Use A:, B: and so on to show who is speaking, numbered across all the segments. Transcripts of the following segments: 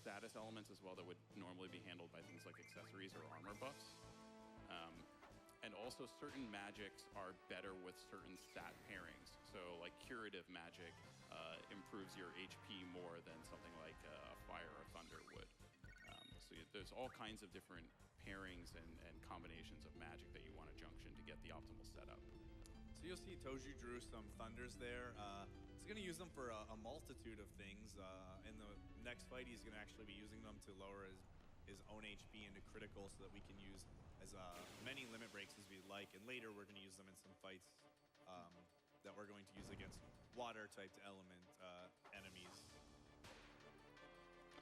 A: status elements as well that would normally be handled by things like accessories or armor buffs. And also certain magics are better with certain stat pairings. So like curative magic improves your HP more than something like fire or thunder would. So there's all kinds of different pairings and combinations of magic that you want to junction to get the optimal setup.
B: So you'll see Toju drew some thunders there. He's going to use them for a multitude of things. In the next fight, he's going to actually be using them to lower his own HP into critical so that we can use as many limit breaks as we'd like. And later, we're going to use them in some fights that we're going to use against water-typed element enemies.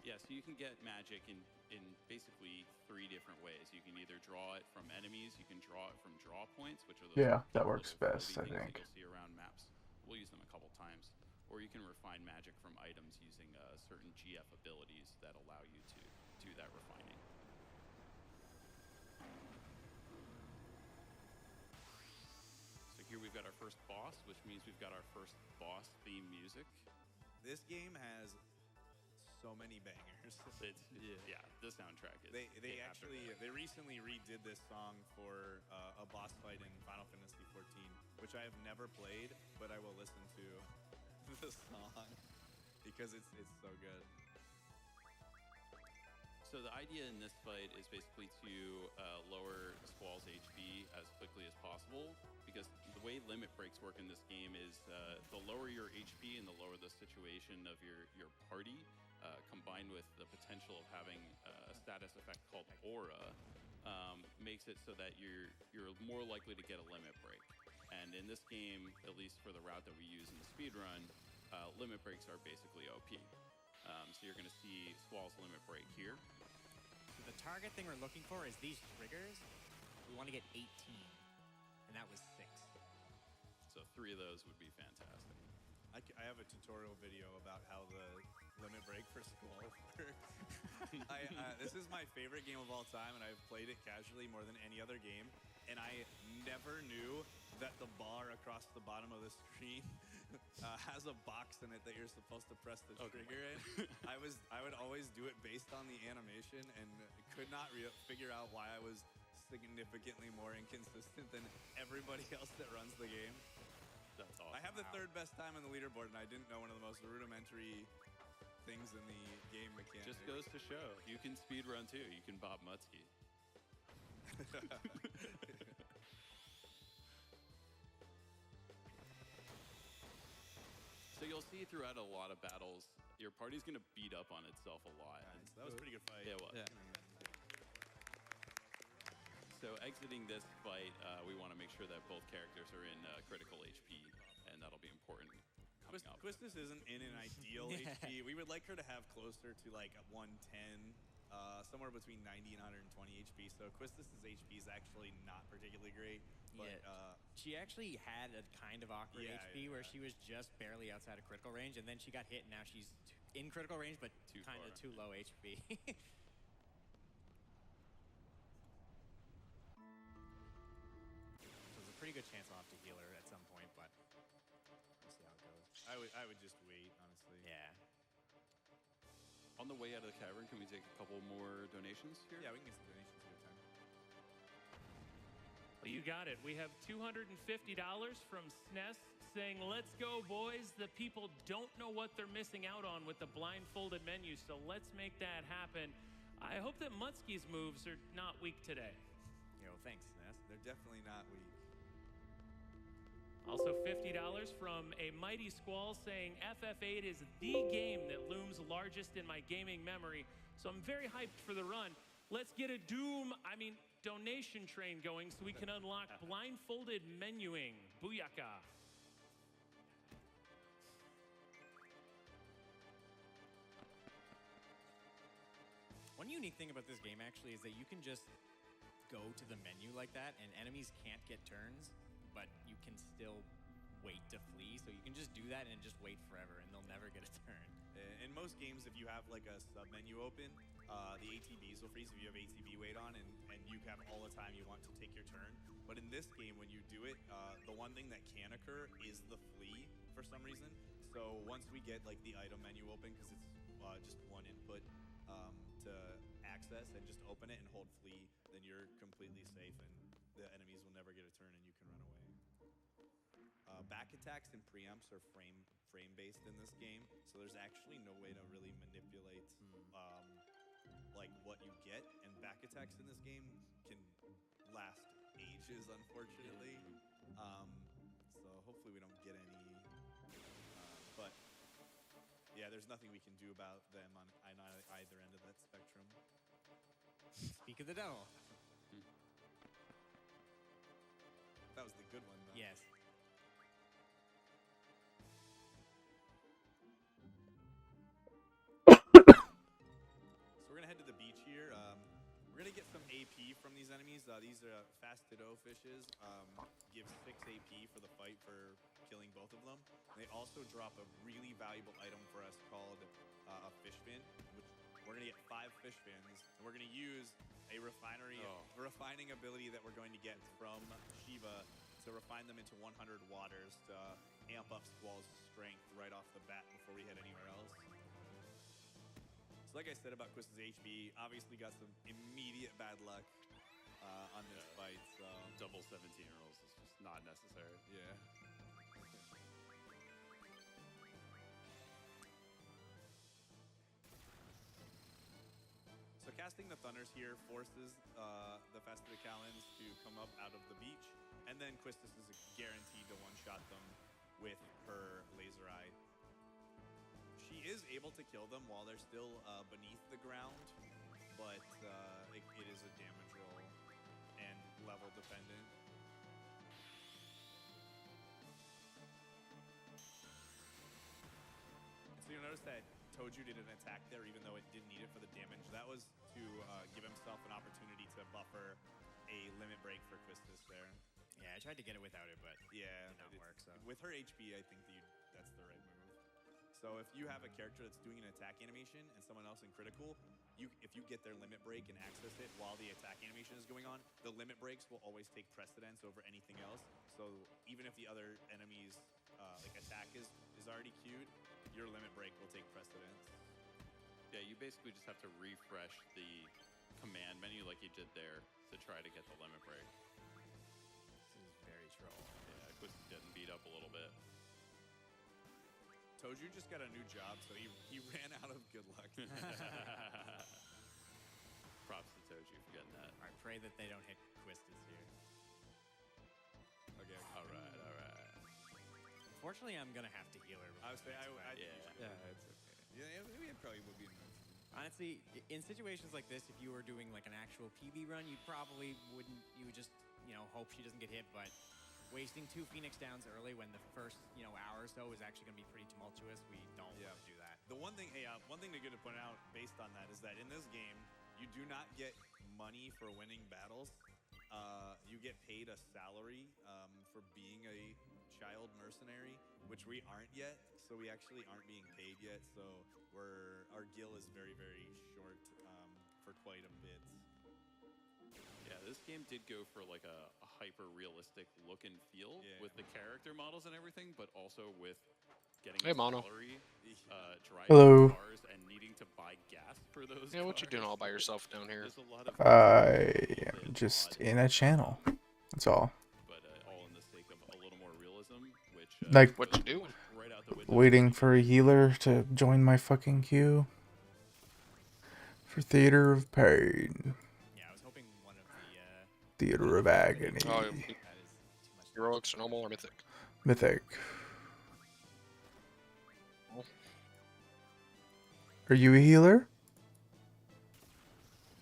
A: Yeah, so you can get magic in basically 3 different ways. You can either draw it from enemies, you can draw it from draw points, which are those
C: that works best, I think.
A: That you'll see around maps. We'll use them a couple times. Or you can refine magic from items using certain GF abilities that allow you to do that refining. So here we've got our first boss, which means we've got our first boss theme music.
B: This game has so many bangers.
A: Yeah, the soundtrack is.
B: They recently redid this song for a boss fight in Final Fantasy XIV, which I have never played, but I will listen to the song because it's so good.
A: So the idea in this fight is basically to lower Squall's HP as quickly as possible, because the way limit breaks work in this game is the lower your HP and the lower the situation of your party, combined with the potential of having a status effect called Aura, makes it so that you're more likely to get a limit break. And in this game, at least for the route that we use in the speedrun, limit breaks are basically OP. So you're going to see Squall's limit break here.
D: So the target thing we're looking for is these triggers. We want to get 18, and that was 6.
A: So 3 of those would be fantastic.
B: I have a tutorial video about how the limit break for Squall works. This is my favorite game of all time, and I've played it casually more than any other game. And I never knew that the bar across the bottom of the screen has a box in it that you're supposed to press the trigger in. I would always do it based on the animation and could not figure out why I was significantly more inconsistent than everybody else that runs the game.
A: That's awesome.
B: I have the 3rd best time on the leaderboard, and I didn't know one of the most rudimentary things in the game mechanics.
A: Just goes to show, you can speedrun too. You can Bob Mutsky. So you'll see throughout a lot of battles, your party's going to beat up on itself a lot.
B: Nice. That was a pretty good fight.
A: Yeah, it was.
D: Yeah.
A: So exiting this fight, we want to make sure that both characters are in critical HP, and that'll be important.
B: Quistis isn't in an ideal HP. We would like her to have closer to like 110, somewhere between 90 and 120 HP. So Quistis' HP is actually not particularly great. But,
D: she actually had a kind of awkward HP where she was just barely outside of critical range, and then she got hit, and now she's in critical range, but kind of too low HP. There's a pretty good chance I'll have to heal her at some point, but we'll see how it goes.
B: I would just wait, honestly.
D: Yeah.
A: On the way out of the cavern, can we take a couple more donations here?
B: Yeah, we can get some donations at a time.
E: Well, you got it. We have $250 from SNES saying, "Let's go, boys. The people don't know what they're missing out on with the blindfolded menu, so let's make that happen." I hope that Mutsky's moves are not weak today.
D: Yo, thanks, SNES.
B: They're definitely not weak.
E: Also $50 from a Mighty Squall saying, "FF8 is the game that looms largest in my gaming memory, so I'm very hyped for the run. Let's get a donation train going so we can unlock blindfolded menuing. Booyaka."
D: One unique thing about this game actually is that you can just go to the menu like that, and enemies can't get turns, but you can still wait to flee. So you can just do that and just wait forever, and they'll never get a turn.
B: In most games, if you have like a sub-menu open, the ATBs will freeze if you have ATB wait on, and you have all the time you want to take your turn. But in this game, when you do it, the one thing that can occur is the flee for some reason. So once we get like the item menu open, because it's just one input, access and just open it and hold flee, then you're completely safe and the enemies will never get a turn and you can run away. Back attacks and preempts are frame based in this game, so there's actually no way to really manipulate like what you get. And back attacks in this game can last ages, unfortunately. So hopefully we don't get any. But yeah, there's nothing we can do about them on either end of that spectrum.
D: Speak of the devil.
B: That was the good one, though.
D: Yes.
B: So we're gonna head to the beach here. We're gonna get some AP from these enemies. These are Fastido fishes. Give 6 AP for the fight for killing both of them. They also drop a really valuable item for us called a fish fin, which we're gonna get 5 fish fins, and we're gonna use a refining ability that we're going to get from Shiva to refine them into 100 waters to amp up Squall's strength right off the bat before we head anywhere else. So like I said about Quist's HB, obviously got some immediate bad luck on this fight. So
A: Double 17 rolls is just not necessary.
B: yeah. So casting the Thunders here forces the Fasticalans to come up out of the beach, and then Quistis is guaranteed to one-shot them with her laser eye. She is able to kill them while they're still beneath the ground, but it is a damage roll and level dependent. So you'll notice that Toju did an attack there even though it didn't need it for the damage. That was to give himself an opportunity to buffer a limit break for Quistis there.
D: Yeah, I tried to get it without it, but
B: Yeah,
D: it did not work. So
B: with her HP, I think that's the right move. So if you have a character that's doing an attack animation and someone else in critical, if you get their limit break and access it while the attack animation is going on, the limit breaks will always take precedence over anything else. So even if the other enemy's attack is already queued, your limit break will take precedence.
A: Yeah, you basically just have to refresh the command menu like you did there to try to get the limit break.
D: this is very troll.
A: Yeah, Quist is getting beat up a little bit.
B: Toju just got a new job, so he ran out of good luck.
A: Props to Toju for getting that.
D: All right, pray that they don't hit Quistis here.
B: Okay.
A: All right.
D: Unfortunately, I'm gonna have to heal her.
B: I would say
A: Yeah.
C: It's okay.
B: yeah, maybe it probably would be nice.
D: Honestly, in situations like this, if you were doing like an actual PB run, you probably wouldn't. You would just, hope she doesn't get hit. But wasting 2 Phoenix downs early when the first, hour or so is actually going to be pretty tumultuous, we don't want to do that.
B: The one thing to get to point out based on that is that in this game, you do not get money for winning battles. You get paid a salary for being a child mercenary, which we aren't yet. So we actually aren't being paid yet. So our gil is very, very short for quite a bit.
A: Yeah, this game did go for like a hyper-realistic look and feel with the character models and everything, but also with getting a
C: Mono.
A: salary, driving
F: Hello.
A: cars, and needing to buy gas for those
C: Yeah, what you doing
A: cars.
C: all by yourself down here?
A: There's a lot of
F: I am just in a channel. That's all.
A: but all in the sake of a little more realism, which
F: Like,
C: What you doing?
A: right out the window.
F: waiting for a healer to join my fucking queue for Theater of Pain.
D: Yeah, I was hoping one of the
F: Theater of Agony.
C: Oh,
D: that is too much.
C: Heroics, normal, or mythic?
F: Mythic. Are you a healer?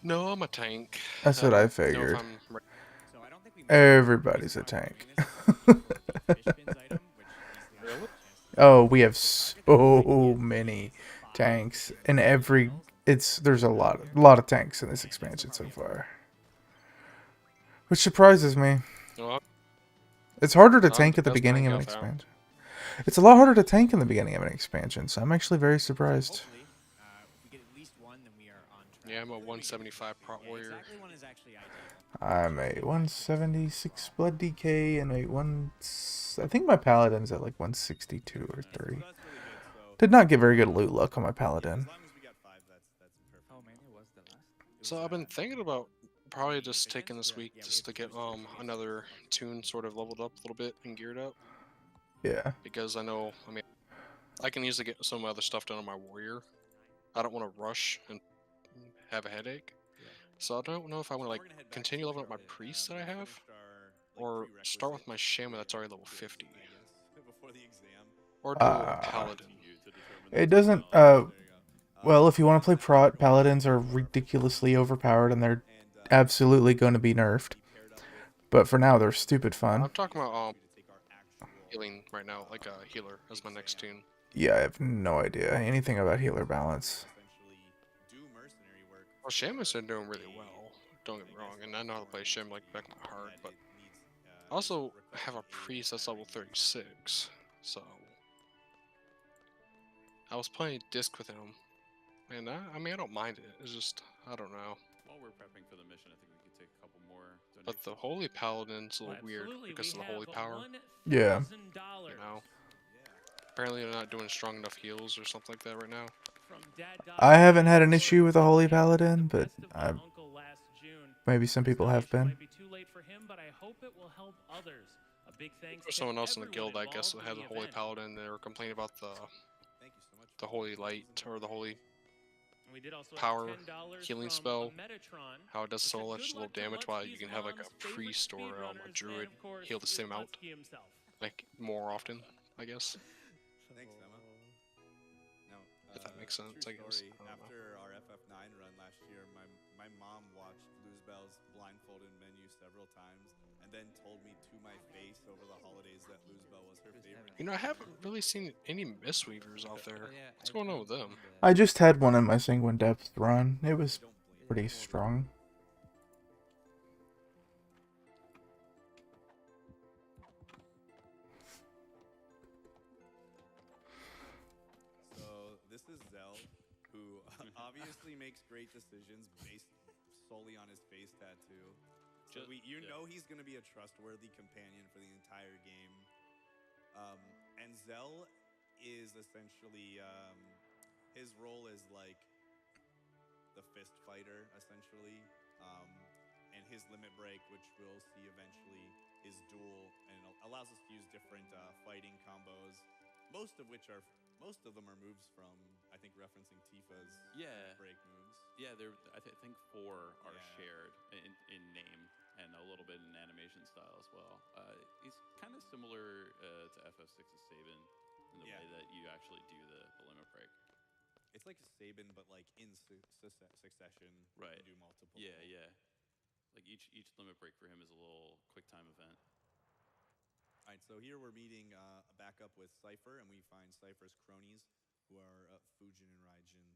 C: No, I'm a tank.
F: That's what I
C: know if
F: figured.
C: I'm re-
D: So I don't think we.
F: Everybody's a tank.
C: Really?
F: Oh, we have so many tanks, and there's a lot of tanks in this expansion so far, which surprises me.
C: No,
F: It's harder to
C: I'm
F: tank
C: the
F: at the
C: best
F: beginning of
C: tank
F: an
C: I've found.
F: expansion. It's a lot harder to tank in the beginning of an expansion, so I'm actually very surprised.
D: Hopefully, if we get at least one, then we are on track.
C: yeah, I'm a 175 prot
D: Yeah,
C: warrior.
D: exactly one is actually ideal.
F: I'm a 176 blood DK and I think my paladin's at like 162 or 3.
B: So that's really good. So
F: Did not get very good loot luck on my
B: as
F: paladin.
B: long as we got 5, that's perfect.
G: how many was the last?
C: So I've been thinking about probably just taking this week
D: Yeah, we
C: just to
D: have
C: get
D: first three
C: another tune sort of leveled up a little bit and geared up,
F: Yeah.
C: because I know, I mean, I can easily get some other stuff done on my warrior. I don't want to rush and have a headache.
B: Yeah.
C: So I don't know if I want to
B: Now
C: like
B: we're gonna head back
C: continue
B: to
C: leveling up my
B: Charlotte.
C: priest that
B: We
C: I have,
B: finished our
C: or start with my
B: prerequisites
C: shaman
B: for
C: that's already level
B: quiz,
C: 50,
B: I guess, before the exam.
C: or do a
F: Uh,
C: paladin.
A: You to determine
F: it
A: those
F: doesn't.
A: technologies.
B: There you go.
F: Well, if you want to
B: But
F: play
B: now we're going
F: paladins
B: to
F: are
B: our
F: ridiculously
B: prerequisites,
F: overpowered and they're
B: and
F: absolutely going to be nerfed.
B: be paired up with
F: But for now, they're stupid fun.
C: I'm talking about
B: to take our actual
C: healing right now, like a healer as my next
B: exam.
C: tune.
F: Yeah, I have no idea anything about healer balance.
B: Essentially do mercenary work.
C: Well, shaman's
B: for
C: been doing really
B: a,
C: well. Don't get me
B: I guess,
C: wrong, and I know how to play shaman like back of my heart,
B: that
C: but
B: it needs,
C: I also
B: is
C: have a
B: requesting aid
C: priest that's
B: at
C: level 36, so I was playing disc with him, and I mean I don't mind it. It's just I don't know.
A: While we're prepping for the mission, I think we could take a couple more
C: But the
A: donations.
C: holy paladin's a
E: Well,
C: little weird
E: absolutely.
C: because
E: We
C: of the holy
E: have
C: power.
F: Yeah.
E: $1,000
C: You know,
B: Yeah.
C: apparently they're not doing strong enough heals or something like that right now.
E: from Dad
F: I haven't had an
E: Dog
F: issue with a holy paladin, but
E: best of my
F: I,
E: uncle last June.
F: maybe some
E: This
F: people have
E: donation
F: been.
E: might be too late for him, but I hope it will help others. A big thanks
C: Or
E: to
C: someone else in the
E: everyone
C: guild, I guess, that
E: involved
C: has
E: in
C: a
E: the
C: holy
E: event.
C: paladin. They were complaining about
B: Thank you so much.
C: the holy light or the holy
E: We did also
C: power
E: have $10
C: healing
E: from
C: spell,
E: a Metatron.
C: how it does
E: which
C: so
E: said,
C: much
E: "Good
C: little
E: luck to
C: damage, while you
E: Lutsky's
C: can have like
E: mom's
C: a
E: favorite
C: priest or a
E: speedrunners,"
C: druid
E: and of course,
C: heal the same
E: is
C: amount,
E: Lutsky himself.
C: like more often, I guess,
B: Thanks, Emma. Now,
C: if that makes sense.
B: true
C: I guess.
B: story.
C: I don't know.
B: After our FF9 run last year, my mom watched Luzbel's blindfolded menu several times, and then told me to my face over the holidays that Luzbel was her favorite.
C: You know, I haven't really seen any Mistweavers out there.
G: Oh yeah,
C: What's going on with them?
F: I just had one in my Sanguine Depth run. It was
B: Don't blame me.
F: pretty strong.
B: So this is Zell, who obviously makes great decisions based solely on his face tattoo. So you know he's going to be a trustworthy companion for the entire game. And Zell is essentially his role is like the fist fighter, essentially, and his limit break, which we'll see eventually, is dual and allows us to use different fighting combos. Most of them are moves from, I think, referencing Tifa's break moves.
A: Yeah, I think 4 are
B: Yeah.
A: shared in name and a little bit in animation style as well. He's kind of similar to FF6's Sabin in the way that you actually do the limit break.
B: It's like a Sabin, but like in succession.
A: Right.
B: You do multiple.
A: Yeah. Like each limit break for him is a little quick time event.
B: All right, so here we're meeting back up with Cypher, and we find Cypher's cronies, who are Fujin and Raijin.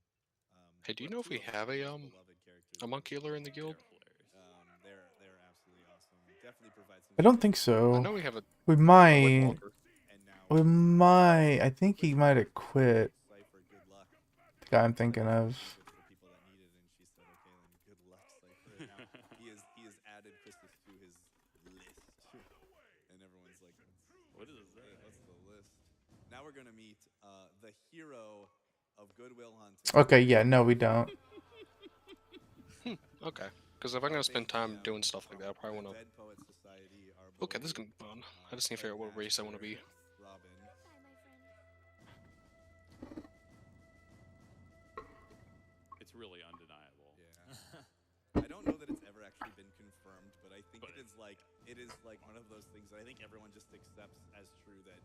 C: Hey, do you
B: who
C: know
B: are
C: if we
B: two of
C: have
B: the
C: a
B: most beloved characters
C: monk
B: in
C: healer in the guild?
A: They're hilarious.
B: They're absolutely awesome. Definitely provide some.
F: I don't think
C: I
F: so.
C: know we have a
F: We
C: Wind
F: might.
C: Walker.
B: And now
F: We might. I think he might have quit.
B: Cypher, good luck.
F: The guy I'm thinking of.
B: It's for people that need it, and she said, "Okay, then good luck, Cypher." And now he has added Christus to his list, and everyone's like,
A: What is that?
B: What's the list?" Now we're gonna meet the hero of Goodwill Hunting.
F: Okay, yeah, no, we don't.
C: Okay, because if I'm gonna spend time doing stuff like that, I probably want to.
B: Dead Poets Society are
C: Okay, this is gonna be fun. I just need to figure out what race I want to be.
B: Robin.
A: It's really undeniable.
B: Yeah. I don't know that it's ever actually been confirmed, but I think it is like one of those things that I think everyone just accepts as true, that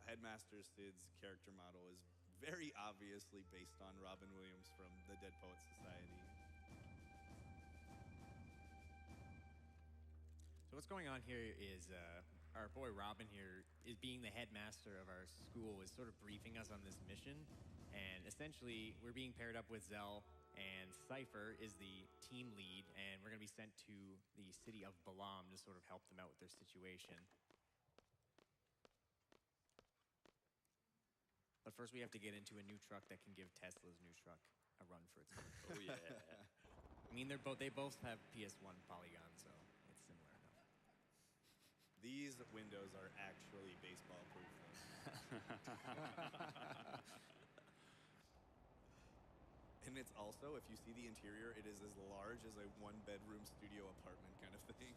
B: Headmaster Sid's character model is very obviously based on Robin Williams from the Dead Poets Society.
D: So what's going on here is our boy Robin here is being the headmaster of our school, is sort of briefing us on this mission, and essentially we're being paired up with Zell, and Cypher is the team lead, and we're going to be sent to the city of Balam to sort of help them out with their situation. But first we have to get into a new truck that can give Tesla's new truck a run for its money.
A: Oh yeah.
D: I mean, they both have PS1 Polygon, so it's similar enough.
B: These windows are actually baseball proof. And it's also, if you see the interior, it is as large as a one-bedroom studio apartment kind of thing.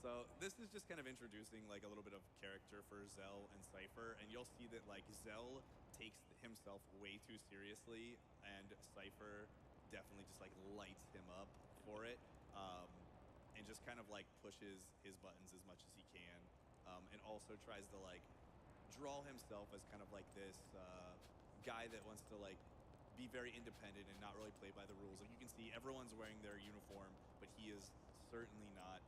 B: So this is just kind of introducing like a little bit of character for Zell and Cypher, and you'll see that like Zell takes himself way too seriously, and Cypher definitely just like lights him up for it, and just kind of like pushes his buttons as much as he can, and also tries to like draw himself as kind of like this guy that wants to like be very independent and not really play by the rules. Like you can see everyone's wearing their uniform, but he is certainly not.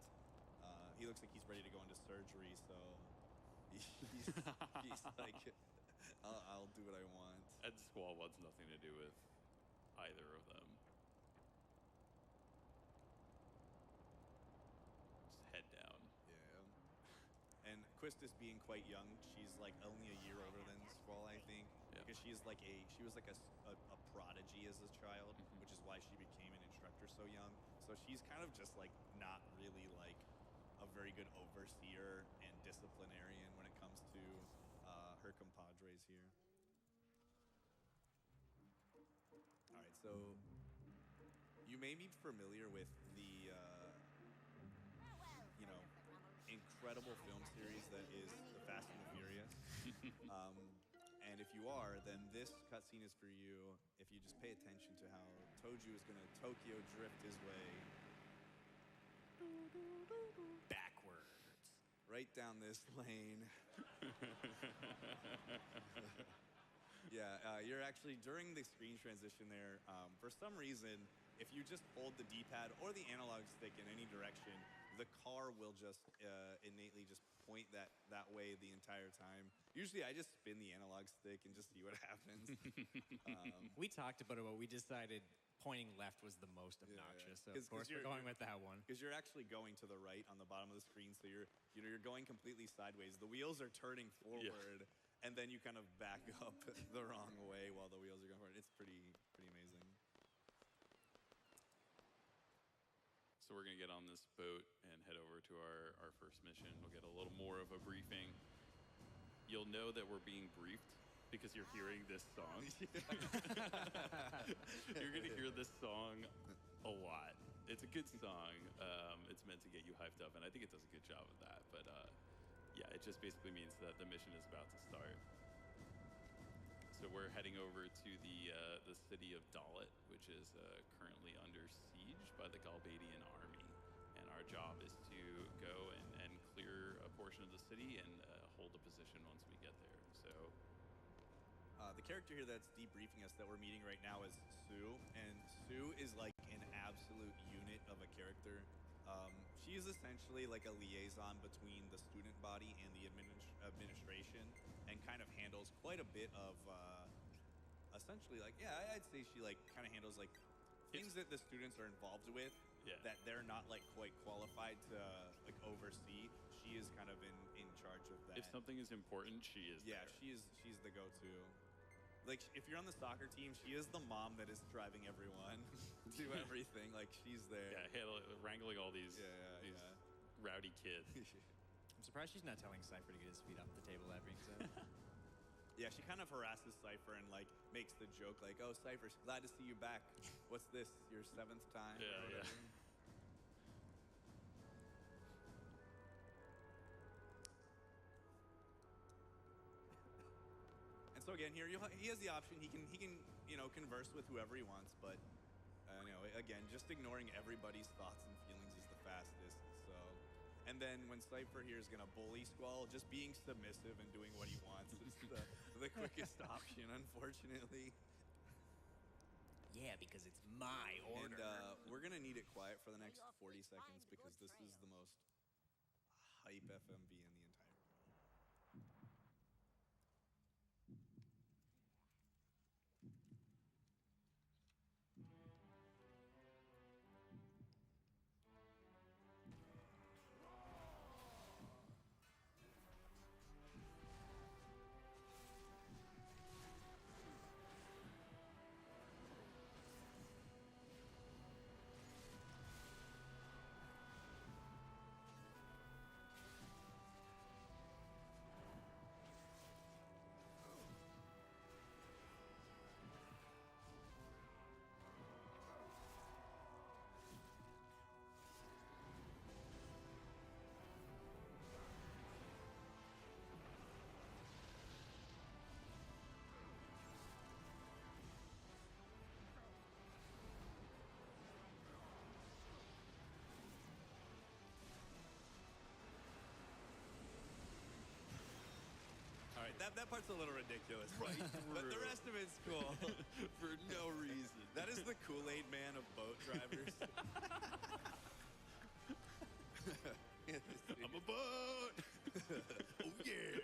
B: He looks like he's ready to go into surgery, so he's like, I'll do what I want.
A: And Squall wants nothing to do with either of them. Just head down.
B: Yeah. And Quistis being quite young, she's like only a year older than Squall, I think, because she was like a prodigy as a child, which is why she became an instructor so young. So she's kind of just like not really like a very good overseer and disciplinarian when it comes to her compadres here. All right, so you may be familiar with the incredible film series that is The Fast and the Furious. And if you are, then this cutscene is for you if you just pay attention to how Toju is going to Tokyo drift his way
D: Backwards.
B: right down this lane. Yeah, you're actually, during the screen transition there, for some reason, if you just hold the D-pad or the analog stick in any direction, the car will just innately just point that way the entire time. Usually I just spin the analog stick and just see what happens.
D: We talked about it, but we decided pointing left was the most obnoxious. So of course we're going with that one.
B: Because you're actually going to the right on the bottom of the screen, so you're going completely sideways. The wheels are turning forward, and then you kind of back up the wrong way while the wheels are going forward. It's pretty amazing.
A: So we're going to get on this boat and head over to our first mission. We'll get a little more of a briefing. You'll know that we're being briefed because you're hearing this song. You're going to hear this song a lot. It's a good song. It's meant to get you hyped up, and I think it does a good job of that. But yeah, it just basically means that the mission is about to start. So we're heading over to the city of Dalit, which is currently under siege by the Galbadian army. And our job is to go and clear a portion of the city and hold a position once we get there. So
B: the character here that's debriefing us that we're meeting right now is Sue, and Sue is like an absolute unit of a character. She is essentially like a liaison between the student body and the administration, and kind of handles quite a bit of essentially like, I'd say she like kind of handles like things that the students are involved with that they're not like quite qualified to like oversee. She is kind of in charge of that.
A: if something is important, she is there.
B: she's the go-to. Like, if you're on the soccer team, she is the mom that is driving everyone to everything. Like, she's there.
A: Yeah, wrangling all these rowdy kids.
D: I'm surprised she's not telling Cypher to get his feet off the table, that being said.
B: Yeah, she kind of harasses Cypher and, like, makes the joke, like, oh, Cypher, glad to see you back. What's this, your 7th time?
A: Yeah.
B: And so again, here he has the option. He can converse with whoever he wants, but again, just ignoring everybody's thoughts and feelings is the fastest. So, and then when Cypher here is gonna bully Squall, just being submissive and doing what he wants is the quickest option, unfortunately.
D: Yeah, because it's my order.
B: And we're gonna need it quiet for the next 40 seconds because this is the most hype FMV in the entire. That part's a little ridiculous.
A: Right
B: But the
A: through.
B: rest of it's cool.
A: For no reason.
B: That is the Kool-Aid man of boat drivers.
A: I'm a boat.
B: Oh yeah.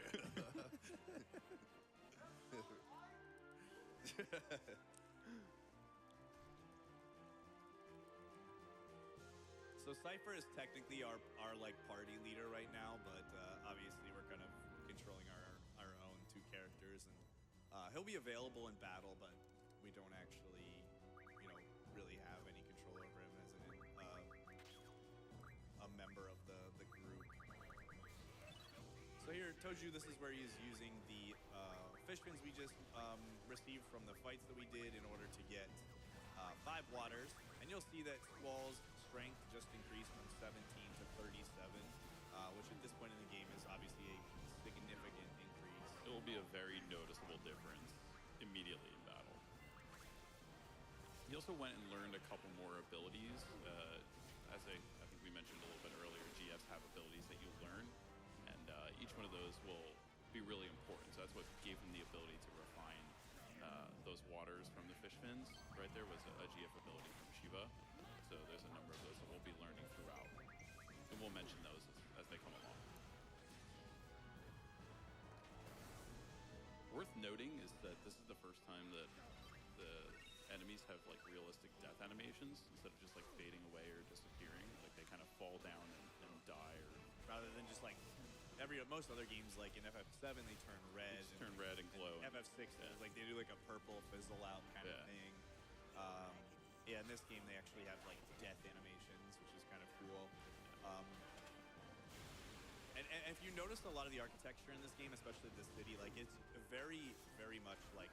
B: So Cypher is technically our like party leader right now, but obviously we're kind of controlling our own two characters, and he'll be available in battle, but we don't actually, really have any control over him as a member of the group. So here, Toju, this is where he's using the fish fins we just received from the fights that we did in order to get 5 waters, and you'll see that Squall's strength just increased from 17 to 37, which at this point in the game is obviously a significant increase.
A: It will be a very noticeable difference immediately in battle. He also went and learned a couple more abilities. As I think we mentioned a little bit earlier, GFs have abilities that you learn, and each one of those will be really important. So that's what gave him the ability to refine those waters from the fish fins. Right there was a GF ability from Shiva. So there's a number of those that we'll be learning throughout. And we'll mention those as they come along. Worth noting is that this is the first time that the enemies have like realistic death animations instead of just like fading away or disappearing. Like they kind of fall down and die, or
B: Rather than just like most other games, like in FF7, they turn red.
A: just turn red and glow.
B: FF6 is like they do like a purple fizzle out kind of
A: Yeah.
B: thing. In this game they actually have like death animations, which is kind of cool. And if you notice a lot of the architecture in this game, especially this city, like it's very, very much like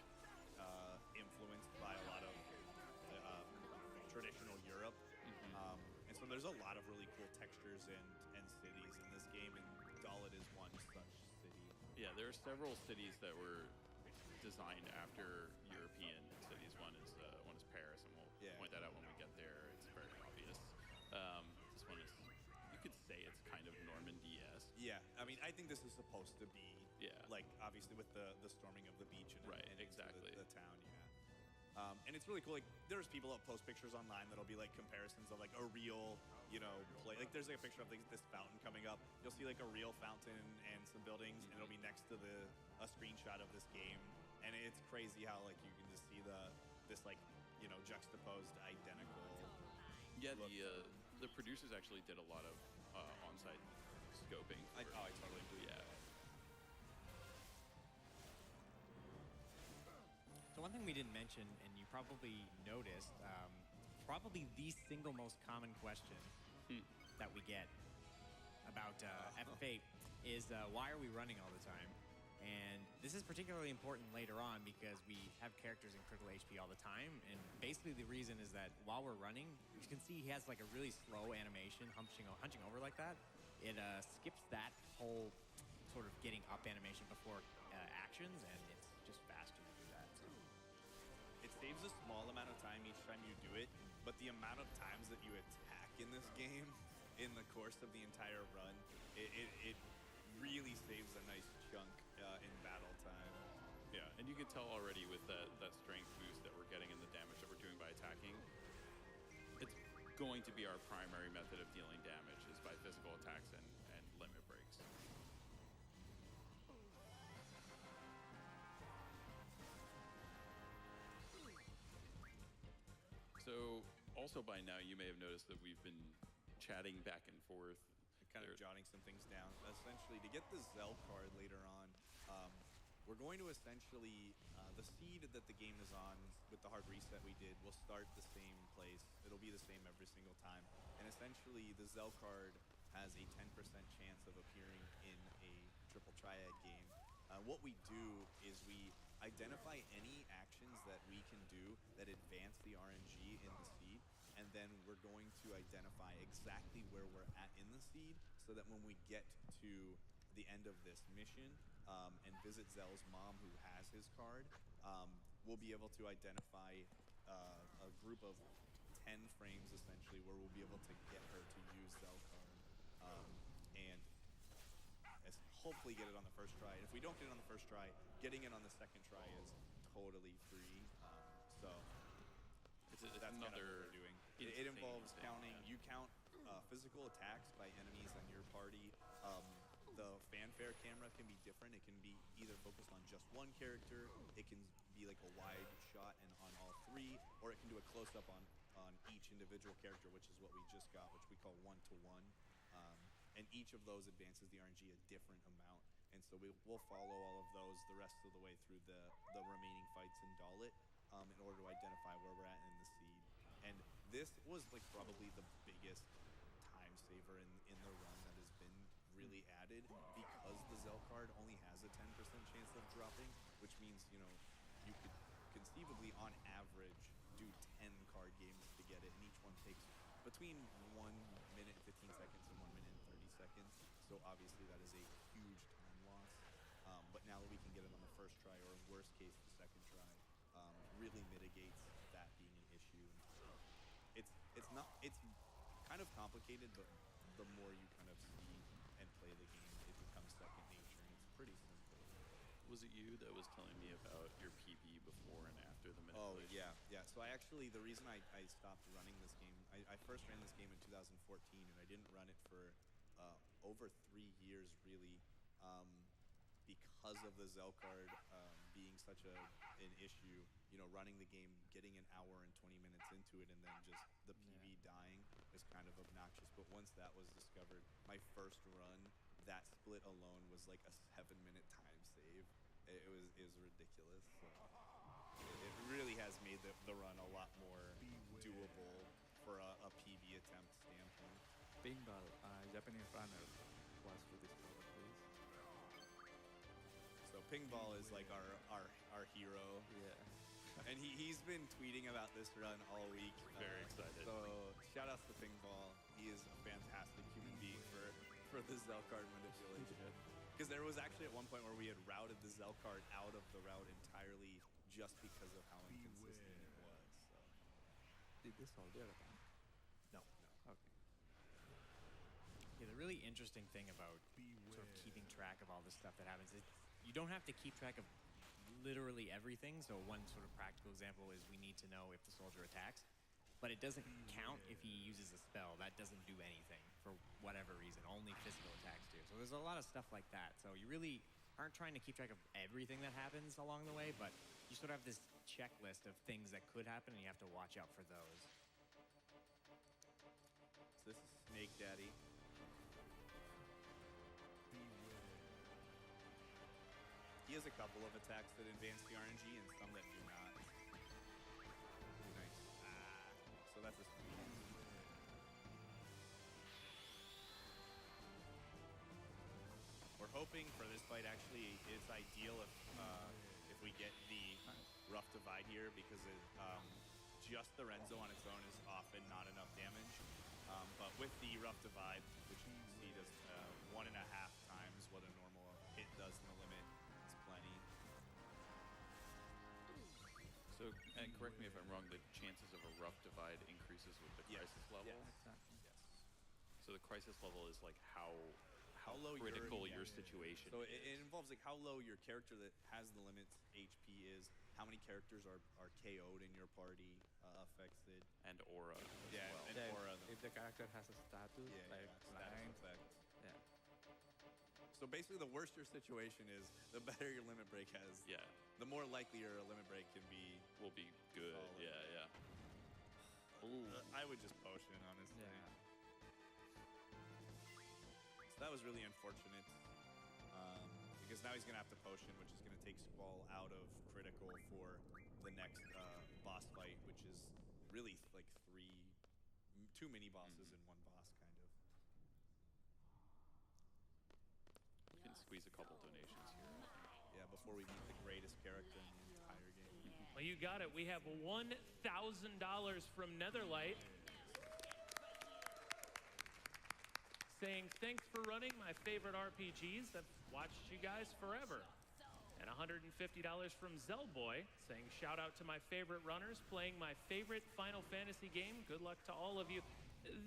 B: influenced by a lot of traditional Europe. And so there's a lot of really cool textures and cities in this game, and Dalit is one such city.
A: Yeah, there are several cities that were designed after European cities. One is Paris, and we'll point that out when we get there. It's very obvious. This one is, you could say it's kind of Normandy-esque.
B: Yeah, I mean, I think this is supposed to be like obviously with the storming of the beach and
A: Right,
B: and into
A: exactly.
B: the town. And it's really cool. Like, there's people that post pictures online that'll be like comparisons of like a real, play. Like, there's like a picture of like, this fountain coming up. You'll see like a real fountain and some buildings, and it'll be next to a screenshot of this game. And it's crazy how like you can just see this like juxtaposed identical.
A: Yeah,
B: look.
A: the producers actually did a lot of on-site scoping.
B: I totally believe
A: Yeah.
B: that.
D: So one thing we didn't mention, and you probably noticed, probably the single most common question that we get about FF8 is why are we running all the time? And this is particularly important later on because we have characters in critical HP all the time, and basically the reason is that while we're running, you can see he has like a really slow animation, hunching over like that. It skips that whole sort of getting up animation before actions, and it's just faster to do that. So.
B: It saves a small amount of time each time you do it, but the amount of times that you attack in this game in the course of the entire run, it really saves a nice chunk in battle time.
A: Yeah, and you can tell already with that strength boost that we're getting and the damage that we're doing by attacking, it's going to be our primary method of dealing damage is by physical attacks and limit breaks. So, also by now you may have noticed that we've been chatting back and forth.
B: Kind of jotting some things down. Essentially, to get the Zell card later on, we're going to essentially, the seed that the game is on with the hard reset we did will start the same place. It'll be the same every single time. And essentially, the Zell card has a 10% chance of appearing in a triple triad game. What we do is we identify any actions that we can do that advance the RNG in the seed, and then we're going to identify exactly where we're at in the seed so that when we get to the end of this mission and visit Zell's mom who has his card, we'll be able to identify a group of 10 frames essentially where we'll be able to get her to use Zell card. And hopefully get it on the first try. And if we don't get it on the first try, getting it on the second try is totally free. So
A: It's
B: that's kind of what
A: another
B: we're doing. It involves
A: thing,
B: counting.
A: yeah.
B: You count physical attacks by enemies on your party. The fanfare camera can be different. It can be either focused on just one character. It can be like a wide shot and on all three, or it can do a close up on each individual character, which is what we just got, which we call 1-to-1. And each of those advances the RNG a different amount. And so we'll follow all of those the rest of the way through the remaining fights in Dalit in order to identify where we're at in the seed. And this was like probably the biggest time saver in the run that has been really added, because the Zell card only has a 10% chance of dropping, which means, you know, you could conceivably on average do 10 card games to get it, and each one takes between 1 minute and 15 seconds and 1 minute and 30 seconds. So obviously that is a huge time loss. But now that we can get it on the first try, or in worst case the second try, really mitigates that being an issue. It's kind of complicated, but the more you kind of see and play the game, it becomes second nature, and it's pretty simple.
A: Was it you that was telling me about your PB before and after the
B: Oh,
A: manipulation?
B: yeah. So the reason I stopped running this game, I first ran this game in 2014, and I didn't run it for over 3 years, really, because of the Zell card being such an issue. You know, running the game, getting an hour and 20 minutes into it, and then just the PB dying is kind of obnoxious. But once that was discovered, my first run, that split alone was like a 7-minute time save. It was ridiculous. So it really has made the run a lot more doable for a PB attempt standpoint.
G: Pinball, Japanese runner, was for this product, please.
B: So Pingball is like our hero.
G: Yeah.
B: And he's been tweeting about this run all week.
A: Very excited.
B: So shout outs to Pingball. He is a fantastic human being for the Zell card manipulation. Because there was actually at one point where we had routed the Zell card out of the route entirely just because of how inconsistent it was. So.
G: Did this soldier attack?
B: No.
G: Okay.
D: Yeah, the really interesting thing about sort of keeping track of all this stuff that happens is you don't have to keep track of literally everything. So one sort of practical example is we need to know if the soldier attacks, but it doesn't count if he uses a spell. That doesn't do anything for whatever reason. Only physical attacks do. So there's a lot of stuff like that. So you really aren't trying to keep track of everything that happens along the way, but you sort of have this checklist of things that could happen, and you have to watch out for those.
B: So this is Snake Daddy. He has a couple of attacks that advance the RNG and some that do not. Ooh, nice. So that's a sweet. We're hoping for this fight, actually, it's ideal if we get the rough divide here, because just the Renzo on its own is often not enough damage. But with the rough divide, which you can see does 1.5 times what a normal hit does in the limit, it's plenty.
A: So, and correct me if I'm wrong, the chances of a rough divide increases with the
B: Yes.
A: crisis level?
B: Yes.
G: Exactly.
B: Yes.
A: So the crisis level is like how
B: low
A: critical
B: your
A: your situation
B: So
A: is.
B: it involves like how low your character that has the limits HP is, how many characters are KO'd in your party, affected.
A: And aura as
B: Yeah,
A: well.
B: and
G: Yeah,
B: aura.
G: if the character has a status, like
B: status
G: blind,
B: effect.
G: yeah.
B: So basically, the worse your situation is, the better your limit break has.
A: Yeah,
B: The more likely your limit break can be.
A: will be good.
B: Solid.
A: Yeah. Ooh.
B: I would just potion, honestly.
G: Yeah.
B: So that was really unfortunate. Because now he's going to have to potion, which is going to take Squall out of critical for the next boss fight, which is really like 2 mini bosses and 1 boss, kind of.
A: You can squeeze a couple donations here. I think.
B: Yeah, before we meet the greatest character in the entire game.
E: Well, you got it. We have $1,000 from Netherlight saying, thanks for running my favorite RPGs. I've watched you guys forever. And $150 from Zellboy saying, shout out to my favorite runners playing my favorite Final Fantasy game. Good luck to all of you.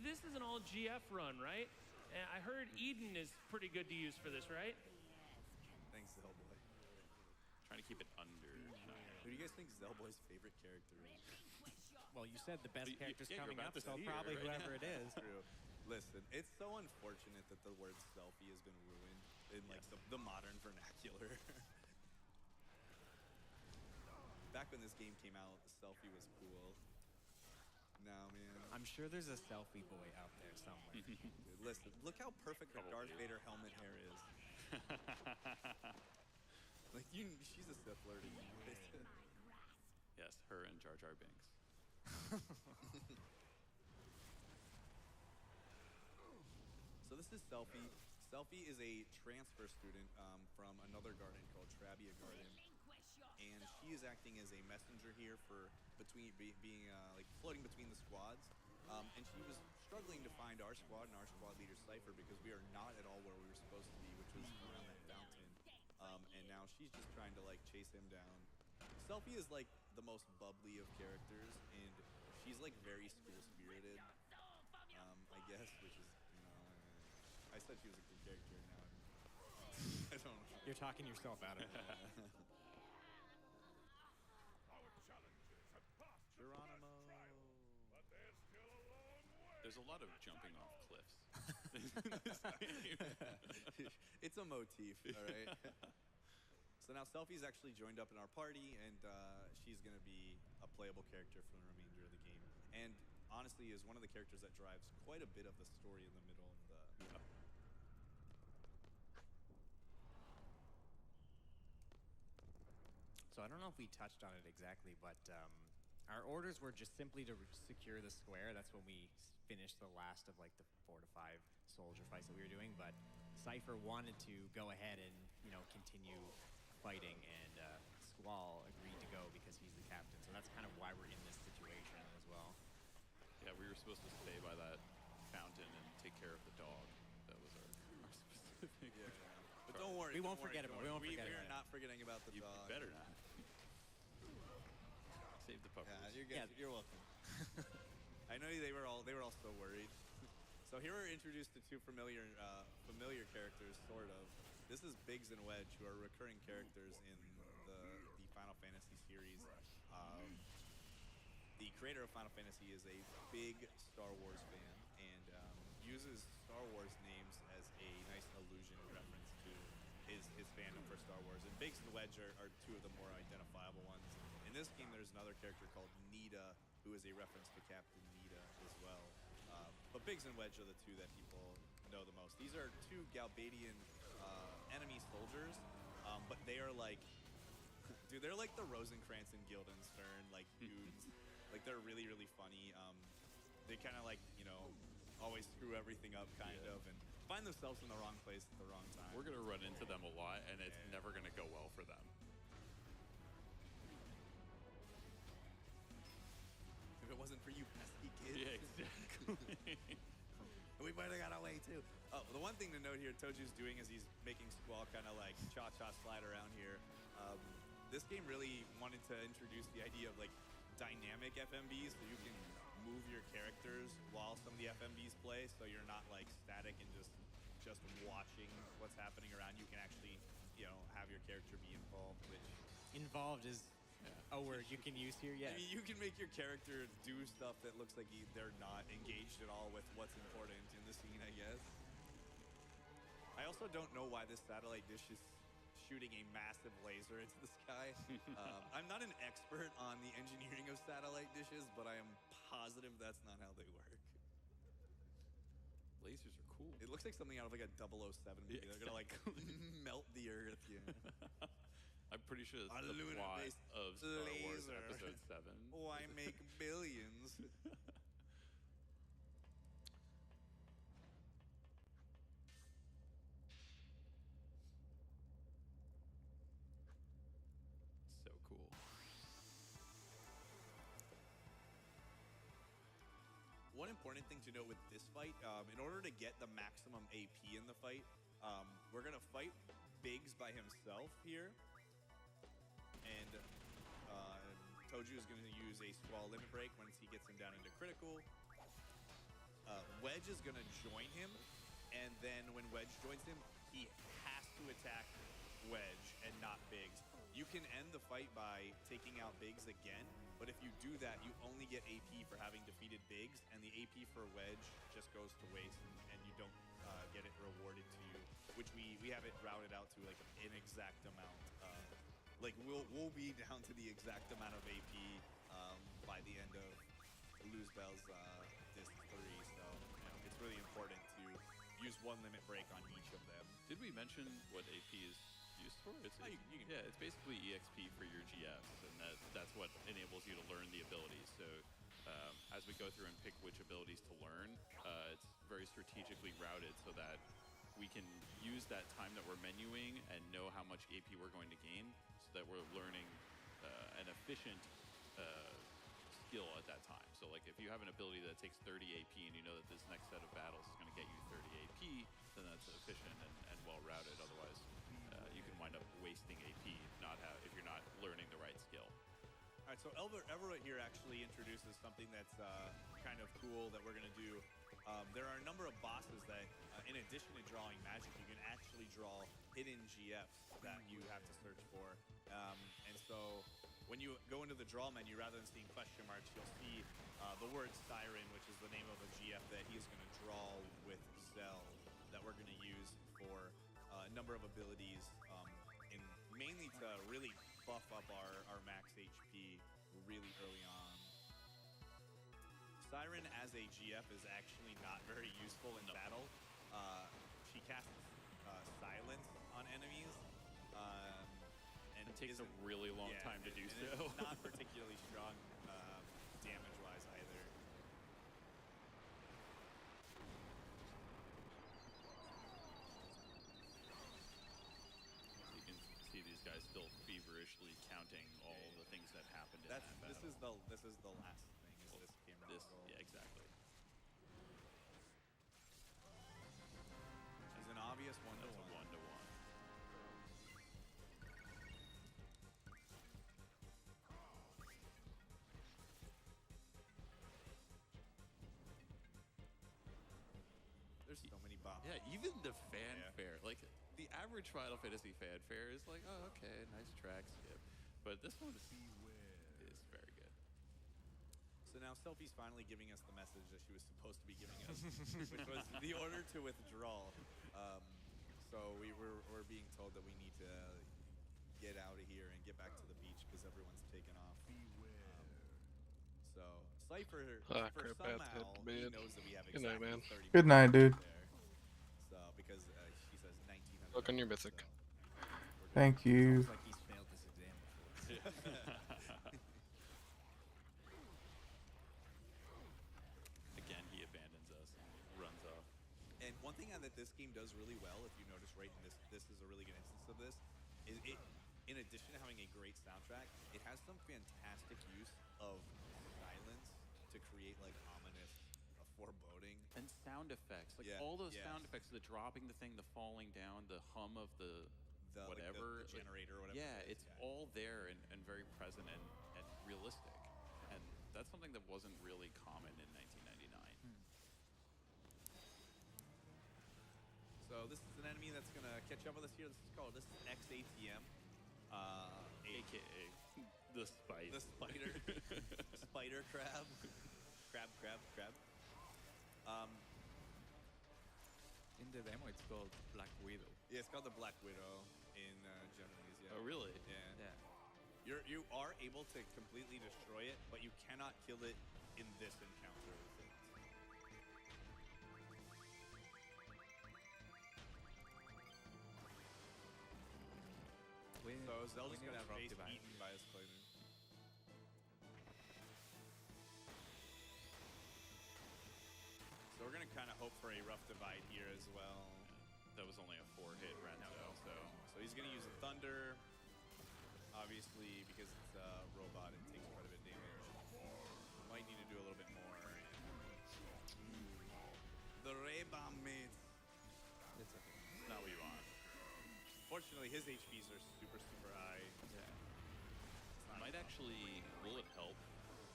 E: This is an all GF run, right? And I heard Eden is pretty good to use for this, right?
B: Thanks, Zellboy.
A: Trying to keep it under 9.
B: Who do you guys think Zellboy's favorite character is?
D: Well, you said the best character's
A: yeah, you're
D: coming
A: about
D: up,
A: to
D: so
A: see it,
D: probably
A: right?
D: whoever it is.
B: True. Listen, it's so unfortunate that the word selfie has been ruined in like the modern vernacular. Back when this game came out, the selfie was cool. Now, man.
D: I'm sure there's a selfie boy out there somewhere.
B: Dude, listen, look how perfect the Darth Vader helmet hair is. Like, she's a Sith Lord.
A: Yes, her and Jar Jar Binks.
B: So this is Selfie. Selfie is a transfer student from another garden called Trabia Garden, and she is acting as a messenger here for being like floating between the squads. And she was struggling to find our squad and our squad leader Cypher because we are not at all where we were supposed to be, which was around that fountain. And now she's just trying to like chase him down. Selfie is like the most bubbly of characters, and she's like very school spirited. I guess, which is, I said she was a good character. Now I don't know.
D: You're talking yourself out of it.
B: Geronimo.
A: There's a lot of jumping off cliffs.
B: It's a motif, all right? So now Selfie's actually joined up in our party, and she's going to be a playable character for the remainder of the game. And honestly is one of the characters that drives quite a bit of the story in the middle of the...
D: So I don't know if we touched on it exactly, but our orders were just simply to secure the square. That's when we finished the last of like the 4 to 5 soldier fights that we were doing. But Cypher wanted to go ahead and continue fighting, and Squall agreed to go because he's the captain. So that's kind of why we're in this situation as well.
A: Yeah, we were supposed to stay by that fountain and take care of the dog. That was our specific.
B: Yeah. But don't worry.
D: We won't
B: don't worry,
D: forget about it. We won't forget
B: We're
D: about it.
B: not forgetting about the
A: You
B: dog.
A: better not. Save the puppers.
B: Yeah, you're good. You're welcome. I know they were all so worried. So here we're introduced to two familiar characters, sort of. This is Biggs and Wedge, who are recurring characters in the Final Fantasy series. The creator of Final Fantasy is a big Star Wars fan and uses Star Wars names as a nice allusion and reference to his fandom for Star Wars. And Biggs and Wedge are two of the more identifiable ones. In this game, there's another character called Nita, who is a reference to Captain Nita as well. But Biggs and Wedge are the two that people know the most. These are two Galbadian enemy soldiers, but they are like, dude, they're like the Rosencrantz and Guildenstern like dudes. Like they're really, really funny. They kind of like, always screw everything up kind of and find themselves in the wrong place at the wrong time.
A: We're going to run into them a lot, and it's never going to go well for them.
B: If it wasn't for you pesky kids.
A: Yeah, exactly.
B: We might have got away too. Oh, the one thing to note here, Toju's doing is he's making Squall kind of like cha-cha slide around here. This game really wanted to introduce the idea of like dynamic FMVs, so you can move your characters while some of the FMVs play, so you're not like static and just watching what's happening around. You can actually, have your character be involved, which
D: Involved is a word you can use here, yes.
B: I mean, you can make your character do stuff that looks like they're not engaged at all with what's important in the scene, I guess. I also don't know why this satellite dish is shooting a massive laser into the sky. I'm not an expert on the engineering of satellite dishes, but I am positive that's not how they work.
A: Lasers are cool.
B: It looks like something out of like a 007 movie.
A: Yeah,
B: They're gonna like melt the earth.
A: I'm pretty sure that's
B: A
A: the plot
B: lunar-based
A: of Star Wars
B: laser.
A: Episode 7.
B: Why make billions?
A: So cool.
B: One important thing to note with this fight, in order to get the maximum AP in the fight, we're gonna fight Biggs by himself here. And Toju is gonna use a Squall limit break once he gets him down into critical. Wedge is gonna join him, and then when Wedge joins him, he has to attack Wedge and not Biggs. You can end the fight by taking out Biggs again, but if you do that, you only get AP for having defeated Biggs, and the AP for Wedge just goes to waste, and you don't get it rewarded to you, which we have it routed out to like an exact amount. Like we'll be down to the exact amount of AP by the end of Lose Bell's Disc 3, so it's really important to use one limit break on each of them.
A: Did we mention what AP is used for? It's basically EXP for your GFs, and that's what enables you to learn the abilities. So as we go through and pick which abilities to learn, it's very strategically routed so that we can use that time that we're menuing and know how much AP we're going to gain, so that we're learning an efficient skill at that time. So like if you have an ability that takes 30 AP and you know that this next set of battles is going to get you 30 AP, then that's efficient and well routed. Otherwise, you can wind up wasting AP if you're not learning the right skill.
B: All right, so Everett here actually introduces something that's kind of cool that we're going to do. There are a number of bosses that, in addition to drawing magic, you can actually draw hidden GFs that you have to search for. And so when you go into the draw menu, rather than seeing question marks, you'll see the word Siren, which is the name of a GF that he's going to draw with Zell that we're going to use for a number of abilities, mainly to really buff up our max HP really early on. Siren as a GF is actually not very useful in battle. She casts silence on enemies. And
A: it takes a really long time to do so.
B: It's not particularly strong damage-wise either.
A: You can see these guys still feverishly counting all the things that happened in that battle.
B: This is the last thing. Is this camera angle.
A: Yeah, exactly.
B: She's an obvious one-to-one.
A: That's a one-to-one.
B: There's so many bops.
A: Yeah, even the fanfare, like the average Final Fantasy fanfare is like, oh, okay, nice track skip. But this one is very good.
B: So now Selfie's finally giving us the message that she was supposed to be giving us, which was the order to withdraw. So we're being told that we need to get out of here and get back to the beach because everyone's taken off. So Cypher, somehow he knows that we have
C: Good night,
B: exactly
C: man.
B: 30
F: Good night, dude.
B: there. So because she says 1900.
C: Look on your Mythic.
B: So
F: Thank you.
D: It's like he's failed this exam before.
A: Again, he abandons us and runs off.
B: And one thing that this game does really well, if you notice right in this is a really good instance of this, is it, in addition to having a great soundtrack, it has some fantastic use of silence to create like ominous foreboding.
A: And sound effects, like all those sound effects, the dropping the thing, the falling down, the hum of the whatever.
B: Like the generator or whatever.
A: Yeah, it's all there and very present and realistic. And that's something that wasn't really common in 1999.
B: So this is an enemy that's gonna catch up with us here. This is XATM.
A: AKA the spider.
B: The spider. Spider crab. Crab.
G: In the demo, it's called Black Widow.
B: Yeah, it's called the Black Widow in Japanese. Yeah.
A: Oh, really?
B: Yeah.
G: Yeah.
B: You are able to completely destroy it, but you cannot kill it in this encounter with it. So Zelda's
G: we need
B: gonna
G: a rock
B: face
G: divide.
B: eaten by a spider. So we're gonna kind of hope for a rough divide here as well.
A: That was only a 4-hit Renzo,
B: So he's gonna use a thunder, obviously because it's a robot. It takes quite a bit of damage. Might need to do a little bit more. The Ray Bomb mates.
G: That's okay.
A: it's not what you want.
B: Fortunately, his HPs are super high.
G: Yeah.
A: Might actually, will it help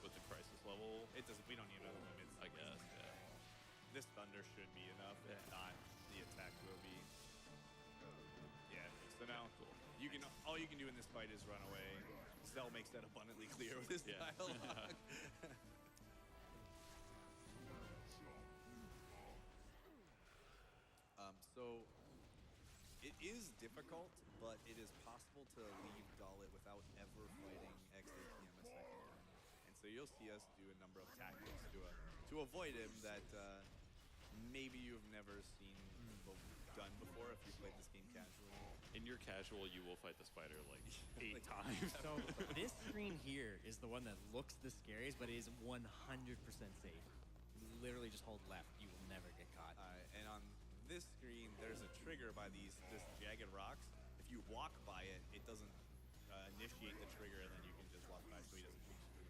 A: with the crisis level?
B: It doesn't. We don't need other limits.
A: I guess, yeah.
B: This thunder should be enough. If not, the attack will be. Yeah, it makes So now you can all you can do in this fight is run away. Zell makes that abundantly clear with his
A: Yeah.
B: dialogue. So it is difficult, but it is possible to leave Dalit without ever fighting XATM a second time. And so you'll see us do a number of tactics to avoid him that maybe you've never seen done before if you played this game casually.
A: In your casual, you will fight the spider like 8
B: Like,
A: times.
D: So this screen here is the one that looks the scariest, but is 100% safe. Literally just hold left. You will never get caught.
B: And on this screen, there's a trigger by this jagged rocks. If you walk by it, it doesn't initiate the trigger, and then you can just walk by so he doesn't shoot you.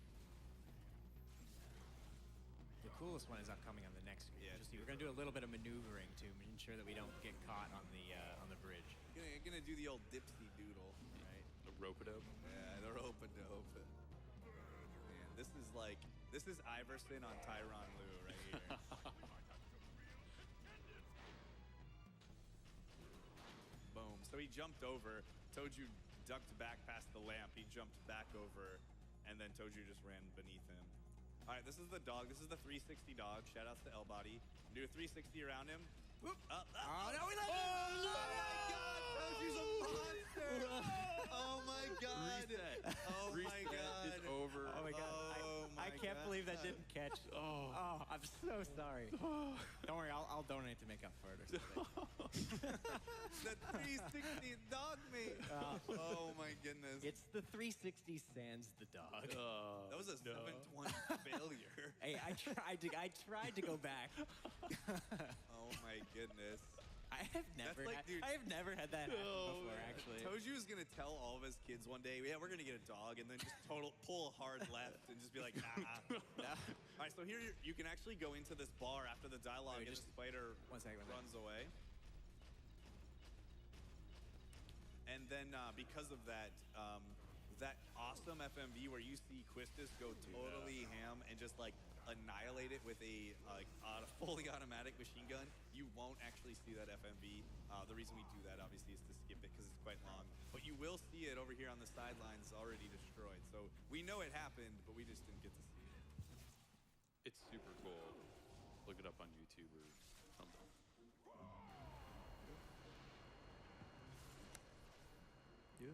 D: The coolest one is upcoming on the next screen.
B: Yeah,
D: Just
B: it's
D: we're gonna do a little bit of maneuvering to ensure that we don't get caught on the bridge.
B: Gonna do the old dipsy doodle, right?
A: The rope-a-dope.
B: Yeah, the rope-a-dope. Man, this is Iverson on Tyronn Lue right here. Boom. So he jumped over. Toju ducked back past the lamp. He jumped back over, and then Toju just ran beneath him. All right, this is the dog. This is the 360 dog. Shout outs to L-Body. Do a 360 around him. Whoop, up, up.
D: Oh, no, we let
B: Oh my God! Toju's a monster! Oh my God!
A: Reset.
B: Oh my
A: Reset.
B: God!
A: It's over.
D: Oh my god.
B: Oh
D: I
B: my
D: can't believe that
B: God.
D: didn't catch.
A: Oh.
D: Oh, I'm so sorry. Don't worry, I'll donate to make up for it or something.
B: The 360 dog me. Oh my goodness.
D: It's the 360 sans the dog.
B: That was a 720 failure.
D: Hey, I tried to go back.
B: Oh my goodness.
D: I have never
B: like, dude-
D: had that happen before, actually.
B: Toju's gonna tell all of his kids one day, yeah, we're gonna get a dog, and then just pull a hard left and just be like, nah. All right, so here you can actually go into this bar after the dialogue,
D: Wait,
B: and
D: just
B: the spider
D: 1 second.
B: runs away. And then because of that, that awesome FMV where you see Quistis go totally ham and just like annihilate it with a fully automatic machine gun, you won't actually see that FMV. The reason we do that obviously is to skip it because it's quite long, but you will see it over here on the sidelines already destroyed. So we know it happened, but we just didn't get to see it.
A: It's super cool. Look it up on YouTube or something.
G: Yeah.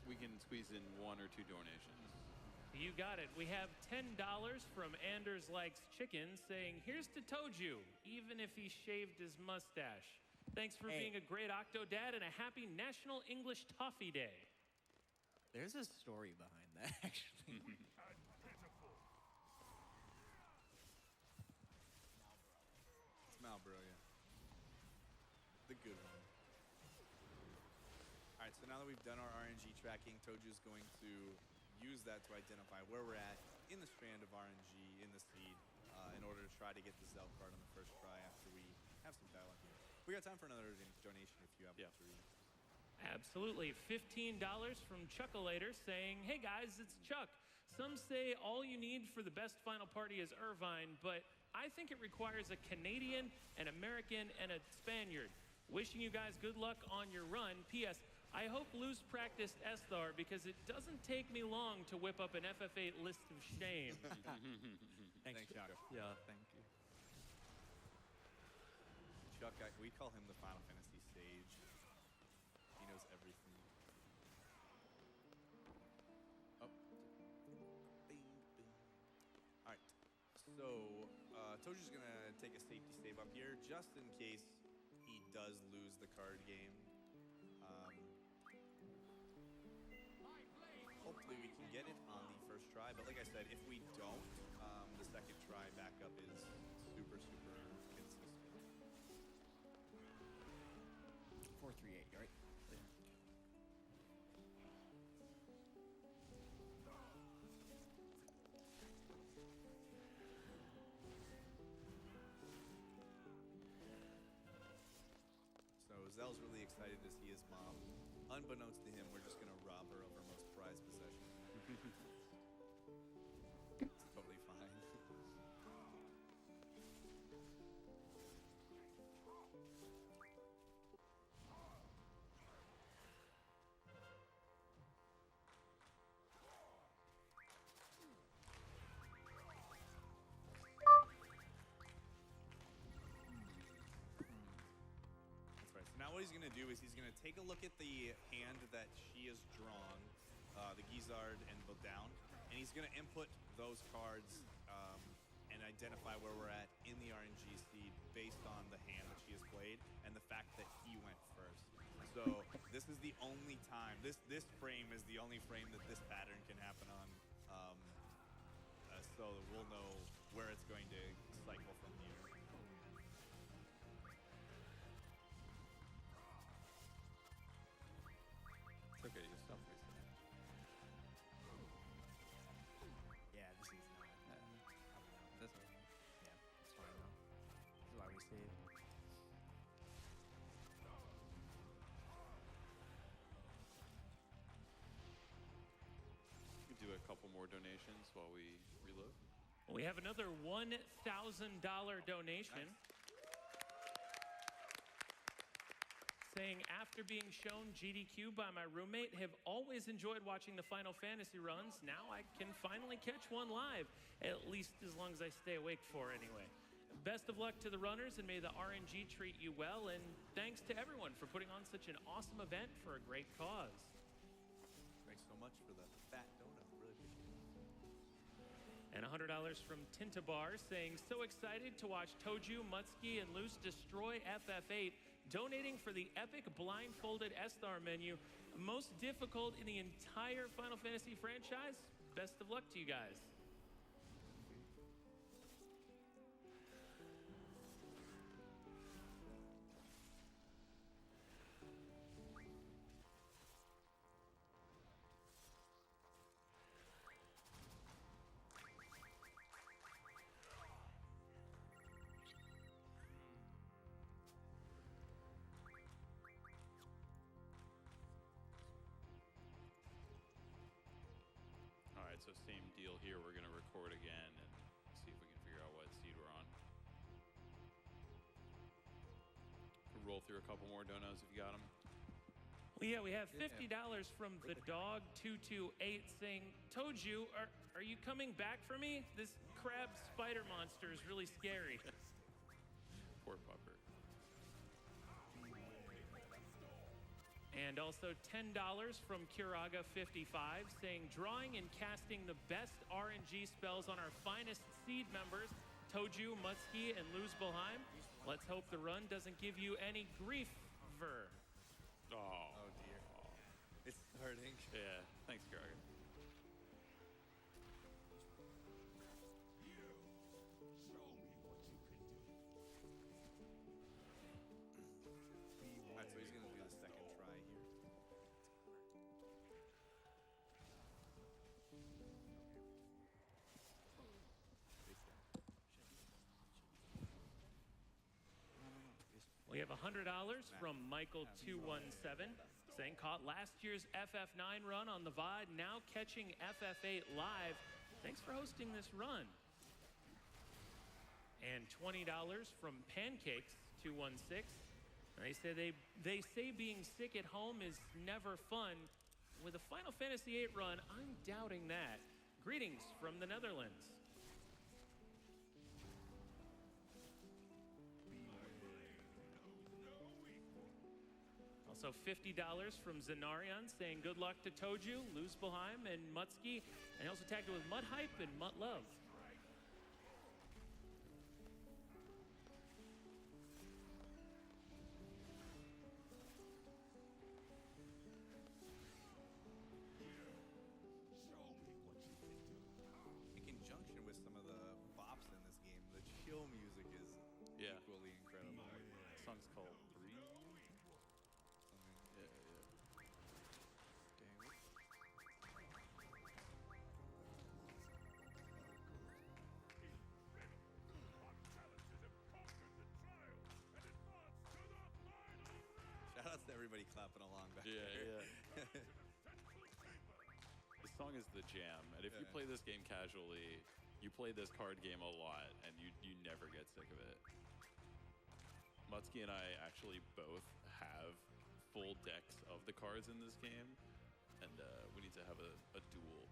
A: We can squeeze in 1 or 2 donations.
E: You got it. We have $10 from Anders Likes Chicken saying, here's to Toju, even if he shaved his mustache. Thanks for
D: Hey.
E: being a great Octodad and a happy National English Toffee Day.
D: There's a story behind that, actually.
B: It's Malbro, yeah. The good one. All right, so now that we've done our RNG tracking, Toju's going to use that to identify where we're at in the strand of RNG in the seed in order to try to get the Zell card on the first try after we have some dialogue here. We got time for another donation if you have one to read.
E: Absolutely. $15 from Chuckalator saying, hey guys, it's Chuck. Some say all you need for the best final party is Irvine, but I think it requires a Canadian, an American, and a Spaniard. Wishing you guys good luck on your run. P.S. I hope Luz practiced Esthar because it doesn't take me long to whip up an FF8 list of shame.
D: Thanks, Chuck.
G: Yeah, thank you.
B: Chuck, we call him the Final Fantasy Sage. He knows everything. Oh. Bing, bing. All right. So, Toju's going to take a safety save up here just in case he does lose the card game. Hopefully we can get it on the first try, but like I said, if we don't, the second try backup is super, super consistent.
D: 438, right?
B: So Zell's really excited to see his mom. Unbeknownst to him, we're just gonna rob her of her most prized possession. It's totally fine. he's going to do is he's going to take a look at the hand that she has drawn, the Gizzard and the down, and he's going to input those cards and identify where we're at in the RNG seed based on the hand that she has played and the fact that he went first. So this is the only time, this frame is the only frame that this pattern can happen on, so we'll know where it's going to cycle from here.
A: It's okay, just stop wasting it.
D: Yeah, this is not.
A: That's okay.
D: Yeah, it's fine though. This is why we save.
A: We can do a couple more donations while we reload.
E: We have another $1,000 donation. Saying, after being shown GDQ by my roommate, have always enjoyed watching the Final Fantasy runs. Now I can finally catch one live, at least as long as I stay awake for it anyway. Best of luck to the runners, and may the RNG treat you well, and thanks to everyone for putting on such an awesome event for a great cause.
B: Thanks so much for the fat donut. Really appreciate it.
E: And $100 from Tintabar saying, so excited to watch Toju, Mutski, and Luce destroy FF8, donating for the epic blindfolded Esthar menu. Most difficult in the entire Final Fantasy franchise. Best of luck to you guys.
A: All right, so same deal here. We're going to record again and see if we can figure out what seed we're on. We'll roll through a couple more donos if you got them.
E: Well, yeah, we have $50 from the dog 228 saying, Toju, are you coming back for me? This crab spider monster is really scary.
A: Poor pupper.
E: And also $10 from Kiraga55 saying, drawing and casting the best RNG spells on our finest seed members, Toju, Mutski, and Luzbelheim. Let's hope the run doesn't give you any grief.
B: Oh dear. It's hurting.
A: Yeah, thanks, Kiraga.
B: All right, so he's going to do the second try here.
E: We have $100 from Michael217 saying, caught last year's FF9 run on the VOD, now catching FF8 live. Thanks for hosting this run. And $20 from Pancakes216. They say being sick at home is never fun. With a Final Fantasy VIII run, I'm doubting that. Greetings from the Netherlands. Also $50 from Zenarion saying good luck to Toju, Luzbelheim, and Mutski. And he also tagged it with Mud Hype and Mutt Love.
B: In conjunction with some of the bops in this game, the chill music is equally incredible.
A: The song's called Breathe. Yeah.
B: Shout outs to everybody clapping along back there.
A: Yeah. This song is the jam, and if you play this game casually, you play this card game a lot, and you never get sick of it. Mutski and I actually both have full decks of the cards in this game, and we need to have a duel.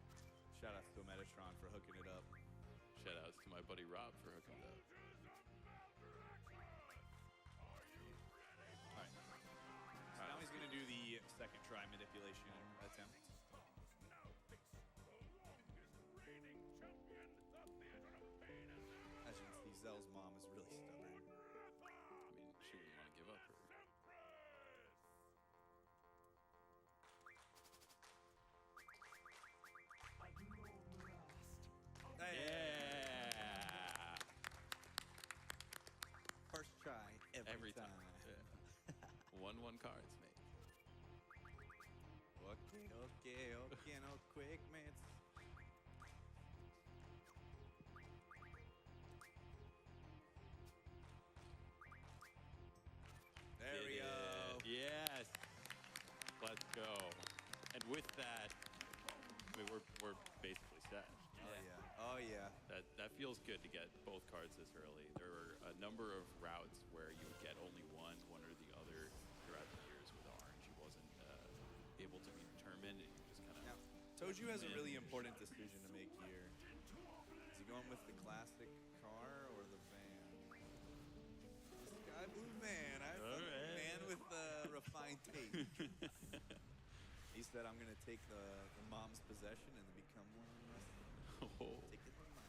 B: Shout outs to Metatron for hooking it up.
A: Shout outs to my buddy Rob for hooking it up.
B: All right. second try manipulation attempt. As you can see, Zell's mom is really stubborn.
A: I mean, she wouldn't want to give up her. Yeah!
B: First try every time.
A: Yeah. 1-1 cards, mate.
B: Okay, no quick, mates. There
A: Did
B: we go.
A: it. Yes. Let's go. And with that, I mean, we're basically set.
B: Oh yeah.
A: That feels good to get both cards this early. There were a number of routes where you would get only one or the other throughout the years with orange. He wasn't able to be determined, and you just kind of.
B: Now, Toju has a really important decision to make here. Is he going with the classic car or the van? The sky blue van. Man with the refined taste. He said, "I'm gonna take the mom's possession and then become one of the rest of them."
A: Oh.
B: Take it from mom.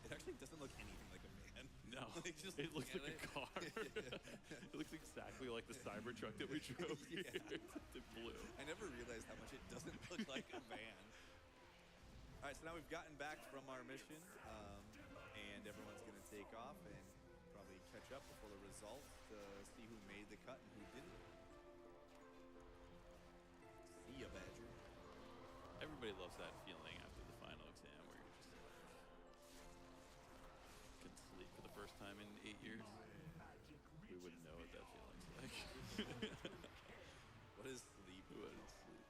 B: It actually doesn't look anything like a van.
A: No,
B: Like, just
A: it looks
B: looking
A: like a car. It looks exactly like the Cybertruck that we drove here. It's blue.
B: I never realized how much it doesn't look like a van. All right, so now we've gotten back from our mission, and everyone's going to take off and probably catch up before the results to see who made the cut and who didn't. See ya, Badger.
A: Everybody loves that feeling after the final exam where you're just like, can sleep for the first time in 8 years. We wouldn't know what that feeling's like.
B: What is sleep?
A: What is sleep?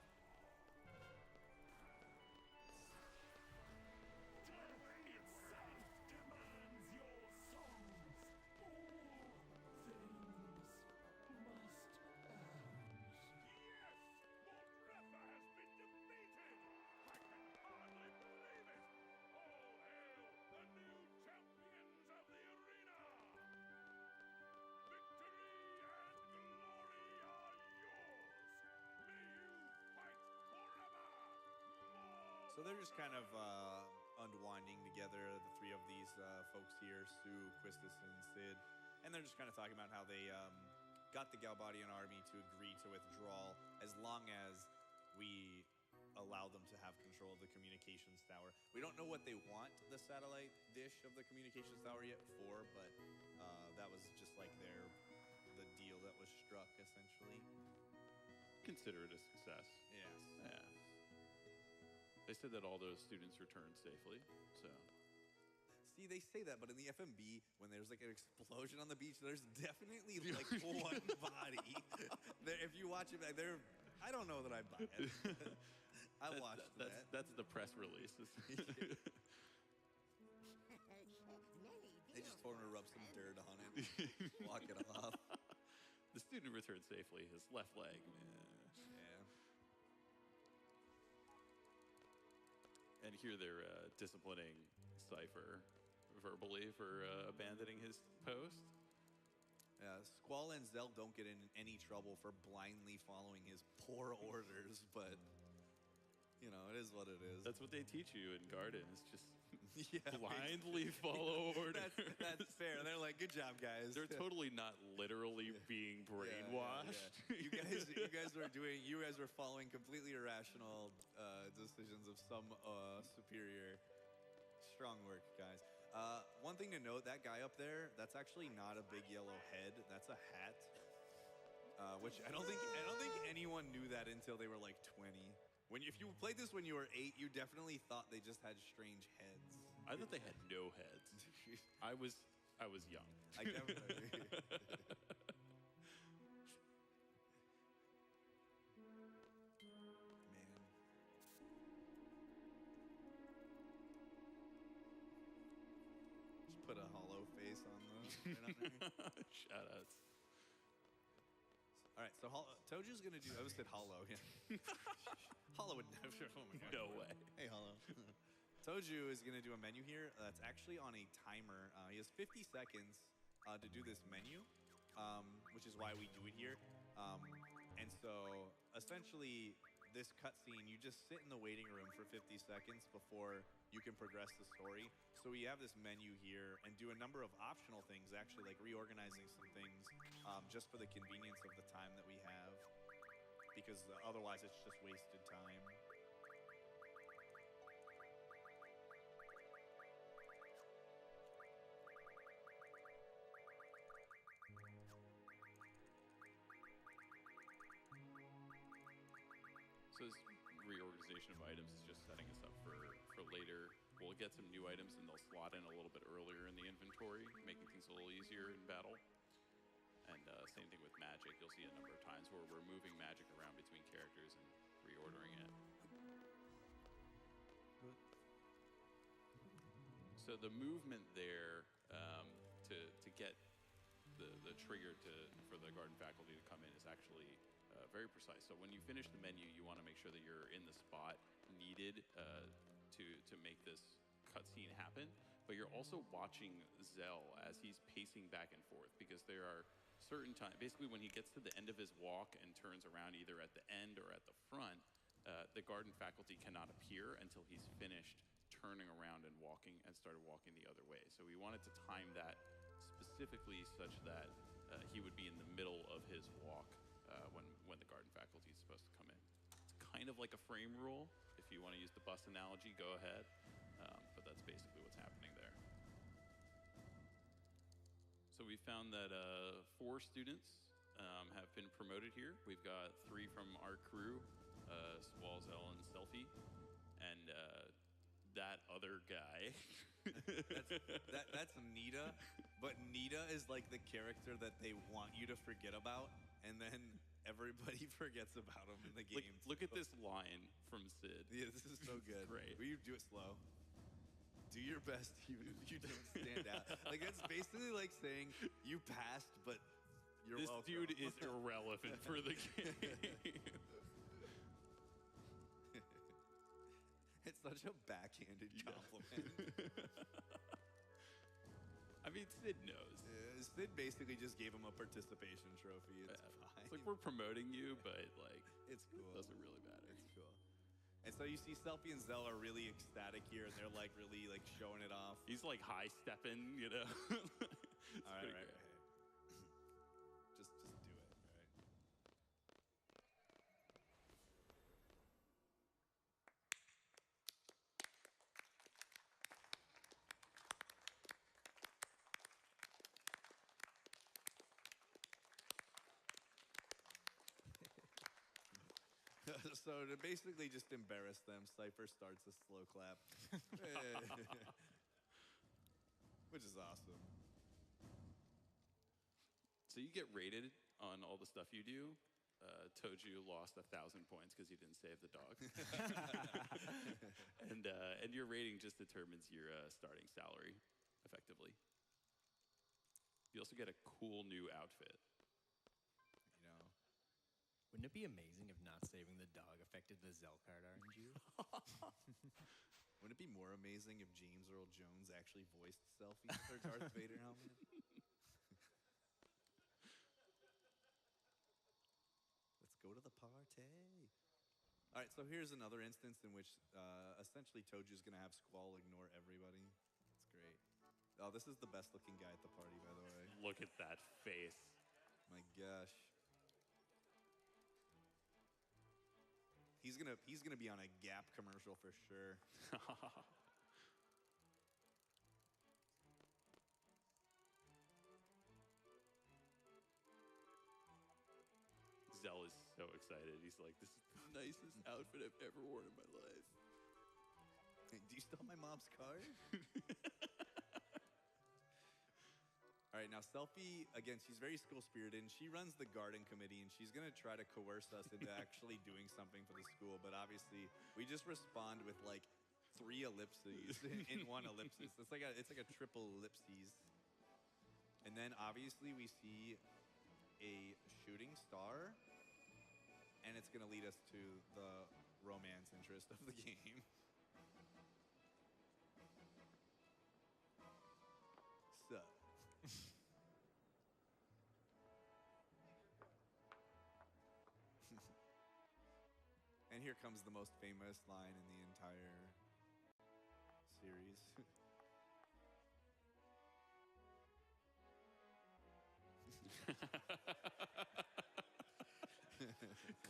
B: So they're just kind of unwinding together, the three of these folks here, Sue, Quistis, and Sid. And they're just kind of talking about how they got the Galbadian army to agree to withdraw as long as we allow them to have control of the communications tower. We don't know what they want the satellite dish of the communications tower yet for, but that was just like the deal that was struck, essentially.
A: Consider it a success.
B: Yes.
A: Yeah. They said that all those students returned safely, so.
B: See, they say that, but in the FMB, when there's like an explosion on the beach, there's definitely like one body. If you watch it, like, I don't know that I buy it. I watched that.
A: That's the press releases.
B: They just told him to rub some dirt on it, walk it off.
A: The student returned safely. His left leg.
B: Yeah.
A: And here they're disciplining Cypher verbally for abandoning his post.
B: Yeah, Squall and Zell don't get in any trouble for blindly following his poor orders, but you know, it is what it is.
A: That's what they teach you in Garden. It's just
B: yeah,
A: blindly follow orders.
B: That's fair. They're like, good job, guys.
A: They're totally not literally being brainwashed.
B: Yeah. You guys were following completely irrational decisions of some superior. Strong work, guys. One thing to note, that guy up there, that's actually not a big yellow head. That's a hat. Which I don't think anyone knew that until they were like 20. If you played this when you were 8, you definitely thought they just had strange heads.
A: I thought they had no heads. I was young.
B: I definitely. Man. Just put a hollow face on those.
A: Shoutouts.
B: All right, so Toju's gonna do. I almost said hollow. Yeah. Hollow would never. Oh my god.
A: No way.
B: Hey, hollow. Toju is gonna do a menu here that's actually on a timer. He has 50 seconds to do this menu, which is why we do it here. And so essentially, this cutscene, you just sit in the waiting room for 50 seconds before you can progress the story. So we have this menu here and do a number of optional things, actually, like reorganizing some things just for the convenience of the time that we have, because otherwise it's just wasted time.
A: So this reorganization of items is just setting us up for later. We'll get some new items and they'll slot in a little bit earlier in the inventory, making things a little easier in battle. And same thing with magic. You'll see a number of times where we're moving magic around between characters and reordering it. So the movement there to get the trigger for the garden faculty to come in is actually very precise. So when you finish the menu, you want to make sure that you're in the spot needed to make this cutscene happen. But you're also watching Zell as he's pacing back and forth, because there are certain times, basically when he gets to the end of his walk and turns around either at the end or at the front, the garden faculty cannot appear until he's finished turning around and walking and started walking the other way. So we wanted to time that specifically such that he would be in the middle of his walk when the garden faculty is supposed to come in. It's kind of like a frame rule. If you want to use the bus analogy, go ahead. But that's basically what's happening there. So we found that 4 students have been promoted here. We've got 3 from our crew, Squall, Zell, and Selfie. And that other guy.
B: That's Nita, but Nita is like the character that they want you to forget about, and then everybody forgets about him in the game.
A: Look at this line from Sid.
B: Yeah, this is so good.
A: Great.
B: Will you do it slow? Do your best even if you don't stand out. Like, it's basically like saying you passed, but you're
A: This
B: welcome.
A: dude is irrelevant for the game.
B: It's such a backhanded compliment.
A: I mean, Sid knows.
B: Sid basically just gave him a participation trophy. It's fine.
A: It's like, we're promoting you, but like,
B: It's cool.
A: it doesn't really matter.
B: It's cool. And so you see Selfie and Zell are really ecstatic here, and they're like really like showing it off.
A: He's like high stepping, you know. It's
B: All right,
A: pretty
B: right,
A: great.
B: right. Just do it, right? So to basically just embarrass them, Cypher starts a slow clap. Which is awesome.
A: So you get rated on all the stuff you do. Toju lost 1,000 points because he didn't save the dog. and your rating just determines your starting salary, effectively. You also get a cool new outfit.
B: You know.
D: Wouldn't it be amazing if not saving the dog affected the Zell card RNG?
B: Wouldn't it be more amazing if James Earl Jones actually voiced Selfie for Darth Vader helmet? Let's go to the party. All right, so here's another instance in which essentially Toju's gonna have Squall ignore everybody. It's great. Oh, this is the best looking guy at the party, by the way.
A: Look at that face.
B: My gosh. He's gonna be on a Gap commercial for sure.
A: Zell is so excited. He's like, this is the nicest outfit I've ever worn in my life.
B: Hey, do you still have my mom's card? All right, now Selfie, again, she's very school-spirited, and she runs the garden committee, and she's gonna try to coerce us into actually doing something for the school, but obviously, we just respond with like 3 ellipses in one ellipsis. It's like a triple ellipses. And then obviously we see a shooting star, and it's gonna lead us to the romance interest of the game. So. And here comes the most famous line in the entire series.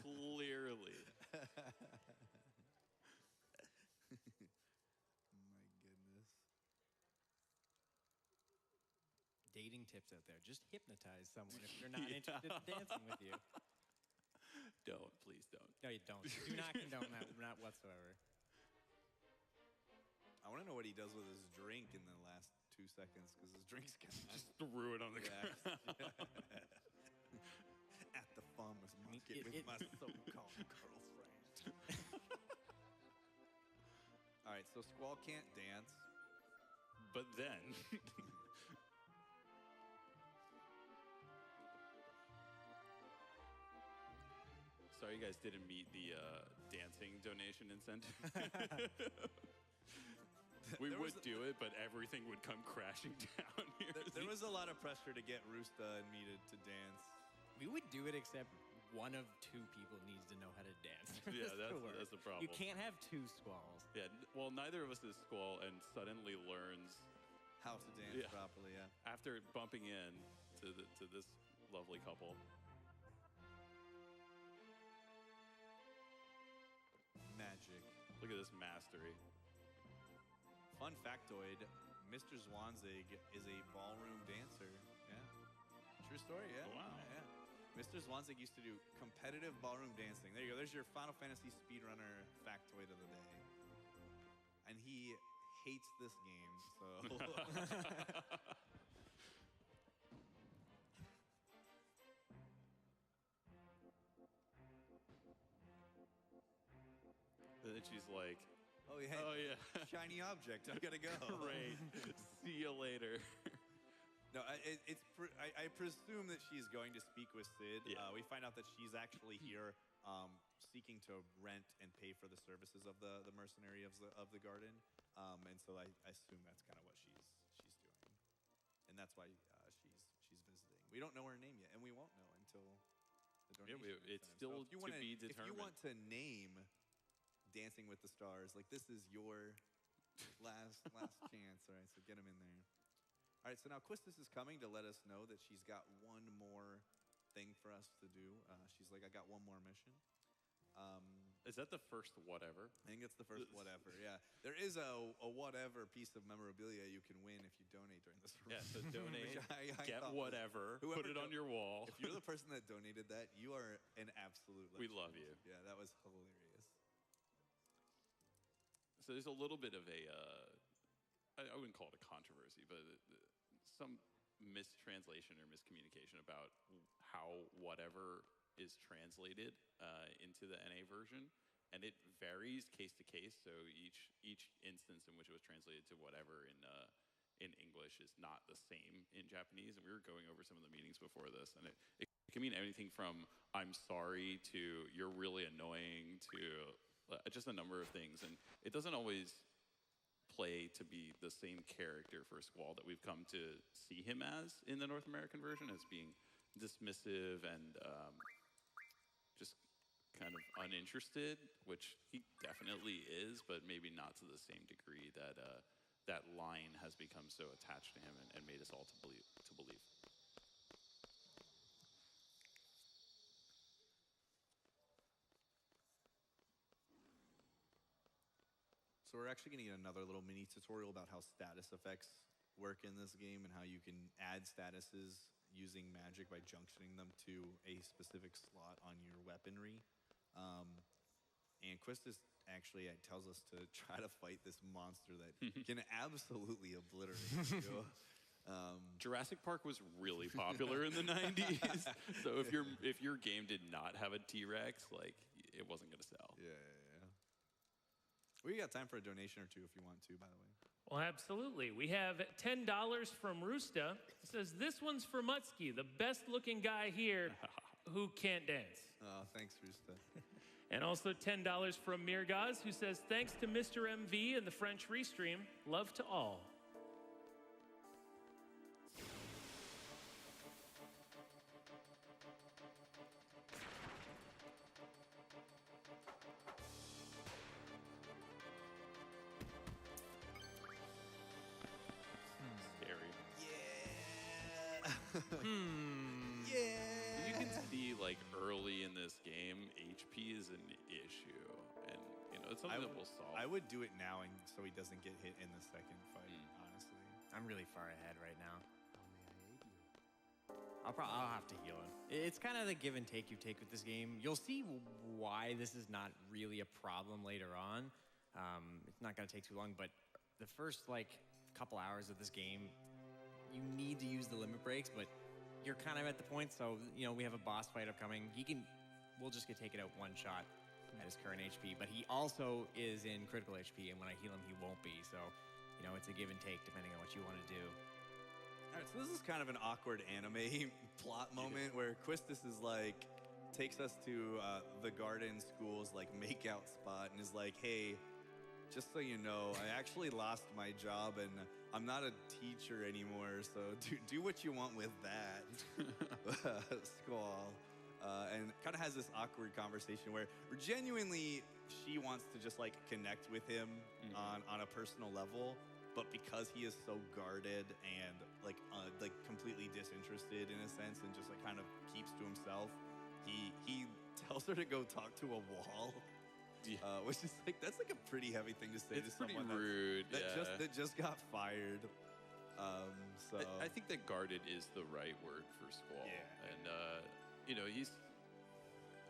A: Clearly.
B: My goodness.
D: Dating tips out there. Just hypnotize someone if they're not interested in dancing with you.
A: Don't, please don't.
D: No, you don't. Do not condone that, not whatsoever.
B: I want to know what he does with his drink in the last 2 seconds because his drink's kind of
A: Just threw it on the ground.
B: at the farmer's market with my so-called girlfriend. All right, so Squall can't dance.
A: But then, sorry you guys didn't meet the dancing donation incentive. We
B: There was
A: would do it, but everything would come crashing down here.
B: There was a lot of pressure to get Roosta and me to dance.
D: We would do it, except one of two people needs to know how to dance. for
A: Yeah,
D: this to work.
A: that's the problem.
D: You can't have two squalls.
A: Yeah, well, neither of us is Squall and suddenly learns
B: How to dance
A: Yeah.
B: properly, yeah.
A: after bumping in to this lovely couple.
B: Magic.
A: Look at this mastery.
B: Fun factoid, Mr. Zwanzig is a ballroom dancer. Yeah. True story, yeah.
A: Wow.
B: Yeah. Mr. Zwanzig used to do competitive ballroom dancing. There you go. There's your Final Fantasy speedrunner factoid of the day. And he hates this game, so...
A: And then she's like,
B: Oh, yeah.
A: oh yeah,
B: Shiny object. I gotta go.
A: great. See you later.
B: No, I presume that she's going to speak with Sid.
A: Yeah.
B: We find out that she's actually here seeking to rent and pay for the services of the mercenary of the garden. And so I assume that's kind of what she's doing. And that's why she's visiting. We don't know her name yet, and we won't know until the
A: Yeah,
B: donation.
A: it's
B: incentive.
A: still
B: if you
A: to
B: wanna-
A: be
B: If you
A: determined.
B: want to name Dancing with the Stars, like this is your last chance. All right, so get him in there. All right, so now Quistis is coming to let us know that she's got one more thing for us to do. She's like, I got one more mission.
A: Is that the first whatever?
B: I think it's the first whatever, yeah. There is a whatever piece of memorabilia you can win if you donate during this room.
A: Yeah, so donate,
B: Which I
A: get
B: thought was-
A: whatever,
B: whoever
A: put it on
B: do-
A: your wall.
B: If you're the person that donated that, you are an absolute
A: We
B: legend.
A: love you.
B: Yeah, that was hilarious.
A: So there's a little bit of a, I wouldn't call it a controversy, but some mistranslation or miscommunication about how whatever is translated into the NA version. And it varies case to case. So each instance in which it was translated to whatever in English is not the same in Japanese. And we were going over some of the meetings before this, and it can mean anything from "I'm sorry" to "you're really annoying" to just a number of things. And it doesn't always play to be the same character for Squall that we've come to see him as in the North American version, as being dismissive and just kind of uninterested, which he definitely is, but maybe not to the same degree that that line has become so attached to him and made us all to believe.
B: So we're actually going to get another little mini tutorial about how status effects work in this game and how you can add statuses using magic by junctioning them to a specific slot on your weaponry. And Quistis actually tells us to try to fight this monster that can absolutely obliterate you.
A: Jurassic Park was really popular in the 90s. So if your game did not have a T-Rex, like it wasn't going to sell.
B: Yeah. We got time for a donation or two if you want to, by the way.
E: Well, absolutely. We have $10 from Roosta. It says, this one's for Mutsky, the best-looking guy here who can't dance.
B: Oh, thanks, Roosta.
E: And also $10 from Mirgaz, who says, thanks to Mr. MV and the French Restream. Love to all.
A: is an issue, and it's something that we'll solve.
B: I would do it now, and so he doesn't get hit in the second fight. Honestly,
D: I'm really far ahead right now. I'll have to heal him. It's kind of the give and take you take with this game. You'll see why this is not really a problem later on. It's not going to take too long, but the first couple hours of this game, you need to use the limit breaks, but you're kind of at the point. So we have a boss fight upcoming. We'll just get taken out one shot at his current HP, but he also is in critical HP, and when I heal him, he won't be. So it's a give and take depending on what you want to do.
B: All right, so this is kind of an awkward anime plot moment where Quistis is takes us to the garden school's makeout spot and is like, hey, just so you know, I actually lost my job and I'm not a teacher anymore, so do what you want with that, Squall. And kind of has this awkward conversation where genuinely she wants to just connect with him on a personal level, but because he is so guarded and completely disinterested in a sense and just kind of keeps to himself, he tells her to go talk to a wall. Yeah. Which is that's a pretty heavy thing to say to someone
A: rude.
B: that just got fired. So
A: I think that guarded is the right word for Squall.
B: Yeah.
A: And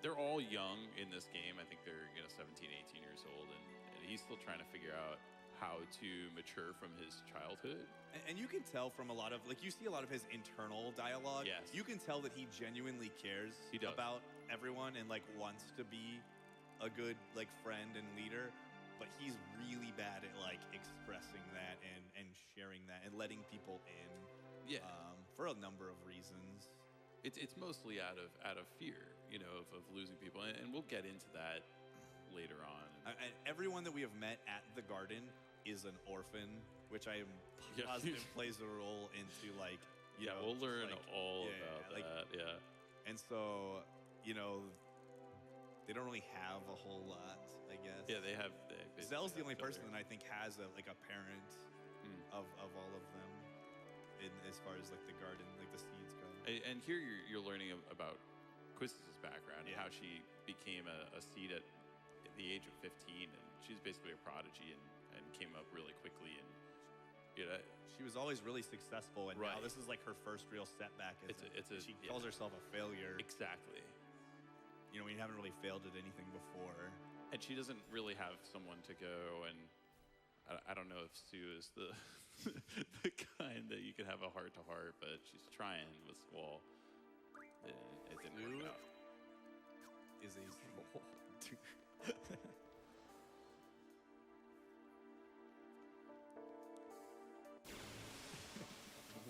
A: they're all young in this game. I think they're 17, 18 years old, and he's still trying to figure out how to mature from his childhood.
B: And you can tell from a lot of you see a lot of his internal dialogue.
A: Yes.
B: You can tell that he genuinely cares about everyone and wants to be a good friend and leader, but he's really bad at expressing that and sharing that and letting people in.
A: Yeah.
B: For a number of reasons.
A: It's mostly out of fear, of losing people, and we'll get into that later on.
B: And everyone that we have met at the garden is an orphan, which I am positive plays a role into
A: we'll learn all about that. Yeah.
B: And so they don't really have a whole lot, I guess.
A: Yeah, they have.
B: Zell's the only person that I think has a parent of all of them, as far as the garden, the seeds go.
A: And here you're learning about Quistis' background and how she became a seed at the age of 15, and she's basically a prodigy and came up really quickly. And
B: she was always really successful, and now this is her first real setback. She calls herself a failure.
A: Exactly.
B: When you haven't really failed at anything before.
A: And she doesn't really have someone to go, and I don't know if Sue is the the kind that you can have a heart-to-heart, but she's trying with Squall. It didn't work out.
B: Is a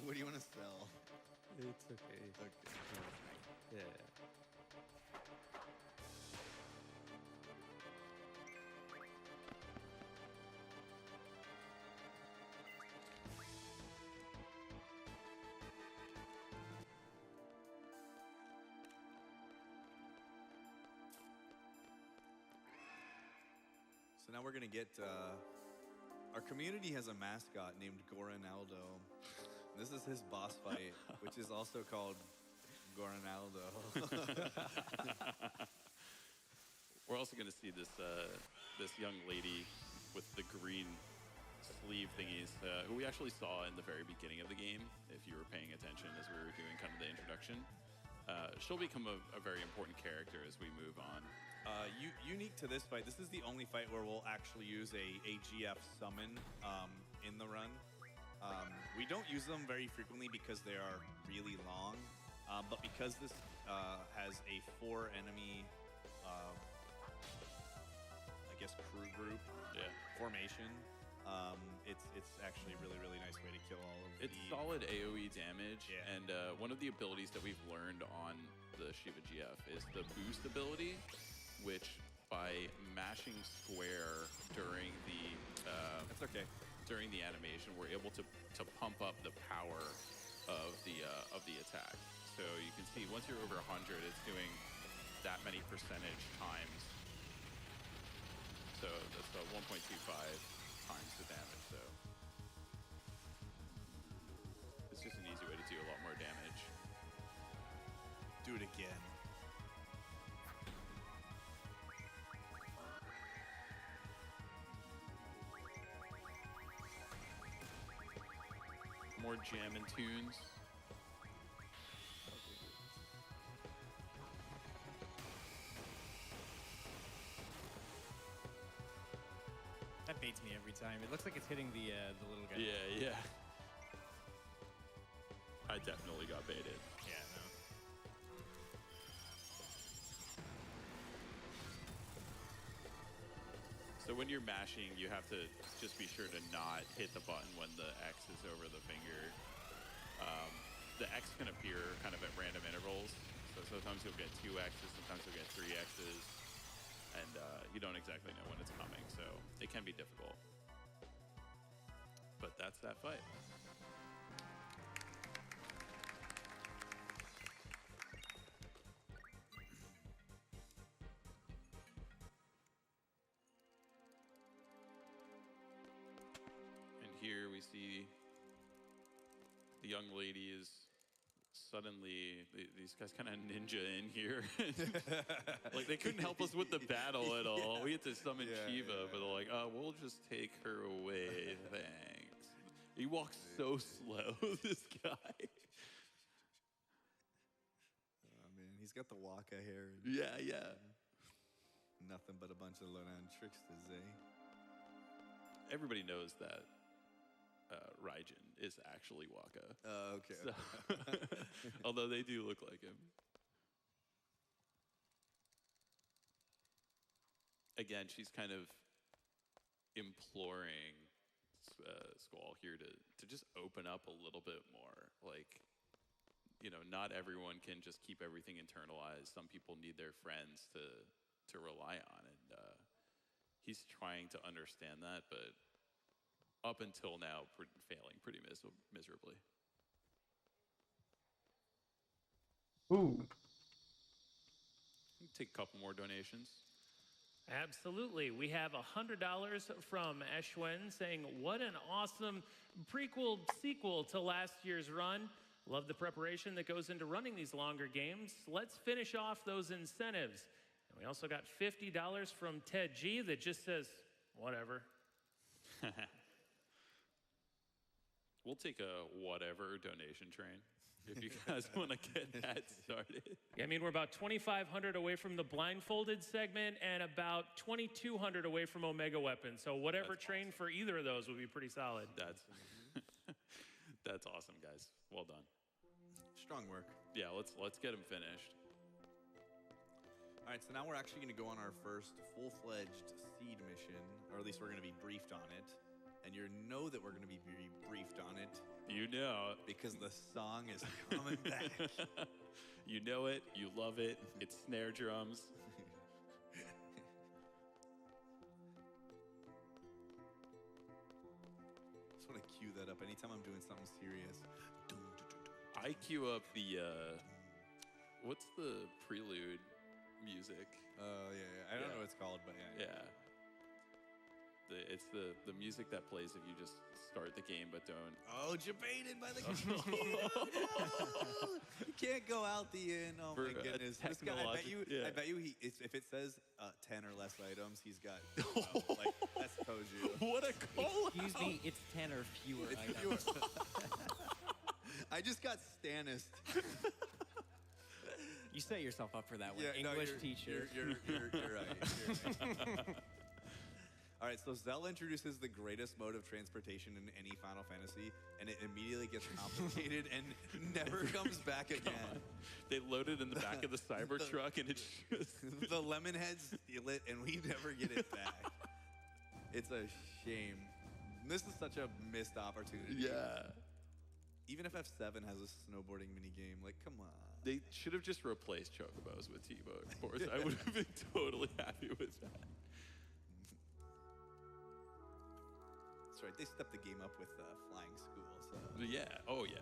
B: What do you want to sell?
G: It's okay. Yeah.
B: So now we're gonna get. Our community has a mascot named Goranaldo. This is his boss fight, which is also called Goranaldo.
A: We're also going to see this this young lady with the green sleeve thingies, who we actually saw in the very beginning of the game, if you were paying attention as we were doing kind of the introduction. She'll become a very important character as we move on.
B: Unique to this fight, this is the only fight where we'll actually use a GF summon in the run. We don't use them very frequently because they are really long, but because this has a 4 enemy, I guess, crew group formation, it's actually a really nice way to kill all of
A: It's solid AoE damage, and one of the abilities that we've learned on the Shiva GF is the boost ability, which by mashing square during the during the animation, we're able to pump up the power of the attack. So you can see once you're over 100, it's doing that many percentage times. So that's 1.25 times the damage. So it's just an easy way to do a lot more damage.
B: Do it again.
A: more jamming tunes.
D: That baits me every time. It looks like it's hitting the little guy.
A: Yeah, yeah. I definitely got baited.
D: Yeah, no.
A: So when you're mashing, you have to just be sure to not hit the button when the X is over the finger. The X can appear kind of at random intervals. So sometimes you'll get 2 X's, sometimes you'll get 3 X's. And you don't exactly know when it's coming, so it can be difficult. But that's that fight. And here we see the young lady is suddenly, these guys kind of ninja in here. Like, they couldn't help us with the battle at all. We had to summon Shiva, but they're like, oh, we'll just take her away, thanks. He walks so slow, this guy.
B: Oh, man, he's got the Waka hair.
A: Yeah, yeah.
B: Nothing but a bunch of low-down tricksters, eh?
A: Everybody knows that Raijin is actually Waka.
B: Oh, okay.
A: So, although they do look like him. Again, she's kind of imploring Squall here to just open up a little bit more. Like, you know, not everyone can just keep everything internalized. Some people need their friends to rely on, and he's trying to understand that, but up until now, failing pretty miserably.
F: Ooh.
A: Take a couple more donations.
E: Absolutely. We have $100 from Eshwen saying, what an awesome prequel sequel to last year's run. Love the preparation that goes into running these longer games. Let's finish off those incentives. And we also got $50 from Ted G that just says, whatever.
A: We'll take a whatever donation train if you guys want to get that started.
E: Yeah, I mean, we're about 2,500 away from the blindfolded segment and about 2,200 away from Omega Weapon. So whatever train for either of those would be pretty solid.
A: That's awesome, guys. Well done.
B: Strong work.
A: Yeah, let's get them finished.
B: All right, so now we're actually going to go on our first full-fledged seed mission, or at least we're going to be briefed on it. And you know that we're going to be briefed on it.
A: You know.
B: Because the song is coming back.
A: You know it. You love it. It's snare drums.
B: Just want to cue that up anytime I'm doing something serious.
A: I cue up the, what's the prelude music?
B: Oh, yeah. I don't know what it's called, but yeah.
A: Yeah. It's the music that plays if you just start the game but don't.
B: Oh, debated by the You can't go out the inn. Oh my goodness. This guy, I bet you if it says 10 or less items, he's got like that's Toju.
A: What a call!
D: Excuse me, it's 10 or fewer items.
B: I just got Stannis.
D: You set yourself up for that one.
B: Yeah,
D: English teacher.
B: You're right. You're right. All right, so Zell introduces the greatest mode of transportation in any Final Fantasy, and it immediately gets complicated and never comes back again.
A: They load it in the back of the Cybertruck, and it's just...
B: The lemon heads steal it, and we never get it back. It's a shame. This is such a missed opportunity.
A: Yeah.
B: Even if F7 has a snowboarding minigame, like, come on.
A: They should have just replaced Chocobos with T-Bone, of course. I would have been totally happy with that.
B: That's right. They stepped the game up with Flying School. So.
A: Yeah. Oh, yeah.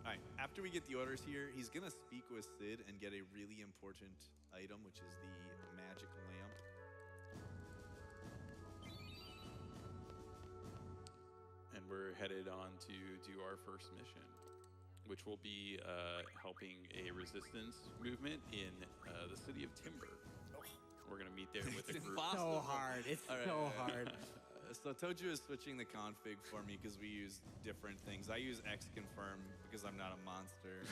B: All right. After we get the orders here, he's going to speak with Sid and get a really important item, which is the magic lamp.
A: And we're headed on to do our first mission, which will be helping a resistance movement in the city of Timber. We're going to meet there with a group.
D: So hard. It's so hard.
B: So Toju is switching the config for me because we use different things. I use xconfirm because I'm not a monster.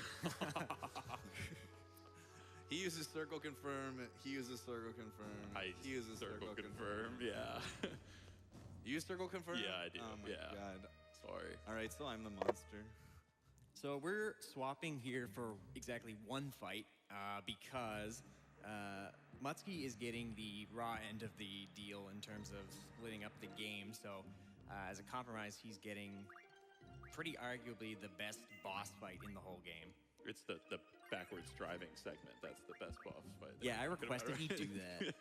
B: He uses circle confirm. He uses circle confirm. He uses circle confirm.
A: Yeah.
B: You use circle confirm?
A: Yeah, I do.
B: Oh my god.
A: Sorry.
B: All right, so I'm the monster.
D: So we're swapping here for exactly one fight because Mutski is getting the raw end of the deal in terms of splitting up the game. So as a compromise, he's getting pretty arguably the best boss fight in the whole game.
A: It's the backwards driving segment. That's the best boss fight.
D: Yeah, I requested he do that.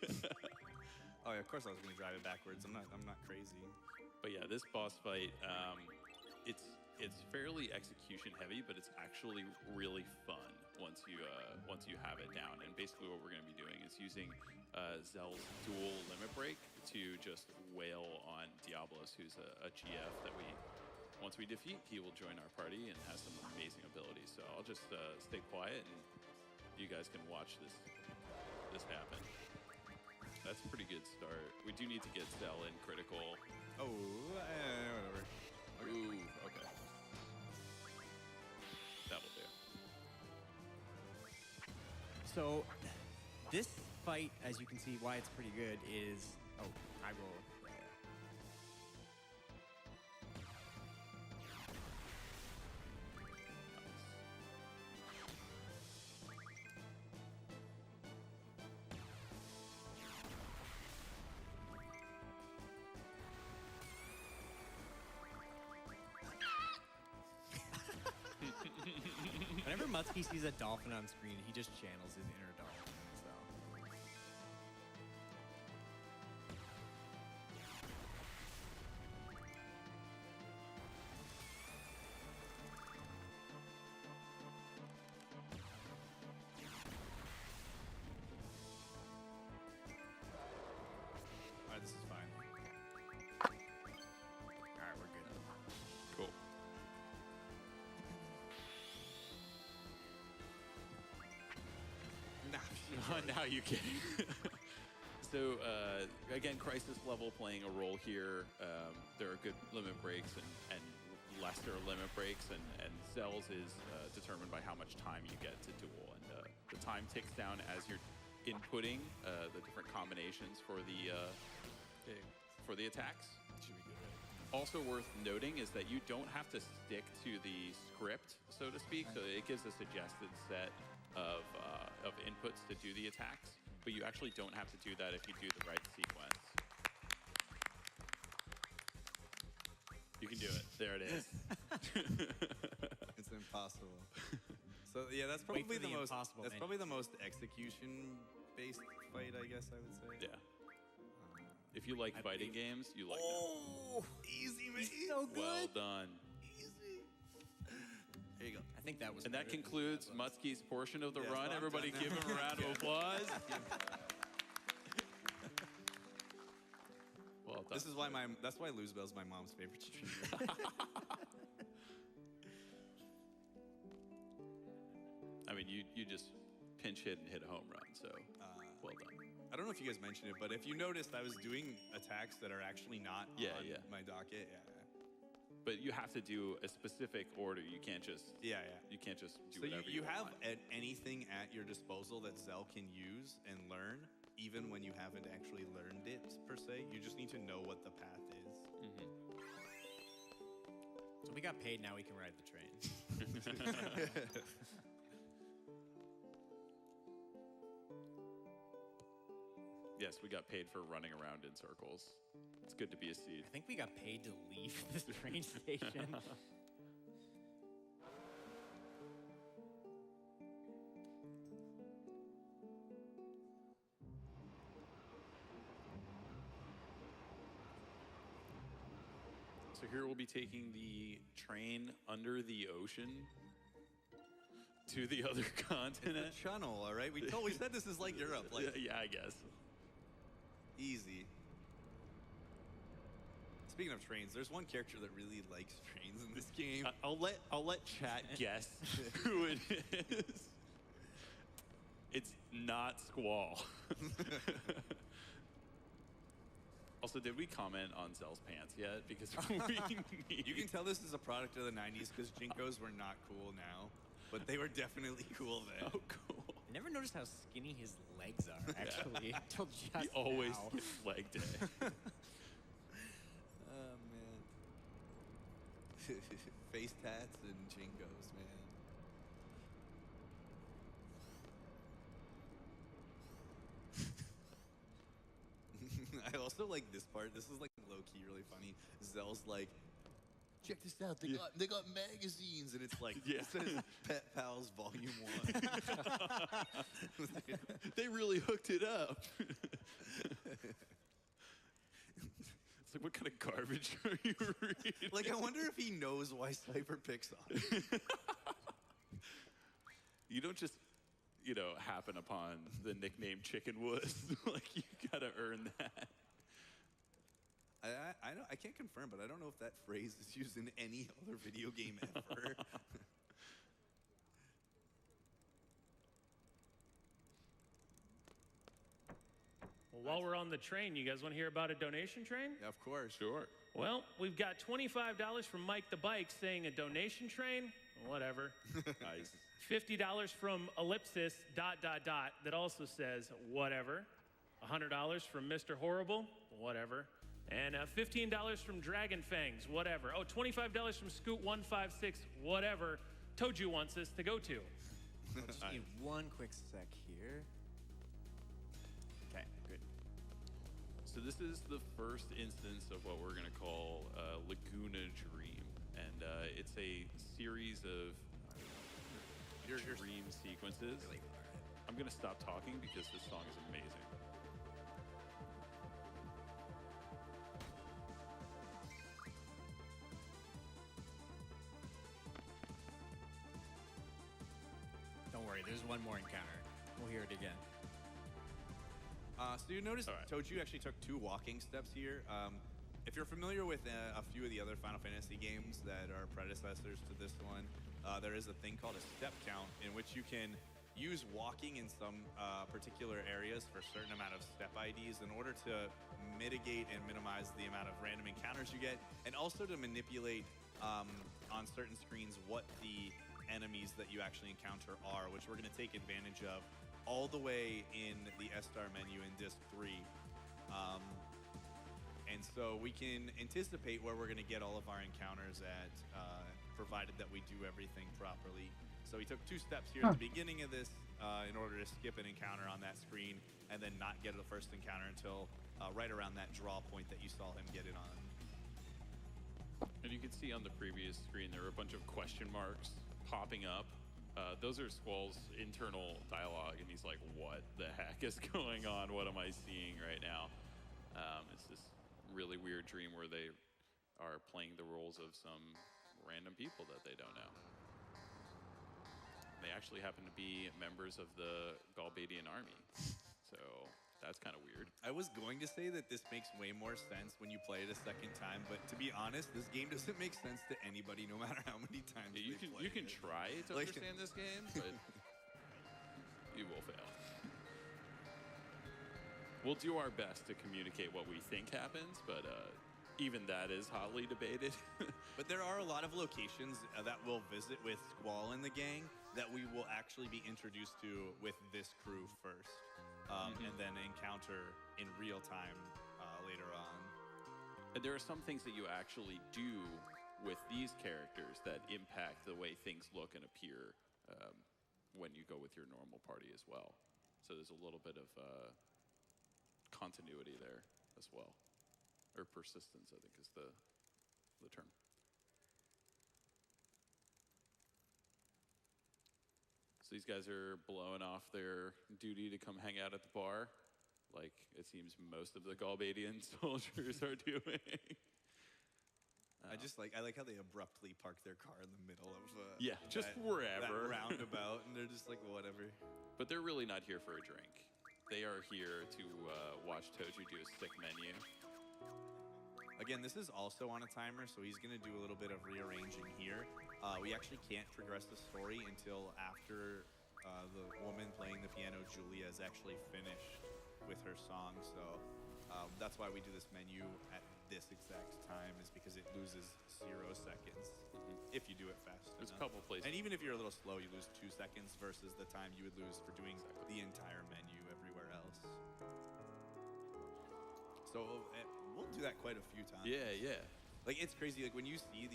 B: Oh yeah, of course I was gonna drive it backwards. I'm not crazy.
A: But yeah, this boss fight, it's fairly execution heavy, but it's actually really fun once you have it down. And basically, what we're going to be doing is using Zell's dual limit break to just wail on Diablos, who's a GF that once we defeat, he will join our party and has some amazing abilities. So I'll just stay quiet, and you guys can watch this happen. That's a pretty good start. We do need to get Zell in critical.
B: Oh, whatever.
A: Ooh, okay. That'll do.
D: So this fight, as you can see, why it's pretty good is I roll. Whenever Mutski sees a dolphin on screen, he just channels his inner dolphin. So.
B: All right, this is fine.
D: All right, we're good.
A: Cool. Now you kidding. So again, crisis level playing a role here. There are good limit breaks and lesser limit breaks, and Zell's is determined by how much time you get to duel, and the time ticks down as you're inputting the different combinations for the attacks.
B: Should be good, right?
A: Also worth noting is that you don't have to stick to the script, so to speak. So it gives a suggested set of inputs to do the attacks, but you actually don't have to do that if you do the right sequence. You can do it. There it is.
B: It's impossible. So yeah, that's probably the most.
D: impossible
B: That's
D: menu.
B: probably the most execution-based fight, I guess I would say.
A: Yeah. If you like
D: I
A: fighting
D: believe-
A: games, you like
B: Oh, easy, man.
D: So
A: it. Well done.
B: Easy. There you go.
D: I think that was.
A: And that
D: better than
A: concludes
D: that was.
A: Mutski's portion of the
B: Yes,
A: run.
B: I'm
A: Everybody
B: done
A: give
B: now.
A: him a round of applause. Well done.
B: This is why that's why Luzbel's my mom's favorite streamer.
A: I mean, you just pinch hit and hit a home run, so well done.
B: I don't know if you guys mentioned it, but if you noticed, I was doing attacks that are actually not
A: Yeah,
B: on
A: yeah.
B: my docket. Yeah.
A: But you have to do a specific order. You can't just
B: Yeah.
A: you can't just do
B: So
A: whatever
B: you have
A: want.
B: anything at your disposal that Zell can use and learn, even when you haven't actually learned it per se. You just need to know what the path is.
A: Mhm.
D: So we got paid. Now we can ride the train.
A: Yes, we got paid for running around in circles. It's good to be a seed.
D: I think we got paid to leave this train station.
A: So here we'll be taking the train under the ocean to the other continent.
B: The channel, all right? We said this is like Europe, like
A: Yeah, I guess.
B: easy. Speaking of trains, there's one character that really likes trains in this game.
A: I'll let chat guess who it is. It's not Squall. Also, did we comment on Zell's pants yet? Because we need...
B: You can tell this is a product of the 90s because Jinkos were not cool now, but they were definitely cool then.
A: Oh, cool.
D: I never noticed how skinny his legs are, actually, until just
A: He always
D: now.
A: gets leg day.
B: Oh, man. Face tats and Jinkos, man. I also like this part. This is like low-key really funny. Zell's like, check this out. They got magazines, and it's like it says Pet Pals Volume 1.
A: They really hooked it up. It's like, what kind of garbage are you reading?
B: Like, I wonder if he knows why Cypher picks on him.
A: You don't just, happen upon the nickname Chicken Woods. Like, you gotta earn that.
B: I can't confirm, but I don't know if that phrase is used in any other video game ever.
E: Well, while we're on the train, you guys want to hear about a donation train?
B: Yeah, of course.
A: Sure.
E: Well, we've got $25 from Mike the Bike saying a donation train. Whatever.
A: Nice.
E: $50 from Ellipsis ... that also says whatever. $100 from Mr. Horrible. Whatever. And $15 from Dragon Fangs. Whatever. Oh, $25 from Scoot156. Whatever. Toju wants us to go to.
D: Just need one quick sec here. Okay, good.
A: So this is the first instance of what we're going to call Laguna Dream. And it's a series of dream sequences. I'm going to stop talking because this song is amazing.
D: Don't worry, there's one more encounter. We'll hear it again.
B: So you notice
A: All right.
B: Toju actually took 2 walking steps here. If you're familiar with a few of the other Final Fantasy games that are predecessors to this one, there is a thing called a step count in which you can use walking in some particular areas for a certain amount of step IDs in order to mitigate and minimize the amount of random encounters you get, and also to manipulate on certain screens what the enemies that you actually encounter are, which we're going to take advantage of all the way in the S-Star menu in Disc 3. And so we can anticipate where we're going to get all of our encounters at, provided that we do everything properly. So he took 2 steps here at the beginning of this in order to skip an encounter on that screen and then not get the first encounter until right around that draw point that you saw him get it on.
A: And you can see on the previous screen there were a bunch of question marks popping up. Those are Squall's internal dialogue, and he's like, what the heck is going on? What am I seeing right now? It's this really weird dream where they are playing the roles of some random people that they don't know. They actually happen to be members of the Galbadian army. So that's kind of weird.
B: I was going to say that this makes way more sense when you play it a second time, but to be honest, this game doesn't make sense to anybody no matter how many times
A: You
B: they
A: can
B: play
A: you can
B: it.
A: try to
B: Like-
A: understand this game, but you will fail. We'll do our best to communicate what we think happens, but even that is hotly debated.
B: But there are a lot of locations that we'll visit with Squall and the gang that we will actually be introduced to with this crew first, and then encounter in real time later on.
A: And there are some things that you actually do with these characters that impact the way things look and appear when you go with your normal party as well. So there's a little bit of continuity there as well. Or persistence, I think, is the term. So these guys are blowing off their duty to come hang out at the bar, like it seems most of the Galbadian soldiers are doing.
B: I like how they abruptly park their car in the middle of
A: just
B: that
A: wherever.
B: roundabout, and they're just like, whatever.
A: But they're really not here for a drink. They are here to watch Toju do a stick menu.
B: Again, this is also on a timer, so he's going to do a little bit of rearranging here. We actually can't progress the story until after the woman playing the piano, Julia, is actually finished with her song. So That's why we do this menu at this exact time, is because it loses 0 seconds if you do it fast
A: There's a
B: enough.
A: couple places.
B: And even if you're a little slow, you lose 2 seconds versus the time you would lose for doing the entire menu everywhere else. So we'll do that quite a few times.
A: Yeah.
B: Like, it's crazy. Like, when you see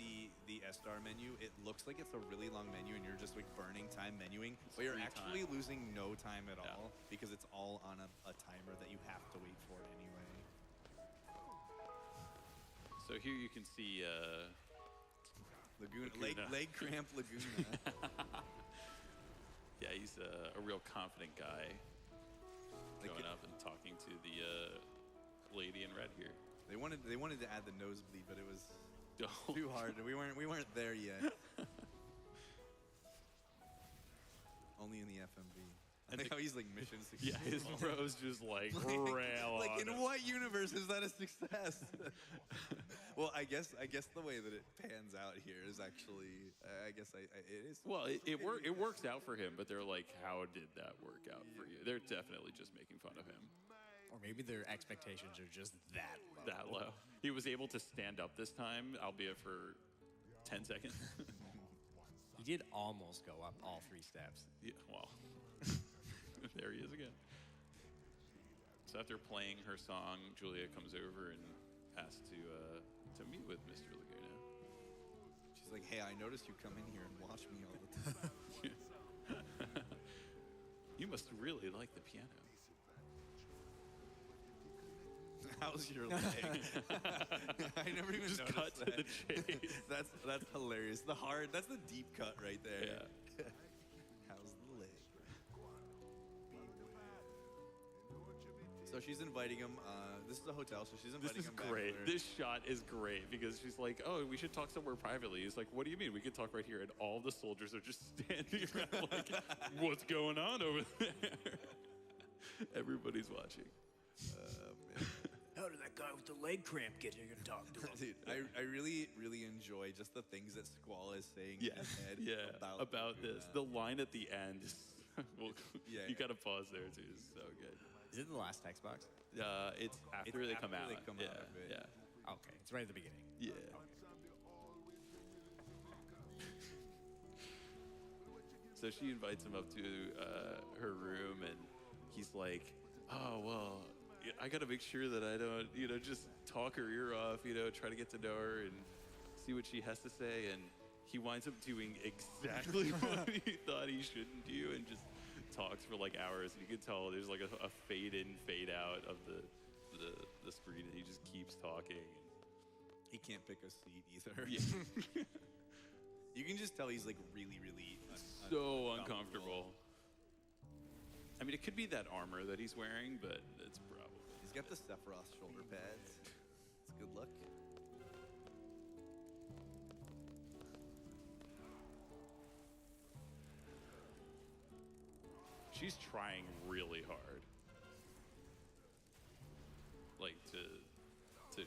B: the S-Star menu, it looks like it's a really long menu and you're just like burning time menuing, but you're
A: free
B: actually
A: time.
B: losing no time at
A: Yeah.
B: all because it's all on a timer that you have to wait for anyway.
A: So here you can see
B: Laguna.
A: Laguna.
B: Leg cramp Laguna.
A: yeah, he's a real confident guy
B: Like
A: going
B: it-
A: up and talking to the lady in red here.
B: They wanted to add the nosebleed, but it was
A: Oh,
B: too hard. We weren't there yet. Only in the FMV. I
A: And
B: like
A: the-
B: how he's like mission
A: Yeah,
B: successful.
A: his bro's just like rail
B: Like,
A: on
B: in
A: him.
B: what universe is that a success? Well, I guess the way that it pans out here is actually, I guess it is.
A: Well, it works out for him, but they're like, how did that work out for you? They're definitely just making fun of him.
D: Or maybe their expectations are just that low.
A: That low. He was able to stand up this time, albeit for 10 seconds.
D: He did almost go up all 3 steps.
A: Yeah, well, there he is again. So after playing her song, Julia comes over and asks to meet with Mr. Laguna.
B: She's like, hey, I noticed you come in here and watch me all the time.
A: You must really like the piano.
B: How's your leg? I never even
A: Just
B: noticed
A: cut to
B: that.
A: the chase.
B: That's hilarious. That's the deep cut right there.
A: Yeah.
B: How's the leg? So she's inviting him. This is a hotel, so she's
A: This
B: inviting
A: is
B: him back.
A: great.
B: with her.
A: This shot is great because she's like, "Oh, we should talk somewhere privately." He's like, "What do you mean? We could talk right here." And all the soldiers are just standing around like, "What's going on over there?" Everybody's watching.
B: Man.
D: How did that guy with the leg cramp get here to talk to him?
B: Dude, I really, really enjoy just the things that Squall is saying in his head
A: about this. The line at the end. Well,
B: Yeah.
A: you gotta pause there too. It's so good.
D: Is it the last text box?
A: It's after they come out.
B: They come
A: yeah,
B: out of it.
A: yeah,
D: Okay, it's right at the beginning.
A: yeah. So she invites him up to her room, and he's like, "Oh well, I gotta make sure that I don't, just talk her ear off, try to get to know her and see what she has to say." And he winds up doing exactly what he thought he shouldn't do, and just talks for like hours. And you can tell there's like a fade in, fade out of the screen, and he just keeps talking.
B: He can't pick a seat either.
A: Yeah.
B: You can just tell he's like really, really
A: So uncomfortable. I mean, it could be that armor that he's wearing, but it's probably.
B: He's got the Sephiroth shoulder pads. It's good luck.
A: She's trying really hard, like to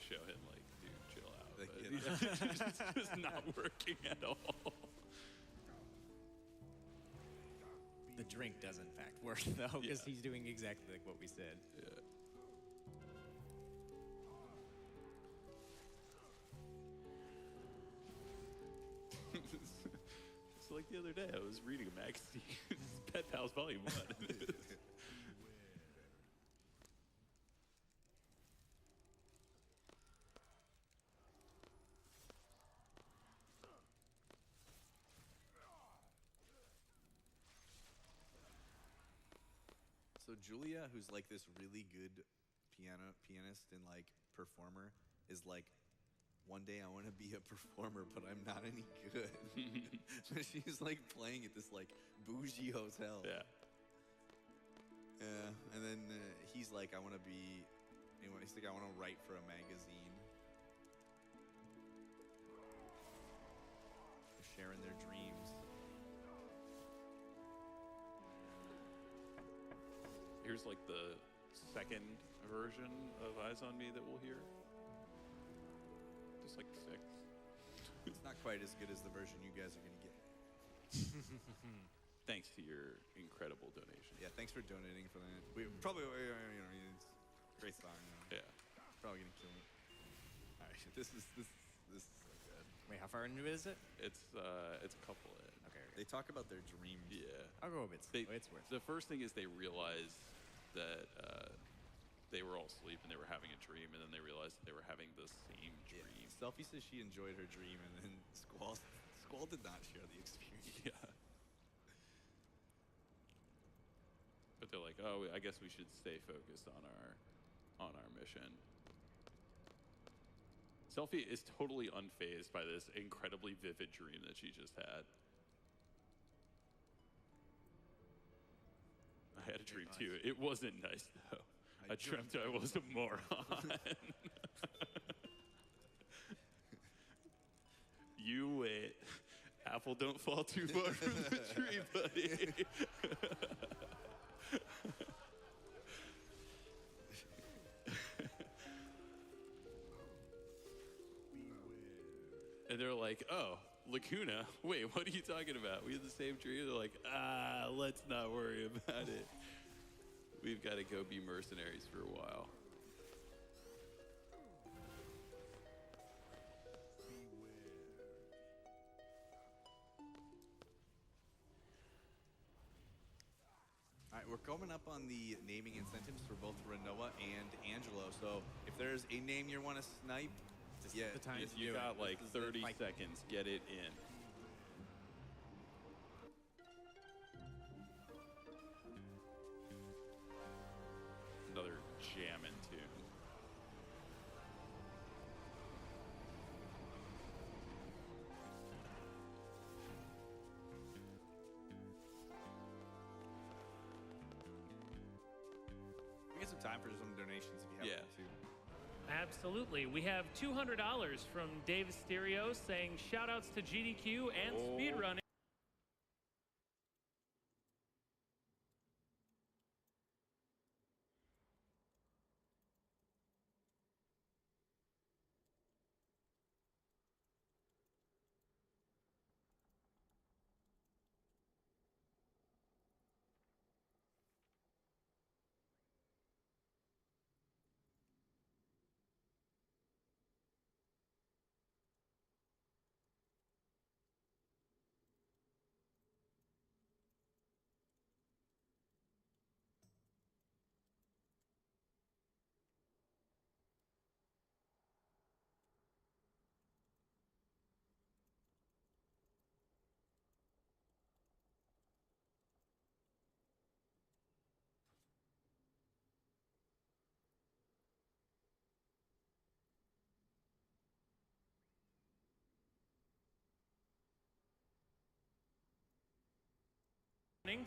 A: show him, like, dude, chill out.
B: Like,
A: But it's just not working at all.
D: The drink does in fact work though, because
A: Yeah.
D: he's doing exactly like what we said.
A: Yeah. It's like the other day, I was reading a magazine, Pet Pals Volume 1.
B: So Julia, who's like this really good pianist and like performer, is like, one day I want to be a performer, but I'm not any good. So she's like playing at this like bougie hotel.
A: Yeah.
B: And then he's like, I want to be. Anyway, he's like, I want to write for a magazine. They're sharing their dreams.
A: Here's like the second version of Eyes on Me that we'll hear. Just like 6.
B: It's not quite as good as the version you guys are gonna get.
A: Thanks to your incredible donation.
B: Yeah, thanks for donating for that. We probably, it's Great song. Though.
A: Yeah.
B: Probably gonna kill me. All right, this is so good.
D: Wait, how far into it is it?
A: It's a couple in.
D: Okay.
B: They talk about their dreams.
A: Yeah.
D: I'll go a bit slow. It's worth it.
A: The first thing is they realize that they were all asleep and they were having a dream, and then they realized that they were having the same dream.
B: Yeah. Selfie says she enjoyed her dream, and then Squall did not share the experience.
A: Yeah. But they're like, oh, I guess we should stay focused on our mission. Selfie is totally unfazed by this incredibly vivid dream that she just had. I had a dream too. It wasn't nice though. I dreamt I was a moron. You wait. Apple don't fall too far from the tree, buddy. And they're like, oh, Lacuna? Wait, what are you talking about? We had the same dream? They're like, let's not worry about it. We've got to go be mercenaries for a while.
B: All right, we're coming up on the naming incentives for both Renoa and Angelo. So if there's a name you want to snipe,
D: This is the time to
A: You
D: do
A: got
D: it.
A: like
D: This is the
A: 30
D: fight.
A: seconds. Get it in. Another jammin' tune.
B: we get some time for some donations if you have
A: Yeah.
B: one too.
E: Absolutely. We have $200 from Dave Stereo saying shout outs to GDQ and Speedrunning.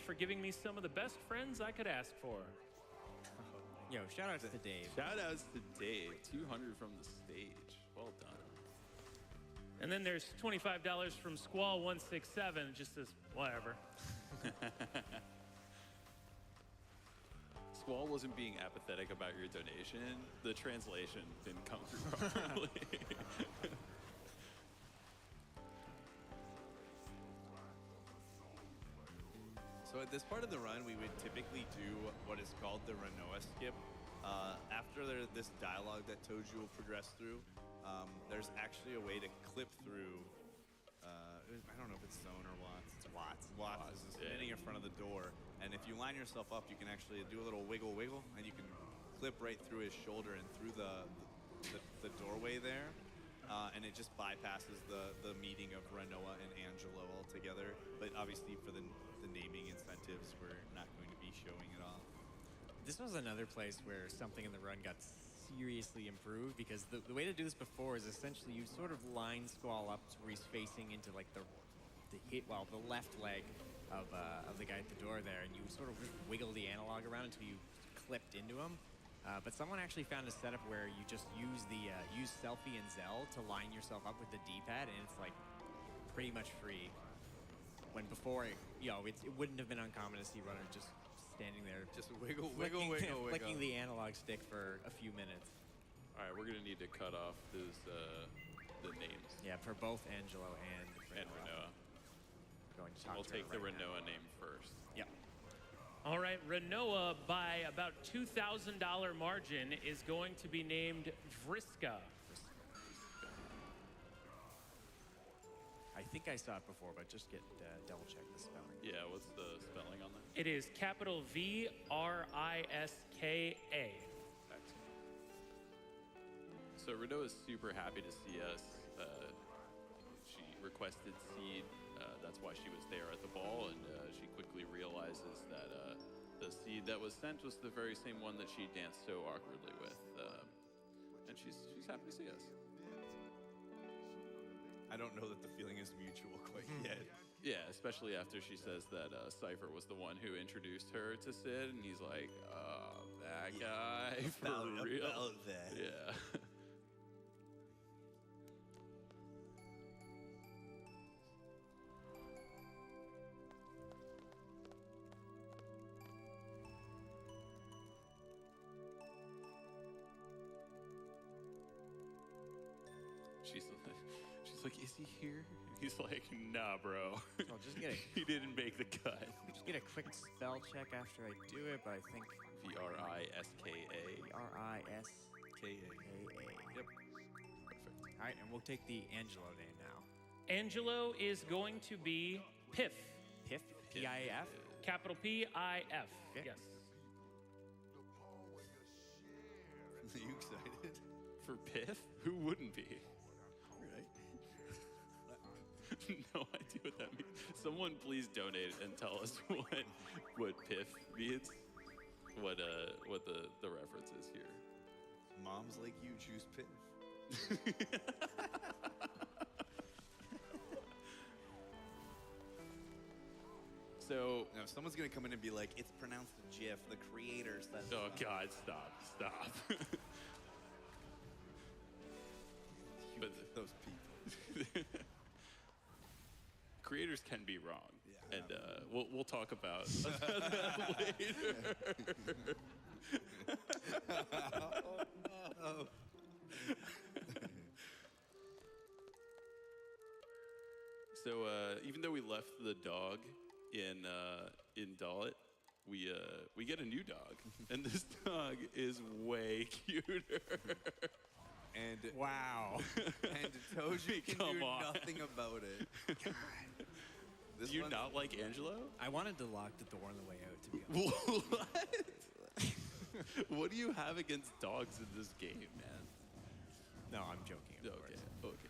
E: For giving me some of the best friends I could ask for.
D: Yo, shout outs to Dave.
A: Shout outs to Dave. 200 from the stage. Well done.
E: And then there's $25 from Squall167, just as whatever.
A: Squall wasn't being apathetic about your donation. The translation didn't come through properly.
B: So at this part of the run, we would typically do what is called the Renoa skip. After this dialogue that Toju will progress through, there's actually a way to clip through. I don't know if it's Zone or Watts. It's Watts. Watts is standing in front of the door, and if you line yourself up, you can actually do a little wiggle, and you can clip right through his shoulder and through the doorway there. And it just bypasses the meeting of Renoa and Angelo altogether. But obviously for the naming incentives, we're not going to be showing it off.
D: This was another place where something in the run got seriously improved, because the way to do this before is essentially you sort of line Squall up to where he's facing into like the left leg of the guy at the door there, and you sort of just wiggle the analog around until you clipped into him. But someone actually found a setup where you just use Selfie and Zell to line yourself up with the D-pad, and it's like pretty much free. When before, it wouldn't have been uncommon to see runners just standing there,
B: Just wiggle,
D: flicking the analog stick for a few minutes.
A: All right, we're gonna need to cut off the names.
D: Yeah, for both Angelo and
A: And Renoa.
D: Going to talk
A: We'll
D: to her
A: take the
D: right now.
A: Renoa name first.
D: Yep.
E: All right, Renoa by about $2,000 margin is going to be named Vriska.
D: I think I saw it before, but just double check the spelling.
A: Yeah, what's the spelling on that?
E: It is capital V-R-I-S-K-A.
A: So Rideau is super happy to see us. She requested seed. That's why she was there at the ball, and she quickly realizes that the seed that was sent was the very same one that she danced so awkwardly with. And she's happy to see us.
B: I don't know that the feeling is mutual quite yet.
A: Yeah, especially after she says that Cypher was the one who introduced her to Sid, and he's like, that guy, for real?
B: About that.
A: Yeah. She's like, is he here? He's like, nah, bro.
D: I'll just get
A: He didn't make the cut.
D: just get a quick spell check after I do it, but I think
A: V-R-I-S-K-A.
D: R-I-S-K-A.
A: Yep.
D: All right, and we'll take the Angelo name now.
E: Angelo is going to be Piff.
D: Piff? P-I-A-F?
E: Capital P-I-F.
D: Okay.
E: Yes.
B: Are you excited?
A: For Piff? Who wouldn't be? No idea what that means. Someone please donate and tell us what Piff means. What the reference is here.
B: Moms like you choose Piff.
A: So,
B: Now, if someone's gonna come in and be like, it's pronounced GIF, the creator says.
A: oh God, stop. But
B: Those people.
A: creators can be wrong,
B: Yeah.
A: and we'll talk about that later.
B: Oh,
A: So even though we left the dog in Dalit, we get a new dog, and this dog is way cuter.
B: And
D: Wow.
B: and Toji can
A: Come
B: do
A: on.
B: nothing about it. This
A: Do you
B: one's-
A: not like Angelo?
D: I wanted to lock the door on the way out, to be honest.
A: What? What do you have against dogs in this game, man?
D: No, I'm joking, of course.
A: Okay.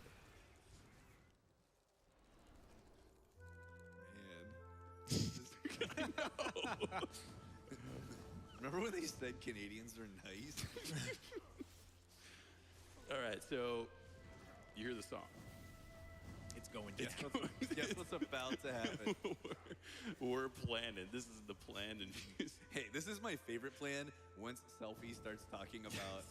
B: Man. Remember when they said Canadians are nice?
A: All right, so you hear the song.
D: It's going
A: It's
D: down.
A: going
B: Guess what's about to happen?
A: we're planning. This is the plan and music.
B: Hey, this is my favorite plan once Selfie starts talking about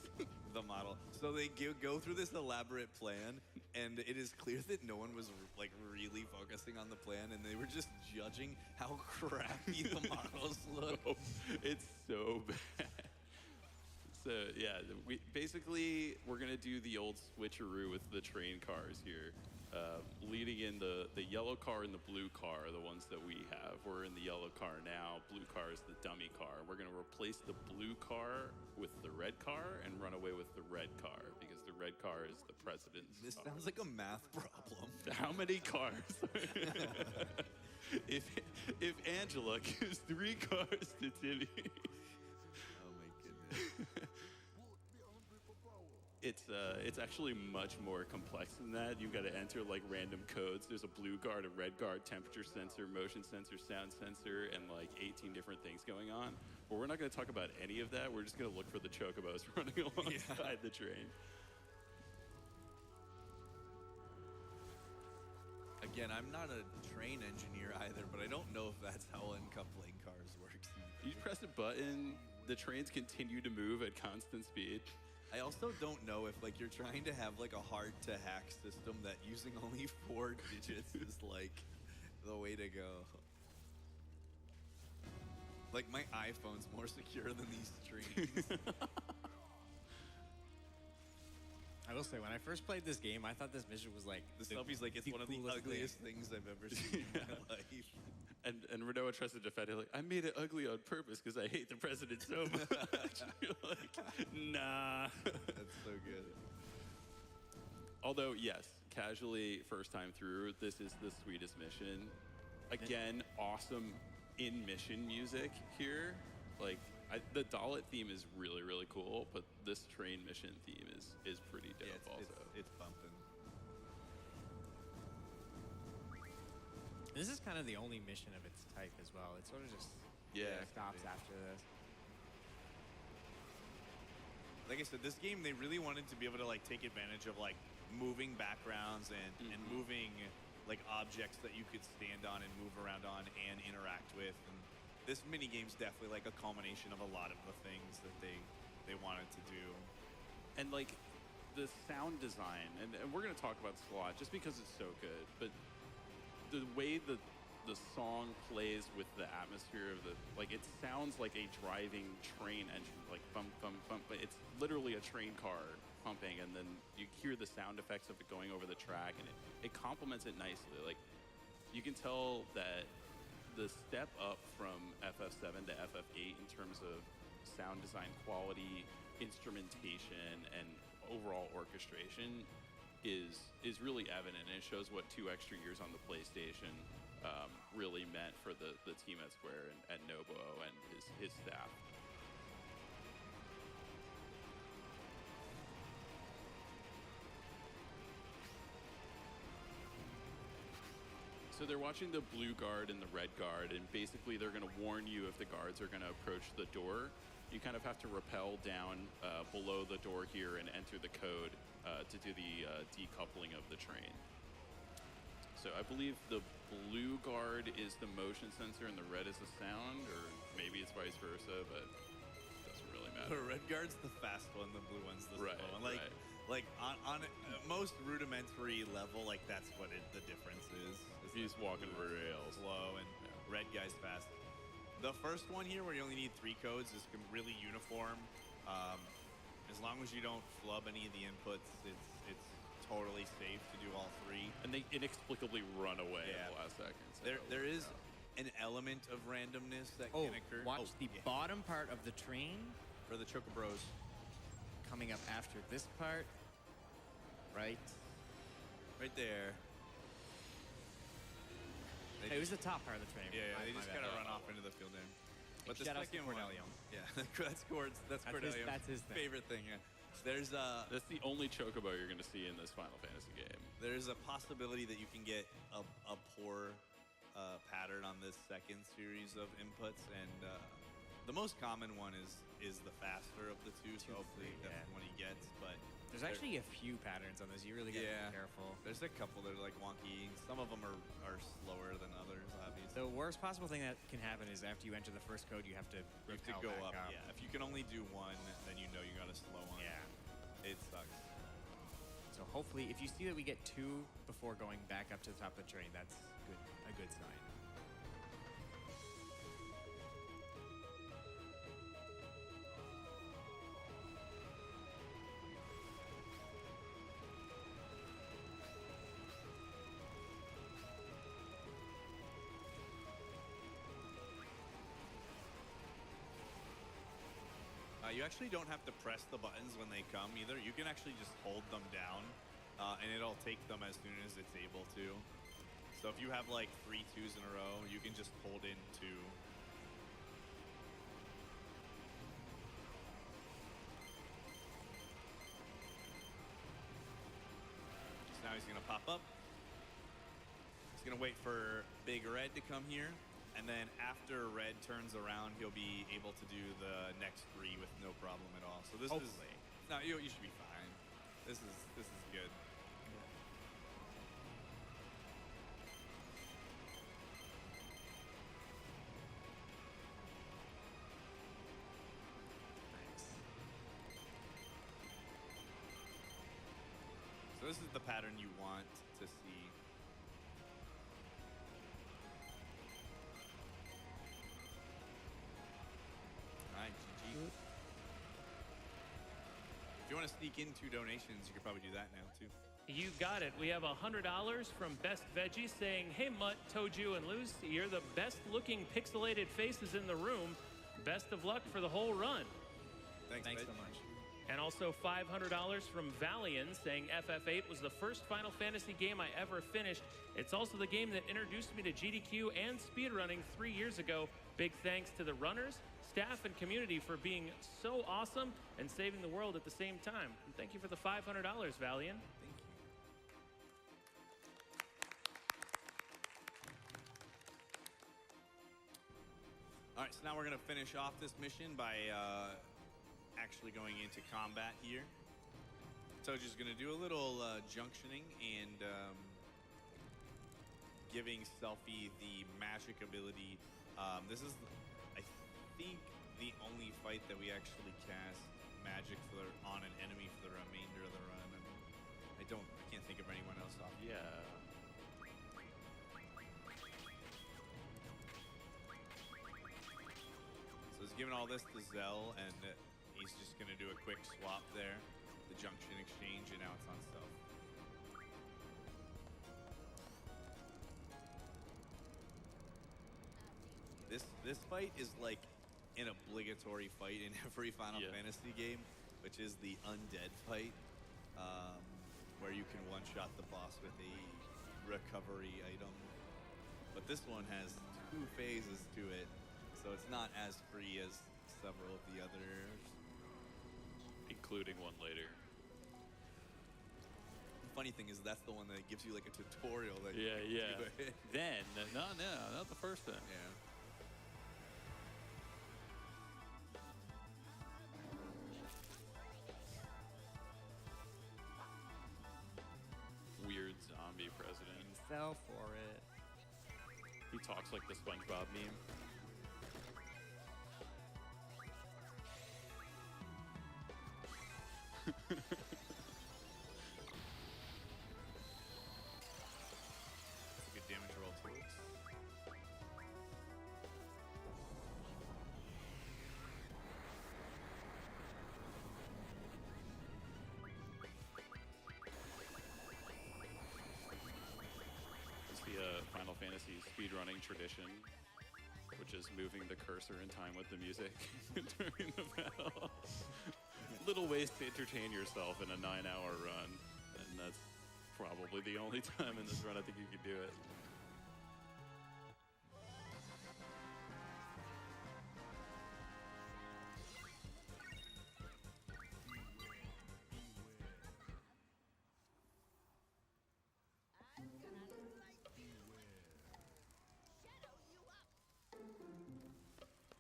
B: the model. So they go through this elaborate plan, and it is clear that no one was like really focusing on the plan, and they were just judging how crappy the models look.
A: Oh, it's so bad. So yeah, we're gonna do the old switcheroo with the train cars here. Leading in the yellow car and the blue car are the ones that we have. We're in the yellow car now. Blue car is the dummy car. We're gonna replace the blue car with the red car and run away with the red car because the red car is the president's
B: This
A: car.
B: sounds like a math problem.
A: How many cars? if Angela gives 3 cars to Timmy,
B: Oh my goodness.
A: it's actually much more complex than that. You've got to enter like random codes. There's a blue guard, a red guard, temperature sensor, motion sensor, sound sensor, and like 18 different things going on. But we're not going to talk about any of that. We're just going to look for the chocobos running alongside the train.
B: Again, I'm not a train engineer either, but I don't know if that's how uncoupling cars works.
A: You press a button, the trains continue to move at constant speed.
B: I also don't know if like you're trying to have like a hard to hack system that using only 4 digits is like the way to go. Like my iPhone's more secure than these trains.
D: I will say, when I first played this game, I thought this mission was like
B: The Selfie's like, it's one of the
D: coolest
B: ugliest things I've ever seen in my life.
A: And Renoa tries to defend it like, I made it ugly on purpose because I hate the president so much. You're like, nah.
B: That's so good.
A: Although, yes, casually, first time through, this is the sweetest mission. Again, awesome in-mission music here. Like, the Dalit theme is really, really cool, but this train mission theme is pretty dope
B: Yeah,
A: also.
B: it's bumping.
D: This is kind of the only mission of its type as well. It sort of just stops after this.
B: Like I said, this game, they really wanted to be able to like take advantage of like moving backgrounds and moving like objects that you could stand on and move around on and interact with. And this mini game's definitely like a culmination of a lot of the things that they wanted to do.
A: And like the sound design, and we're gonna talk about this a lot just because it's so good, but the way the song plays with the atmosphere of the, like, it sounds like a driving train engine, like bump, bump, bump, but it's literally a train car pumping, and then you hear the sound effects of it going over the track, and it complements it nicely. Like, you can tell that the step up from FF7 to FF8 in terms of sound design quality, instrumentation, and overall orchestration is really evident, and it shows what 2 extra years on the PlayStation really meant for the team at Square and at Nobuo and his staff. So they're watching the blue guard and the red guard, and basically they're going to warn you if the guards are going to approach the door. You kind of have to rappel down below the door here and enter the code to do the decoupling of the train. So I believe the blue guard is the motion sensor and the red is the sound, or maybe it's vice versa, but it doesn't really matter.
B: The red guard's the fast one, the blue one's the slow one. Like on most rudimentary level, like that's what the difference is.
A: He's walking rails.
B: Slow and red guy's fast. The first one here, where you only need 3 codes, is really uniform. As long as you don't flub any of the inputs, it's totally safe to do all 3.
A: And they inexplicably run away at the last second. So
B: There is an element of randomness that can occur.
D: Watch the bottom part of the train
B: for the Chocobros.
D: coming up after this part. Right
B: there.
D: It was the top part of the train.
B: Yeah, they just kind of run off into the field there. But the
D: shout out to
B: second one,
D: Cornelio.
B: yeah, that's Cornelio.
D: That's his thing.
B: Favorite thing. Yeah. There's
A: that's the only chocobo you're going to see in this Final Fantasy game.
B: There's a possibility that you can get a poor pattern on this second series of inputs, and the most common one is the faster of the two. So hopefully that's the one he gets. But
D: there's actually a few patterns on this. You really got to be careful.
B: There's a couple that are like wonky. Some of them are slower than others, obviously.
D: The worst possible thing that can happen is after you enter the first code, you have to
B: go up. Yeah, if you can only do one, then you know you got to slow on.
D: Yeah,
B: it sucks.
D: So hopefully, if you see that we get 2 before going back up to the top of the train, that's a good sign.
B: You actually don't have to press the buttons when they come either. You can actually just hold them down, and it'll take them as soon as it's able to. So if you have like 3 2s in a row, you can just hold in 2. So now he's gonna pop up. He's gonna wait for Big Red to come here. And then after Red turns around, he'll be able to do the next 3 with no problem at all. So this is no, you should be fine. This is good.
D: Nice.
B: So this is the pattern you want to see. If you you want to sneak in 2 donations, you could probably do that now too.
E: You got it. We have $100 from Best Veggie saying, "Hey Mutt, Toju, and Luce, you're the best looking pixelated faces in the room. Best of luck for the whole run."
B: Thanks
D: Thanks
B: Veg.
D: so much.
E: And also $500 from Valian saying, "FF8 was the first Final Fantasy game I ever finished. It's also the game that introduced me to GDQ and speedrunning 3 years ago. Big thanks to the runners, staff, and community for being so awesome and saving the world at the same time." And thank you for the $500, Valian.
B: Thank you. All right, so now we're gonna finish off this mission by actually going into combat here. Toju's gonna do a little junctioning and giving Selfie the magic ability. This is, I think, the only fight that we actually cast magic on an enemy for the remainder of the run. I can't think of anyone else off.
A: Yeah.
B: So he's giving all this to Zell, and he's just going to do a quick swap there, the junction exchange, and now it's on Self. This fight is like an obligatory fight in every Final Fantasy game, which is the undead fight, where you can one-shot the boss with a recovery item. But this one has 2 phases to it, so it's not as free as several of the others.
A: Including one later.
B: The funny thing is that's the one that gives you like a tutorial that
A: Yeah,
B: you
A: yeah.
B: can do it.
A: Then, no, not the first time.
B: Yeah.
A: Weird zombie president.
D: Fell for it.
A: He talks like the SpongeBob meme.
B: That's a good damage roll too.
A: It's the Final Fantasy speedrunning tradition, which is moving the cursor in time with the music during the battle. Little ways to entertain yourself in a 9-hour run, and that's probably the only time in this run I think you could do it.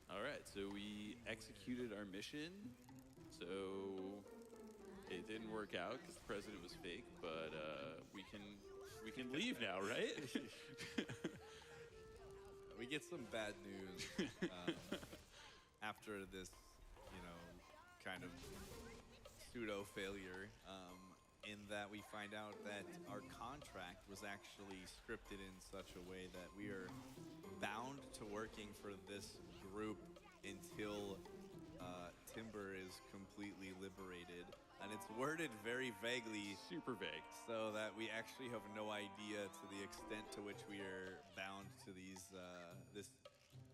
A: All right, so we executed our mission. So it didn't work out because the president was fake, but we can leave now, right?
B: We get some bad news after this, kind of pseudo failure. In that we find out that our contract was actually scripted in such a way that we are bound to working for this group until Timber is completely liberated. And it's worded very vaguely.
A: Super vague.
B: So that we actually have no idea to the extent to which we are bound to these this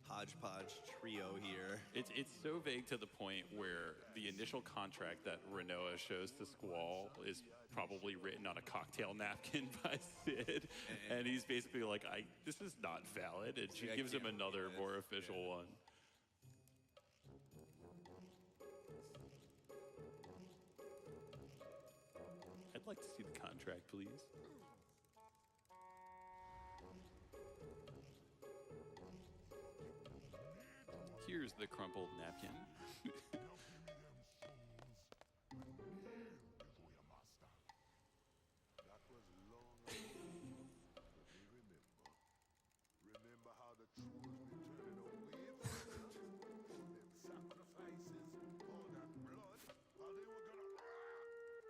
B: hodgepodge trio here.
A: It's so vague to the point where the initial contract that Renoa shows to Squall is probably written on a cocktail napkin by Sid, and he's basically like, this is not valid, and she gives him another more official one. I'd like to see the contract, please. Here's the crumpled napkin.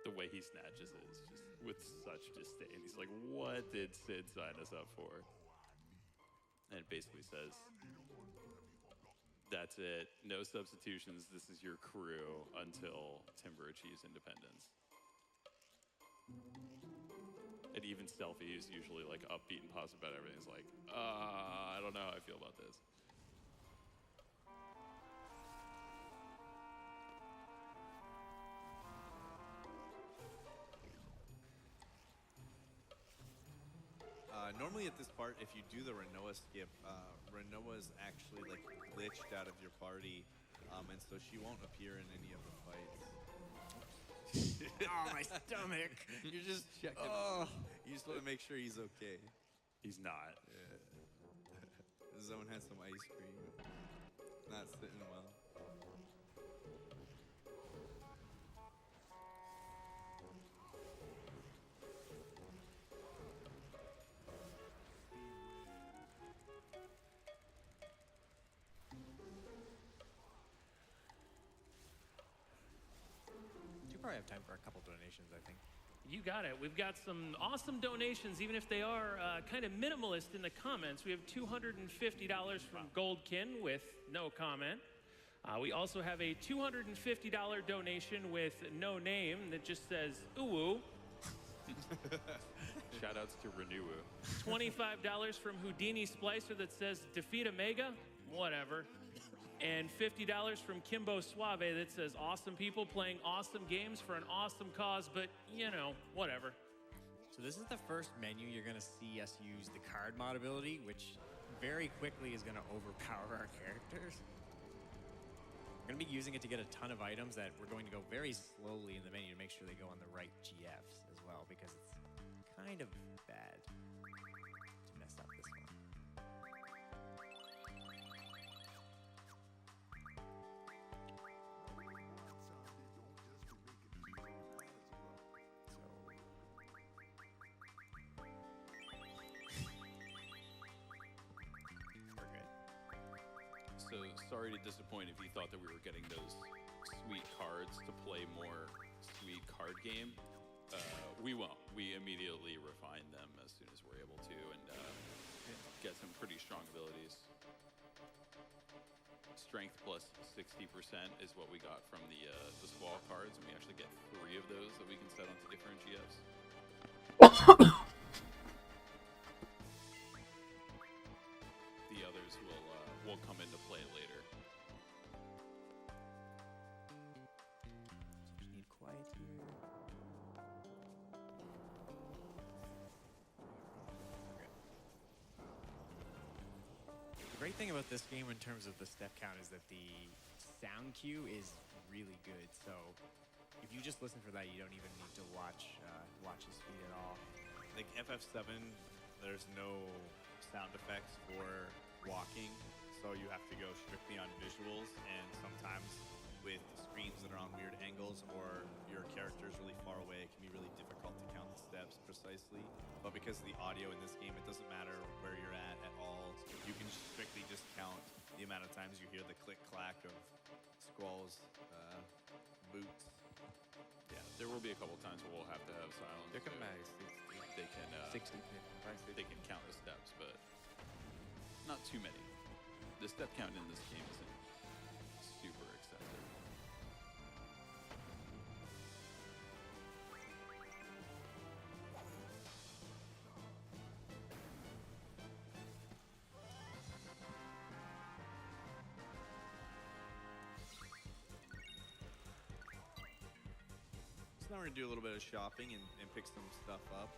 A: The way he snatches it is just with such disdain. He's like, what did Sid sign us up for? And it basically says That's it. No substitutions. This is your crew until Timber achieves independence. And even Stealthy is usually like upbeat and positive about everything. It's like, I don't know how I feel about this.
B: Normally at this part, if you do the Renoa skip, Renoa's actually like glitched out of your party, and so she won't appear in any of the fights.
D: Oh, my stomach.
B: You're just checking. Oh, you just want to make sure he's okay.
A: He's not.
B: The zone has some ice cream. Not sitting well.
D: You probably have time for a couple donations, I think.
E: You got it. We've got some awesome donations, even if they are kind of minimalist in the comments. We have $250 from Goldkin with no comment. We also have a $250 donation with no name that just says ooh.
A: Shoutouts to Renewu.
E: $25 from Houdini Splicer that says defeat Omega, whatever. And $50 from Kimbo Suave that says awesome people playing awesome games for an awesome cause, but you know, whatever.
D: So this is the first menu you're going to see us use the card mod ability, which very quickly is going to overpower our characters. We're going to be using it to get a ton of items that we're going to go very slowly in the menu to make sure they go on the right GFs as well, because it's kind of bad to mess up this one. We're good.
A: So sorry to disappoint if you thought that we were getting those sweet cards to play more sweet card game. We won't. We immediately refine them as soon as we're able to and get some pretty strong abilities. Strength plus 60% is what we got from the Squall cards, and we actually get 3 of those that we can set onto different GFs. The others will come into play later.
D: Just need quiet here. Okay. The great thing about this game in terms of the step count is that the sound cue is really good. So if you just listen for that, you don't even need to watch his feet at all.
B: Like FF7, there's no sound effects for walking, so you have to go strictly on visuals, and sometimes with screens that are on weird angles or your character is really far away, it can be really difficult to count the steps precisely. But because of the audio in this game, it doesn't matter where you're at all. You can strictly just count the amount of times you hear the click-clack of Squall's boots.
A: Yeah, there will be a couple times where we'll have to have silence.
C: You can
A: so
C: manage
A: they can
C: 60.
A: they can count the steps, but not too many. The step count in this game isn't super excessive.
B: So now we're gonna do a little bit of shopping and pick some stuff up.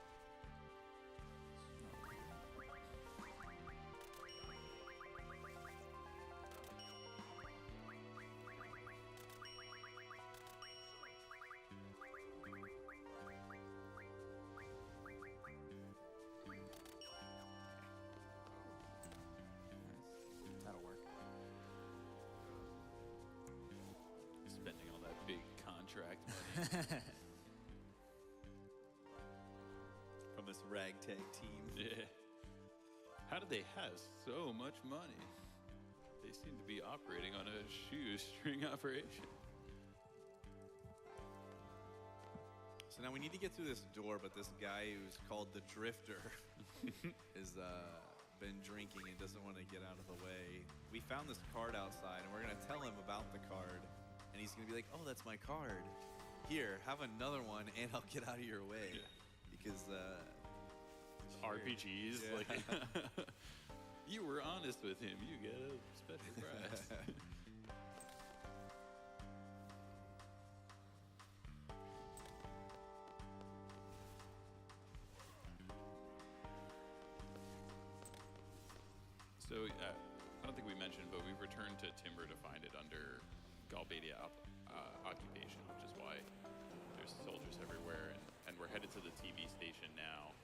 D: That'll work.
A: Spending all that big contract money.
B: From this ragtag team.
A: Yeah. How do they have so much money? They seem to be operating on a shoestring operation.
B: So now we need to get through this door, but this guy who's called the Drifter is been drinking and doesn't want to get out of the way. We found this card outside, and we're gonna tell him about the card, and he's gonna be like, "Oh, that's my card. Here, have another one, and I'll get out of your way."
A: Yeah.
B: Because
A: RPGs,
B: Yeah.
A: like you were honest with him. You get a special prize. So I don't think we mentioned, but we returned to Timber to find it under Galbadia occupation, which is why there's soldiers everywhere, and we're headed to the TV station now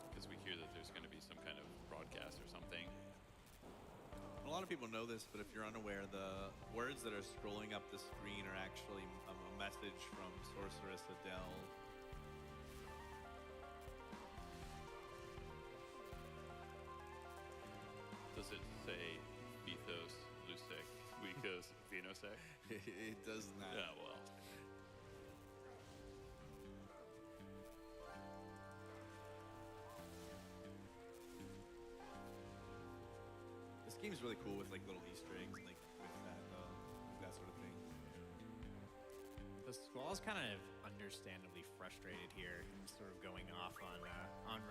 A: because we hear that there's going to be some kind of broadcast or something.
B: a lot of people know this, but if you're unaware, the words that are scrolling up the screen are actually a message from Sorceress Adele.
A: Does it say Mythos, Lusek, Wikos, Venosek?
B: It does not.
A: Yeah, well.
B: This game's really cool with like little Easter eggs and like with that sort of thing.
D: The Squall's kind of understandably frustrated here, sort of going off on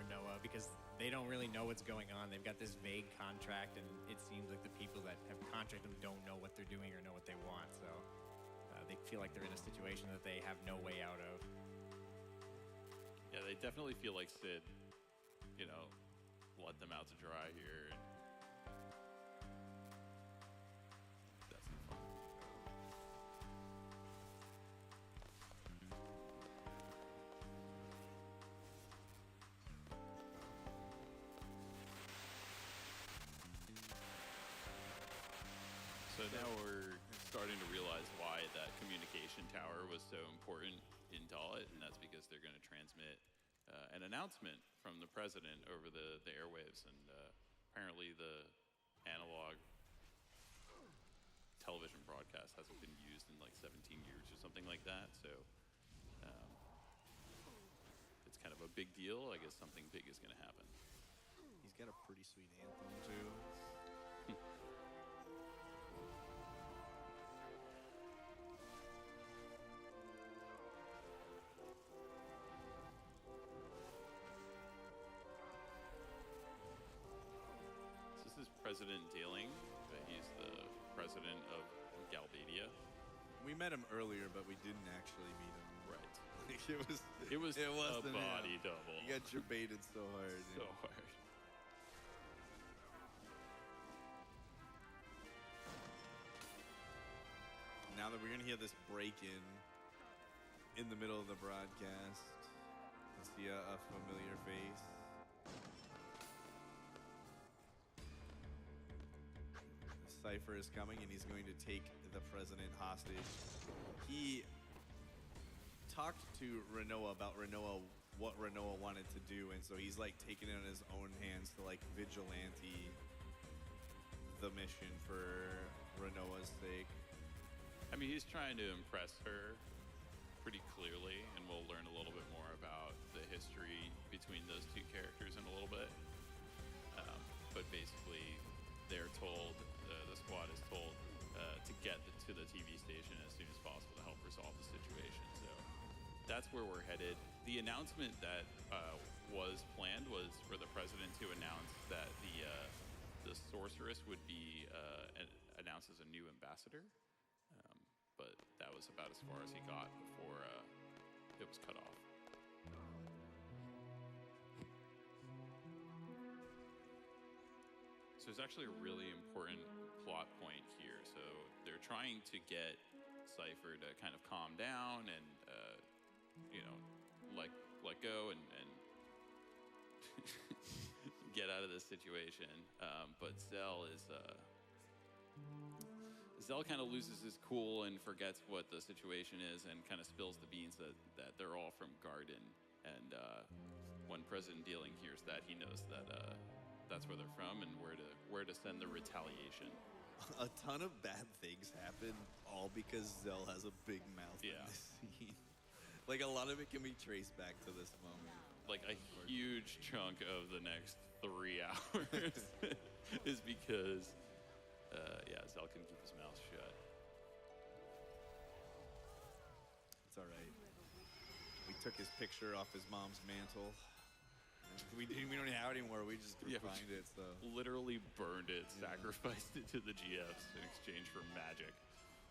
D: Renoa because they don't really know what's going on. They've got this vague contract, and it seems like the people that have contracted them don't know what they're doing or know what they want. So they feel like they're in a situation that they have no way out of.
A: Yeah, they definitely feel like Sid, let them out to dry here. And that's not fun. So now we're starting to realize why that communication tower was so important in Dalit, and that's because they're going to transmit an announcement from the president over the airwaves, and apparently the analog television broadcast hasn't been used in like 17 years or something like that, so it's kind of a big deal. I guess something big is going to happen.
B: He's got a pretty sweet anthem too.
A: This is President Daling. He's the president of Galbadia.
B: We met him earlier, but we didn't actually meet him.
A: Right.
B: It was
A: a
B: wasn't
A: body
B: him.
A: double.
B: You got your baited so hard.
A: So hard.
B: Now that we're gonna hear this break-in in the middle of the broadcast, I see a familiar face. Cypher is coming, and he's going to take the president hostage. He talked to Renoa about what Renoa wanted to do, and so he's like taking it in his own hands to like vigilante the mission for Renoa's sake.
A: I mean, he's trying to impress her pretty clearly, and we'll learn a little bit more about the history between those two characters in a little bit. But basically, they're told, the squad is told, to get to the TV station as soon as possible to help resolve the situation. So that's where we're headed. The announcement that was planned was for the president to announce that the sorceress would be announced as a new ambassador. But that was about as far as he got before it was cut off. So there's actually a really important plot point here. So they're trying to get Cypher to kind of calm down and, let go and get out of this situation. But Zell kind of loses his cool and forgets what the situation is and kind of spills the beans that they're all from Garden. And when President Dealing hears that, he knows that that's where they're from and where to send the retaliation.
B: A ton of bad things happen, all because Zell has a big mouth in
A: Yeah.
B: this scene. Like, a lot of it can be traced back to this moment.
A: like a huge chunk of the next 3 hours is because, yeah, Zell can keep his mouth shut.
B: It's all right. We took his picture off his mom's mantle. We don't have it anymore. We just refined it. So
A: Literally burned it, sacrificed it to the GFs in exchange for magic.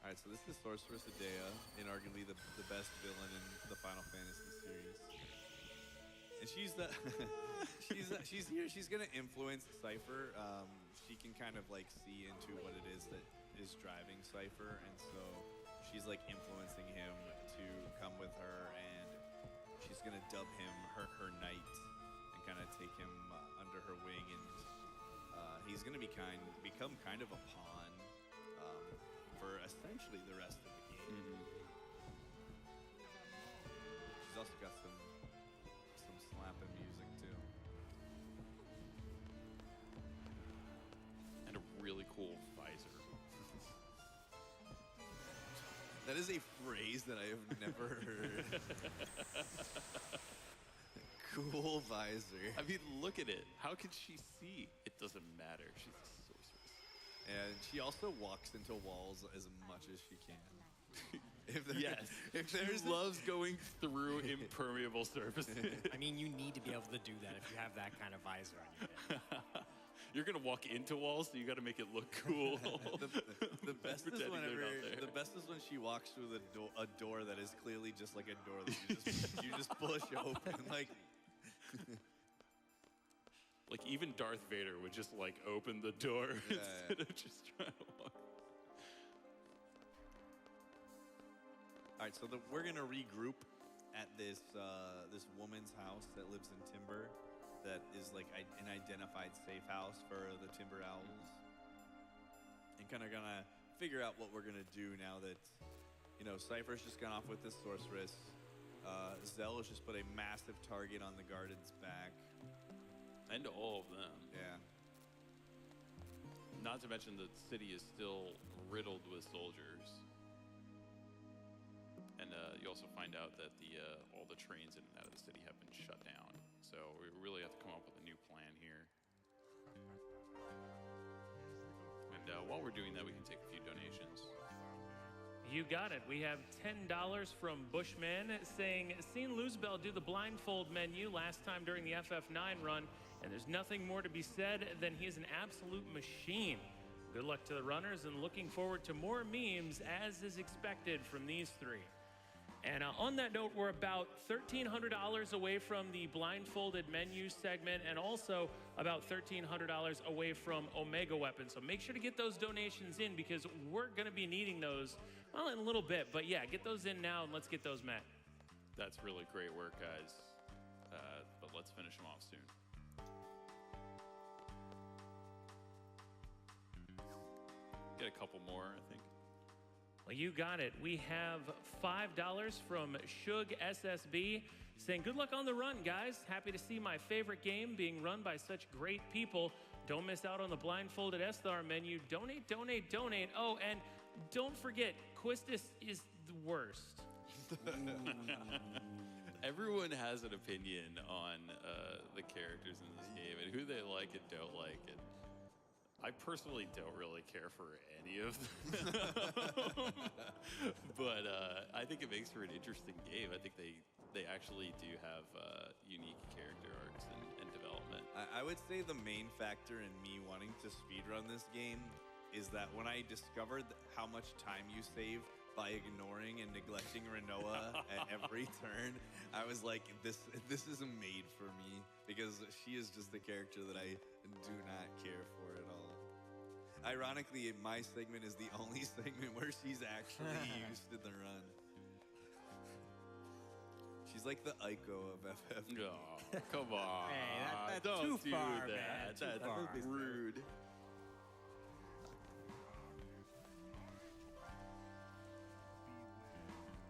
B: all right, so this is Sorceress Adea, inarguably the best villain in the Final Fantasy series. And she's the she's here. She's gonna influence Cypher. She can kind of like see into what it is that is driving Cypher, and so she's like influencing him to come with her, and she's gonna dub him her knight and kind of take him under her wing, and he's gonna become kind of a pawn for essentially the rest of the game. She's also got some slapping music too.
A: And a really cool visor.
B: That is a phrase that I have never heard. Cool visor.
A: I mean, look at it. How can she see? It doesn't matter. She's a sorceress.
B: And she also walks into walls as much as she can.
A: Yes.
B: If
A: She
B: there's
A: loves going through impermeable surfaces.
D: I mean, you need to be able to do that if you have that kind of visor on your head.
A: You're gonna walk into walls, so you got to make it look cool.
B: the best is
A: Pretending they're not there.
B: the best is when she walks through a door that is clearly just like a door that you just push open.
A: Like even Darth Vader would just like open the door
B: Yeah.
A: instead of just trying to walk.
B: All right, so we're gonna regroup at this this woman's house that lives in Timber, that is like an identified safe house for the Timber Owls, and kind of gonna figure out what we're gonna do now that, you know, Cypher's just gone off with this sorceress. Zell has just put a massive target on the Guardian's back.
A: And all of them.
B: Yeah.
A: Not to mention the city is still riddled with soldiers. And you also find out that all the trains in and out of the city have been shut down. So we really have to come up with a new plan here. And while we're doing that, we can take a few donations.
E: You got it. We have $10 from Bushman saying, seen Luzbel do the blindfold menu last time during the FF9 run, and there's nothing more to be said than he is an absolute machine. Good luck to the runners, and looking forward to more memes as is expected from these three. And on that note, we're about $1,300 away from the blindfolded menu segment, and also about $1,300 away from Omega Weapon. So make sure to get those donations in, because we're going to be needing those, well, in a little bit. But yeah, get those in now, and let's get those met.
A: That's really great work, guys. But let's finish them off soon. Get a couple more, I think.
E: Well, you got it. We have $5 from Shug SSB saying, good luck on the run, guys. Happy to see my favorite game being run by such great people. Don't miss out on the blindfolded Esthar menu. Donate, donate, donate. Oh, and don't forget, Quistis is the worst.
A: Everyone has an opinion on the characters in this game and who they like and don't like. And I personally don't really care for any of them. But I think it makes for an interesting game. I think they actually do have unique character arcs and development.
B: I would say the main factor in me wanting to speedrun this game is that when I discovered how much time you save by ignoring and neglecting Rinoa at every turn, I was like, this isn't made for me, because she is just the character that I do not care for at all. Ironically, my segment is the only segment where she's actually used in the run. She's like the Aiko of FF.
A: Oh, come on.
D: Hey, that's
A: don't
D: too
A: do
D: far,
A: that.
D: man. Too
A: That's
D: far.
A: rude.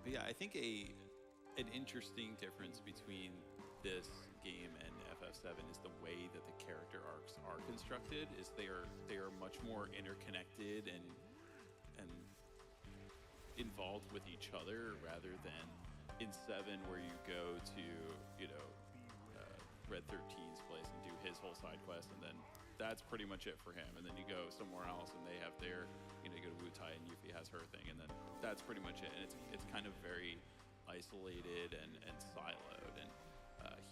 A: But yeah, I think an interesting difference between this game and FF7 is the way that the character arcs are constructed. Is they are much more interconnected and involved with each other, rather than in 7 where you go to, you know, his whole side quest, and then that's pretty much it for him. And then you go somewhere else, and they have their, you go to Wutai, and Yuffie has her thing, and then that's pretty much it. And it's kind of very isolated and siloed. And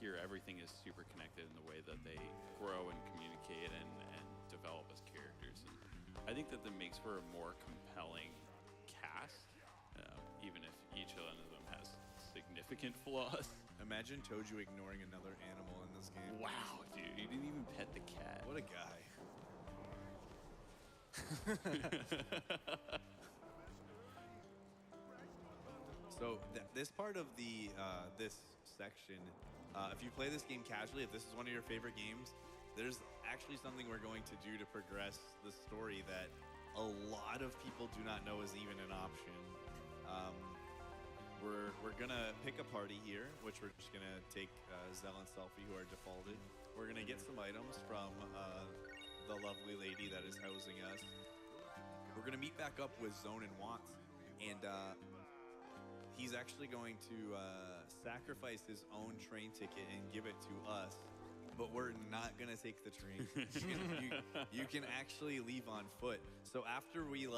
A: here, everything is super connected in the way that they grow and communicate and develop as characters. And I think that makes for a more compelling cast, even if each one of them has significant flaws.
B: Imagine Toju ignoring another animal in this game.
A: Wow, dude, you didn't even pet the cat.
B: What a guy. So this part of the this section, if you play this game casually, if this is one of your favorite games, there's actually something we're going to do to progress the story that a lot of people do not know is even an option. We're gonna pick a party here, which we're just gonna take Zell and Selfie, who are defaulted. We're gonna get some items from the lovely lady that is housing us. We're gonna meet back up with Zone and Watts, and he's actually going to sacrifice his own train ticket and give it to us. But we're not gonna take the train. You can actually leave on foot. So after we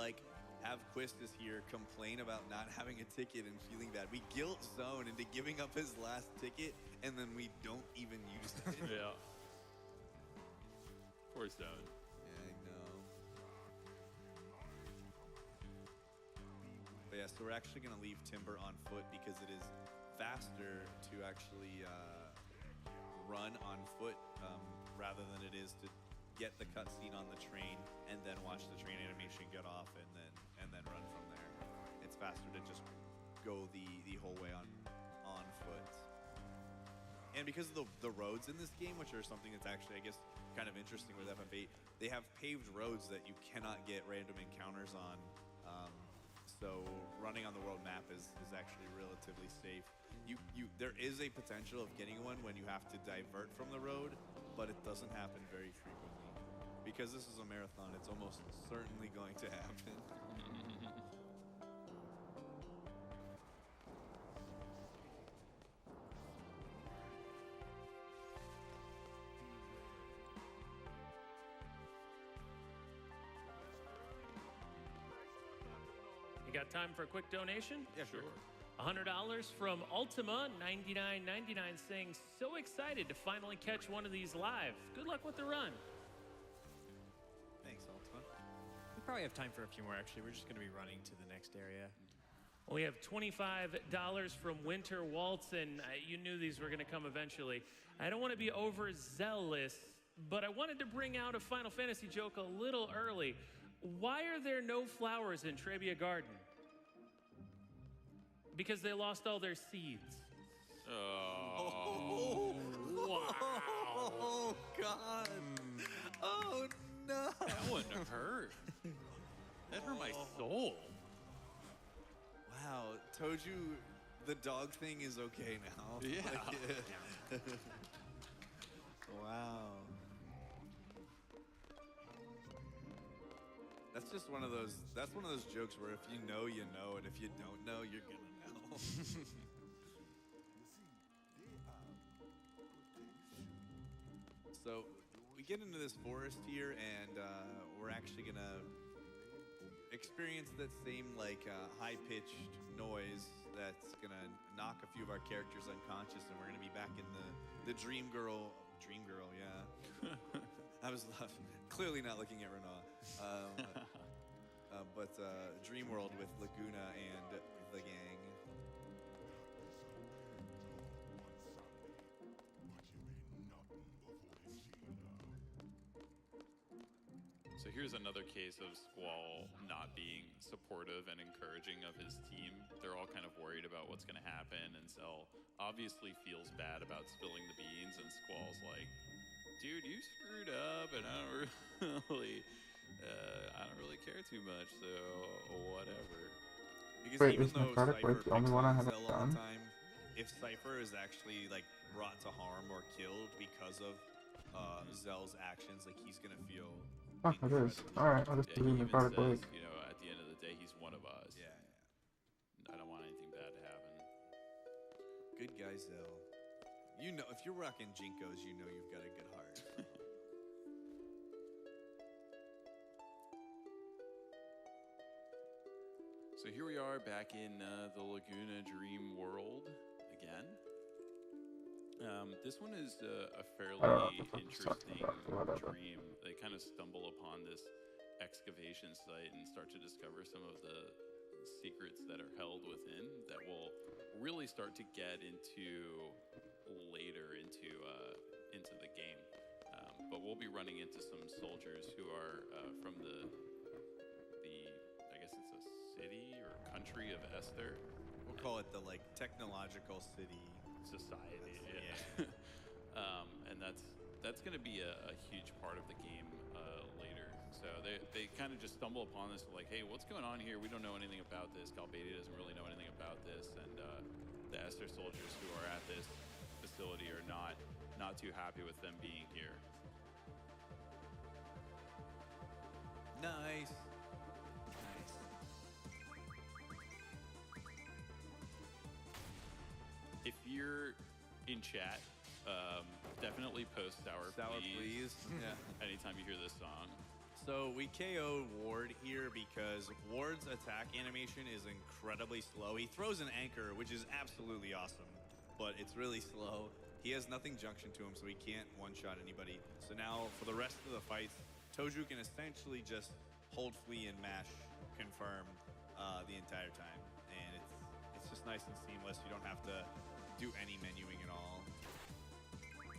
B: have Quistis here complain about not having a ticket and feeling bad, we guilt Zone into giving up his last ticket, and then we don't even use it.
A: Yeah. Poor Zone.
B: Yeah, I know. But yeah, so we're actually gonna leave Timber on foot because it is faster to actually run on foot rather than it is to get the cutscene on the train and then watch the train animation get off and then run from there. It's faster to just go the whole way on foot. And because of the roads in this game, which are something that's actually, I guess, kind of interesting with FF8, they have paved roads that you cannot get random encounters on. So running on the world map is actually relatively safe. There is a potential of getting one when you have to divert from the road, but it doesn't happen very frequently. Because this is a marathon, it's almost certainly going to happen.
E: You got time for a quick donation?
B: Yeah, sure.
E: $100 from Ultima 99.99 saying, so excited to finally catch one of these live. Good luck with the run.
B: Thanks, Ultima.
D: We probably have time for a few more, actually. We're just going to be running to the next area.
E: We have $25 from Winter Waltz, and you knew these were going to come eventually. I don't want to be overzealous, but I wanted to bring out a Final Fantasy joke a little early. Why are there no flowers in Trebia Garden? Because they lost all their seeds.
A: Oh.
E: Wow.
B: Oh, God. Oh, no.
A: That wouldn't have hurt. That hurt my soul.
B: Wow, Toju, the dog thing is okay now.
A: Yeah.
B: Wow. That's just one of those. That's one of those jokes where if you know, you know, and if you don't know, you're gonna know. So we get into this forest here, and we're actually gonna experience that same high-pitched noise that's gonna knock a few of our characters unconscious, and we're gonna be back in the Dream Girl, yeah. I was clearly not looking at Renault. But Dream World with Laguna and the gang.
A: So here's another case of Squall not being supportive and encouraging of his team. They're all kind of worried about what's going to happen, and Zell obviously feels bad about spilling the beans, and Squall's like, dude, you screwed up, and I don't really care too much, so whatever.
B: Because
F: Wait,
B: even
F: is my
B: though
F: product
B: Cypher
F: like the only
B: picks
F: one I
B: on
F: haven't
B: Zell all the
F: done?
B: time, if Cypher is actually brought to harm or killed because of Zell's actions, he's gonna feel.
F: Oh, it is. Alright, I'll just
A: Yeah, he
F: leave the
A: even
F: product
A: says,
F: like.
A: at the end of the day, he's one of us.
B: Yeah.
A: I don't want anything bad to happen.
B: Good guy, Zell. You know, if you're rocking Jinkos, you know you've got a good heart.
A: So here we are back in the Laguna Dream world again. This one is a fairly
F: I don't know what the fuck he's talking
A: interesting
F: about. Whatever.
A: dream. They kind of stumble upon this excavation site and start to discover some of the secrets that are held within that will really start to get into later into the game. But we'll be running into some soldiers who are from the I guess it's a city or country of Esther.
B: We'll call it the like technological city.
A: Society,
B: Yeah.
A: and that's going to be a huge part of the game later. So they kind of just stumble upon this like, hey, what's going on here? We don't know anything about this. Galbadia doesn't really know anything about this, and the Esther soldiers who are at this facility are not too happy with them being here.
B: Nice.
A: If you're in chat, definitely post sour please.
B: Yeah.
A: Anytime you hear this song.
B: So we KO Ward here because Ward's attack animation is incredibly slow. He throws an anchor, which is absolutely awesome, but it's really slow. He has nothing junction to him, so he can't one-shot anybody. So now for the rest of the fights, Toju can essentially just hold flee and mash confirm the entire time. And it's just nice and seamless. You don't have to do any menuing at all.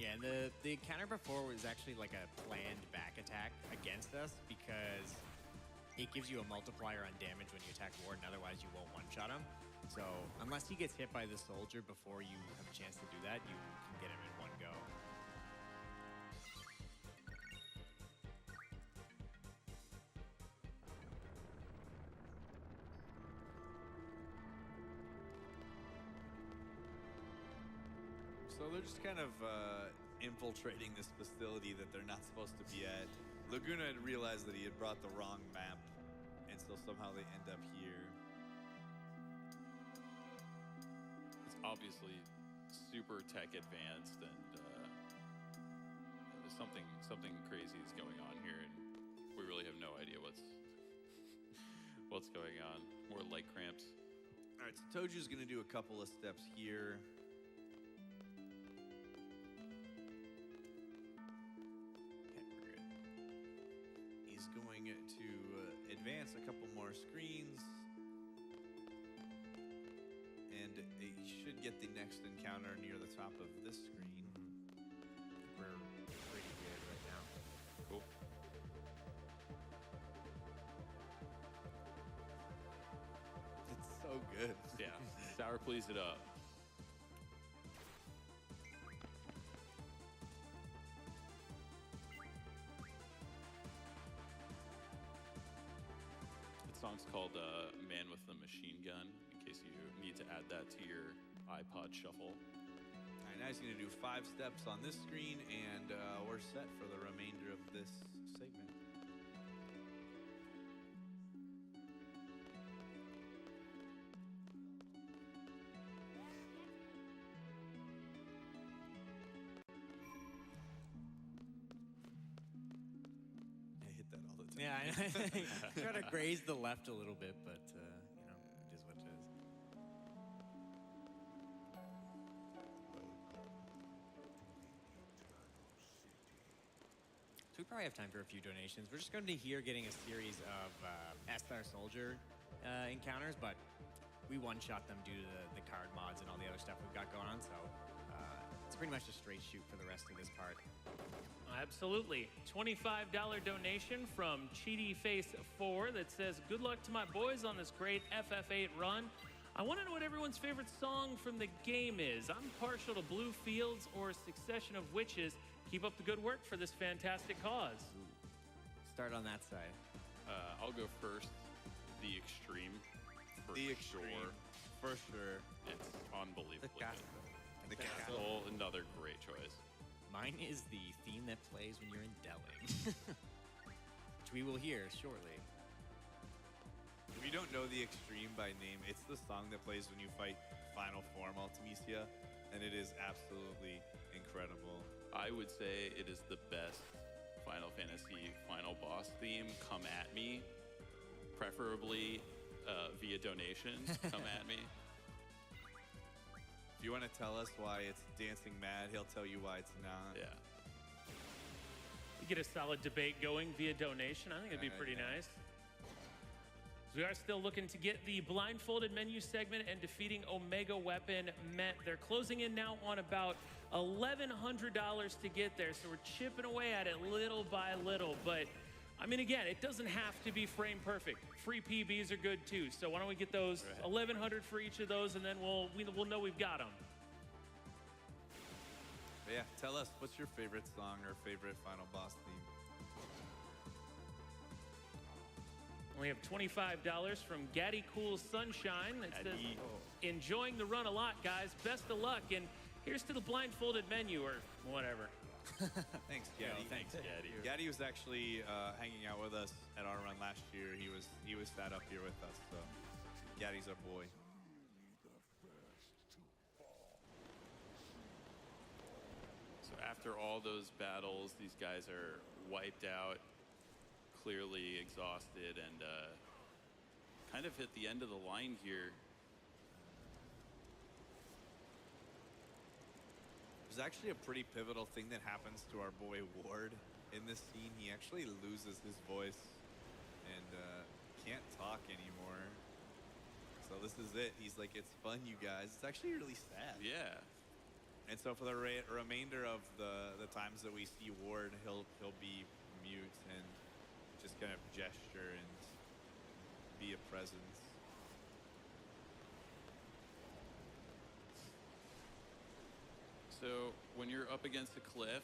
D: Yeah, and the counter before was actually like a planned back attack against us because it gives you a multiplier on damage when you attack Ward, and otherwise you won't one-shot him. So unless he gets hit by the soldier before you have a chance to do that, you can get him in one go.
B: So they're just kind of infiltrating this facility that they're not supposed to be at. Laguna had realized that he had brought the wrong map, and so somehow they end up here.
A: It's obviously super tech advanced, and there's something crazy is going on here, and we really have no idea what's going on. More leg cramps.
B: All right, so Toju's gonna do a couple of steps here. He's going to advance a couple more screens. And he should get the next encounter near the top of this screen.
D: We're pretty good right now.
A: Cool.
B: It's so good.
A: Yeah. Sour please it up. The song's called Man with the Machine Gun, in case you need to add that to your iPod shuffle.
B: All right, now he's going to do 5 steps on this screen, and we're set for the remainder of this segment. I hit that all the time.
D: Yeah, I try to graze the left a little bit, but you know, it is what it is. So we probably have time for a few donations. We're just going to be here getting a series of Estar Soldier encounters, but we one-shot them due to the card mods and all the other stuff we've got going on, so it's pretty much a straight shoot for the rest of this part.
E: Absolutely. $25 donation from Cheaty Face 4 that says, "Good luck to my boys on this great FF8 run. I want to know what everyone's favorite song from the game is. I'm partial to Blue Fields or Succession of Witches. Keep up the good work for this fantastic cause."
D: Start on that side.
A: I'll go first. The Extreme. For
B: The Extreme,
A: sure.
B: for sure.
A: It's unbelievable.
B: The castle.
A: Another great choice.
D: Mine is the theme that plays when you're in Delling, which we will hear shortly.
B: If you don't know The Extreme by name, it's the song that plays when you fight Final Form Ultimisia, and it is absolutely incredible.
A: I would say it is the best Final Fantasy final boss theme. Come at me. Preferably via donations. Come at me.
B: If you want to tell us why it's dancing mad, he'll tell you why it's not.
A: Yeah.
E: We get a solid debate going via donation. I think it'd be pretty nice. We are still looking to get the blindfolded menu segment and defeating Omega Weapon met. They're closing in now on about $1,100 to get there, so we're chipping away at it little by little. But I mean, again, it doesn't have to be frame perfect. Free PBs are good too. So why don't we get those 1,100 for each of those, and then we'll know we've got them.
B: But yeah, tell us, what's your favorite song or favorite final boss theme?
E: We have $25 from Gaddy Cool Sunshine. It says, enjoying the run a lot, guys. Best of luck. And here's to the blindfolded menu or whatever.
B: Thanks, Gaddy.
D: Thanks, Gaddy.
B: Gaddy was actually hanging out with us at our run last year. He was sat up here with us, so Gaddy's our boy.
A: So after all those battles, these guys are wiped out, clearly exhausted, and kind of hit the end of the line here.
B: There's actually a pretty pivotal thing that happens to our boy Ward in this scene. He actually loses his voice and can't talk anymore. So this is it. He's like, it's fun, you guys. It's actually really sad.
A: Yeah.
B: And so for the remainder of the times that we see Ward, he'll be mute and just kind of gesture and be a presence.
A: So when you're up against a cliff,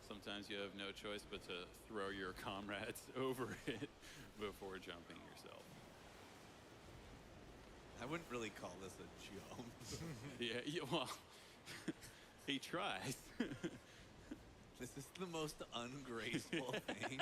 A: sometimes you have no choice but to throw your comrades over it before jumping yourself.
B: I wouldn't really call this a jump.
A: Yeah, well, he tries.
B: This is the most ungraceful thing.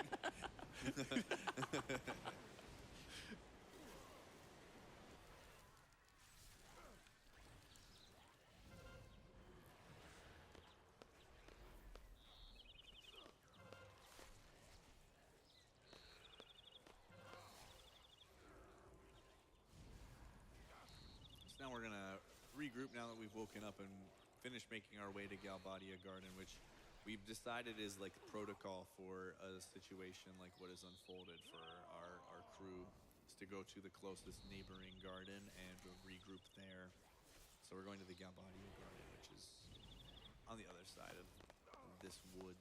B: So now we're gonna regroup now that we've woken up and finished making our way to Galbadia Garden, which we've decided is like protocol for a situation like what is unfolded for our crew, is to go to the closest neighboring garden and regroup there. So we're going to the Galbadia Garden, which is on the other side of this wood.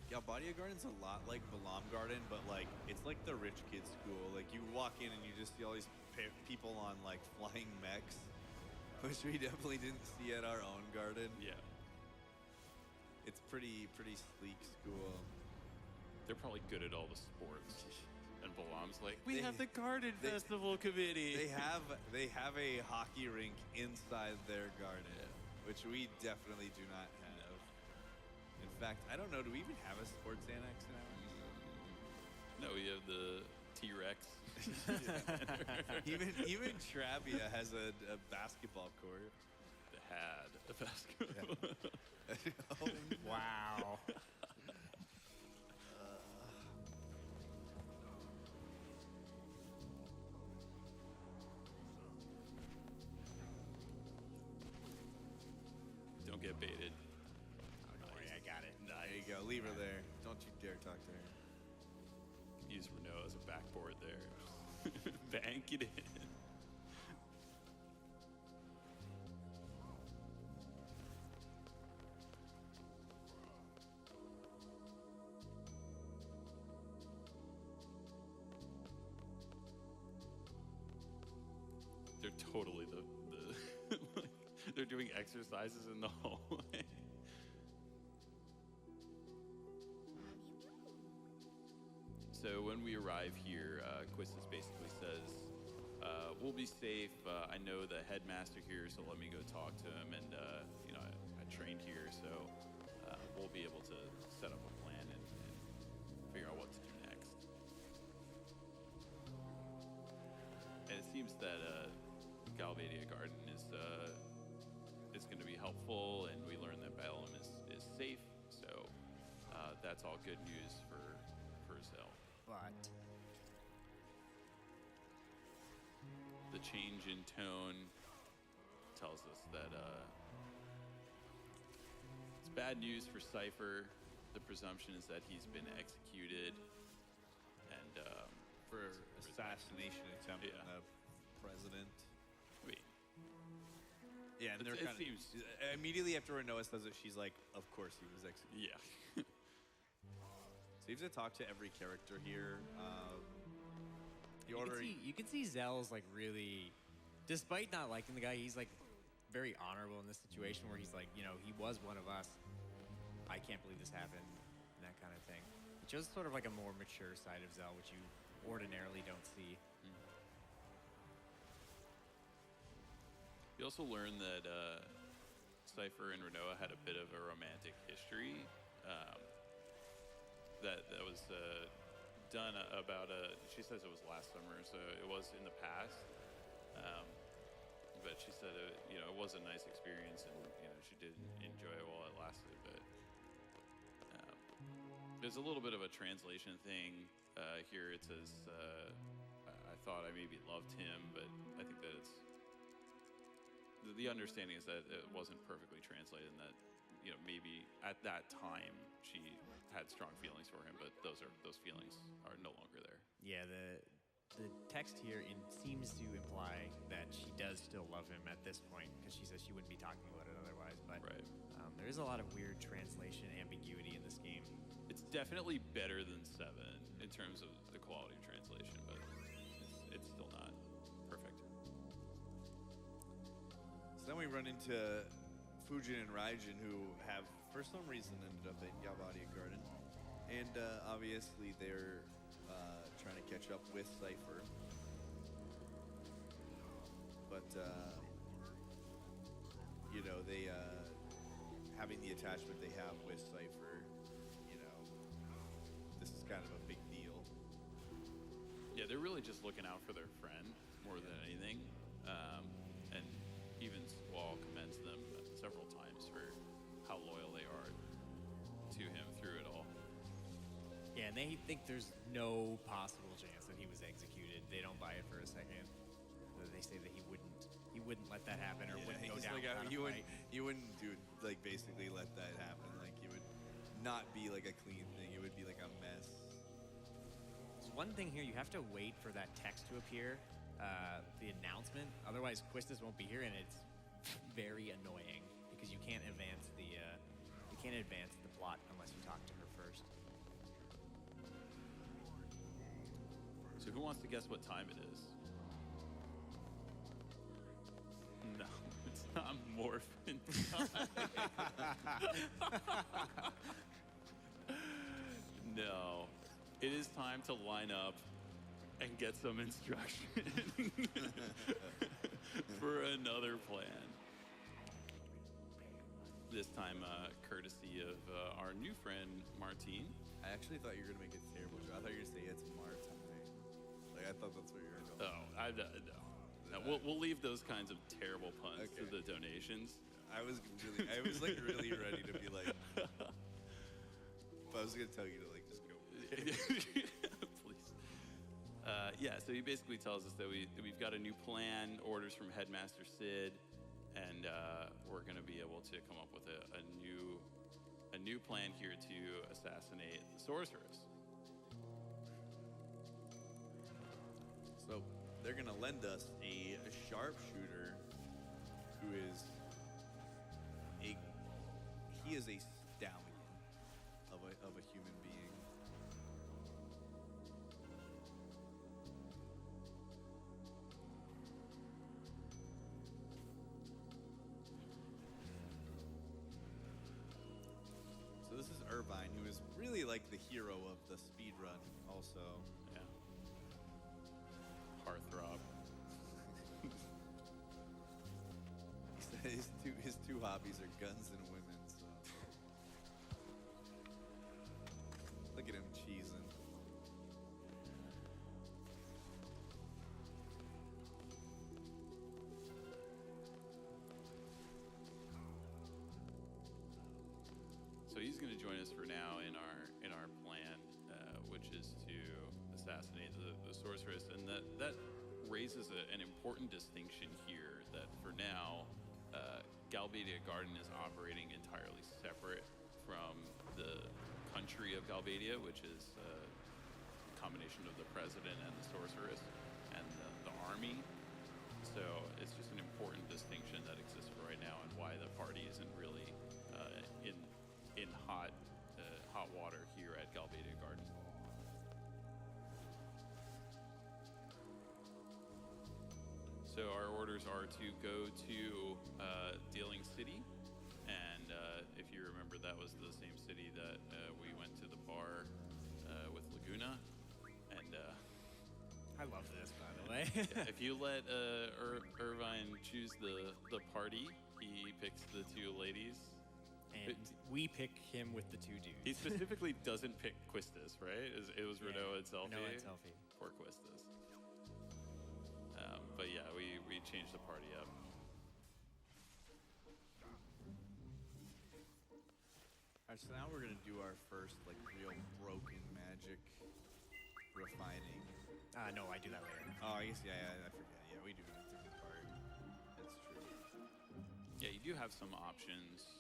B: Galbadia Garden's a lot like Balam Garden, but like it's like the rich kid school. Like you walk in and you just see all these people on like flying mechs, which we definitely didn't see at our own garden.
A: Yeah.
B: It's pretty sleek school.
A: They're probably good at all the sports. And Balam's like, we
B: They-
A: have the garden
B: they-
A: festival committee.
B: They have a hockey rink inside their garden, which we definitely do not have. In fact, I don't know, do we even have a sports annex now?
A: No, we have the T-Rex.
B: Even Trabia has a basketball court.
A: Had a basketball.
D: Wow.
A: Don't get baited.
D: Don't worry, I got it.
B: There you go, leave her there. Don't you dare talk to her.
A: Use Renault as a backboard there. Bank it in. They're totally the they're doing exercises in the hallway. So when we arrive here, Quistis basically says, we'll be safe. I know the headmaster here, so let me go talk to him. And, you know, I trained here, so we'll be able to set up a plan and figure out what to do next. seems that Galbadia Garden is going to be helpful, and we learn that Bellum is safe. So that's all good news for Zell.
D: But
A: The change in tone tells us that it's bad news for Cypher. The presumption is that he's been executed, and
B: For assassination attempt
A: Yeah.
B: on the president.
A: wait,
B: Yeah, and they're
A: it
B: kind of
A: seems
B: immediately after Renoa says it, she's like, "Of course he was executed."
A: yeah.
B: So you have to talk to every character here.
D: you can see Zell's like really, despite not liking the guy, he's like very honorable in this situation where he's like, you know, he was one of us. I can't believe this happened, and that kind of thing. It shows sort of like a more mature side of Zell, which you ordinarily don't see.
A: You also learn that Cypher and Renoa had a bit of a romantic history. That was done about she says it was last summer, so it was in the past. But she said it was a nice experience, and she did enjoy it while it lasted. But there's a little bit of a translation thing here. It says I thought I maybe loved him, but I think that it's the understanding is that it wasn't perfectly translated, and that maybe at that time she had strong feelings for him, but those feelings are no longer there.
D: Yeah, the text here seems to imply that she does still love him at this point, because she says she wouldn't be talking about it otherwise. But
A: Right.
D: There is a lot of weird translation ambiguity in this game.
A: It's definitely better than 7 in terms of the quality of translation, but it's still not perfect.
B: So then we run into Fujin and Raijin, who have, for some reason, ended up in Galbadia Garden. And obviously they're trying to catch up with Cypher. But, they, having the attachment they have with Cypher, this is kind of a big deal.
A: Yeah, they're really just looking out for their friend more than anything. And even Squall commends them several times for how loyal they are to him through it all.
D: Yeah, and they think there's no possible chance that he was executed. They don't buy it for a second. They say that he wouldn't let that happen, or wouldn't go
B: he's
D: down
B: like,
D: without a
B: you
D: fight.
B: wouldn't do like basically let that happen. Like you would not be like a clean thing. It would be like a mess.
D: There's one thing here, you have to wait for that text to appear, the announcement. Otherwise, Quistis won't be here, and it's very annoying because you can't advance the plot unless you talk to her first.
A: So who wants to guess what time it is? No, it's not Morphin time. No, it is time to line up and get some instruction for another plan. This time, courtesy of our new friend, Martine.
B: I actually thought you were gonna make a terrible joke. I thought you were gonna say it's Martine. Like I thought that's where you were going.
A: Oh, no. We'll leave those kinds of terrible puns to
B: Okay.
A: the donations.
B: I was like really ready to be like, but I was gonna tell you to like just go.
A: Please. Yeah, so he basically tells us that we've got a new plan, orders from Headmaster Sid, and we're going to be able to come up with a new plan here to assassinate the sorceress.
B: So they're gonna lend us a sharpshooter who is a stallion of a human being. So this is Irvine, who is really like the hero of the speed run also.
A: Yeah. Heartthrob.
B: His two hobbies are guns and women. So. Look at him cheesing.
A: he's going to join us for now in our plan, which is to assassinate the sorceress, and that raises an important distinction here. That for now, Galbadia Garden is operating entirely separate from the country of Galbadia, which is a combination of the president and the sorceress and the army. So it's just an important distinction that exists for right now, and why the party isn't really in hot water here at Galbadia Garden. So our orders are to go to Dealing City, and if you remember, that was the same city that we went to the bar with Laguna, and
D: I love this, by the way.
A: if you let Irvine choose the party, he picks the two ladies.
D: And we pick him with the two dudes.
A: He specifically doesn't pick Quistis, right? It was Renault and Selfie.
D: Renault and Selfie.
A: Poor Quistis. But yeah, we changed the party up.
B: All right, so now we're gonna do our first like real broken magic refining.
D: No, I do that later.
B: Oh, I guess I forget. Yeah, we do a different part. That's true.
A: Yeah, you do have some options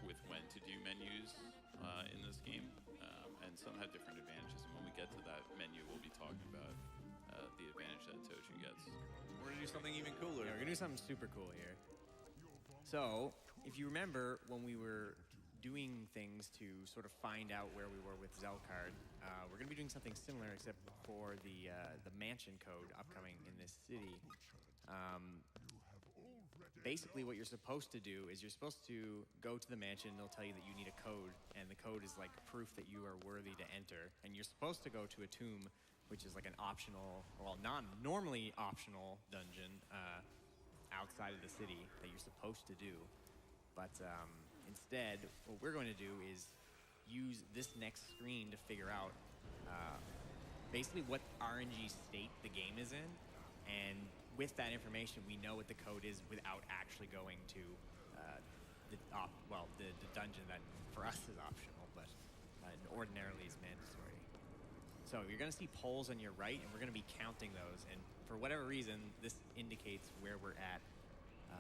A: with when to do menus in this game, and some have different advantages. And when we get to that menu, we'll be talking about the advantage that Toju gets.
B: We're gonna do something even cooler.
D: Yeah, we're gonna do something super cool here. So, if you remember when we were doing things to sort of find out where we were with Zelkard, we're gonna be doing something similar, except for the mansion code upcoming in this city. Basically, what you're supposed to do is you're supposed to go to the mansion. They'll tell you that you need a code, and the code is like proof that you are worthy to enter. And you're supposed to go to a tomb, which is like an optional, well, non-normally optional dungeon outside of the city that you're supposed to do. But instead, what we're going to do is use this next screen to figure out basically what RNG state the game is in, and with that information, we know what the code is without actually going to the dungeon that for us is optional, but ordinarily is mandatory. So you're going to see polls on your right, and we're going to be counting those. And for whatever reason, this indicates where we're at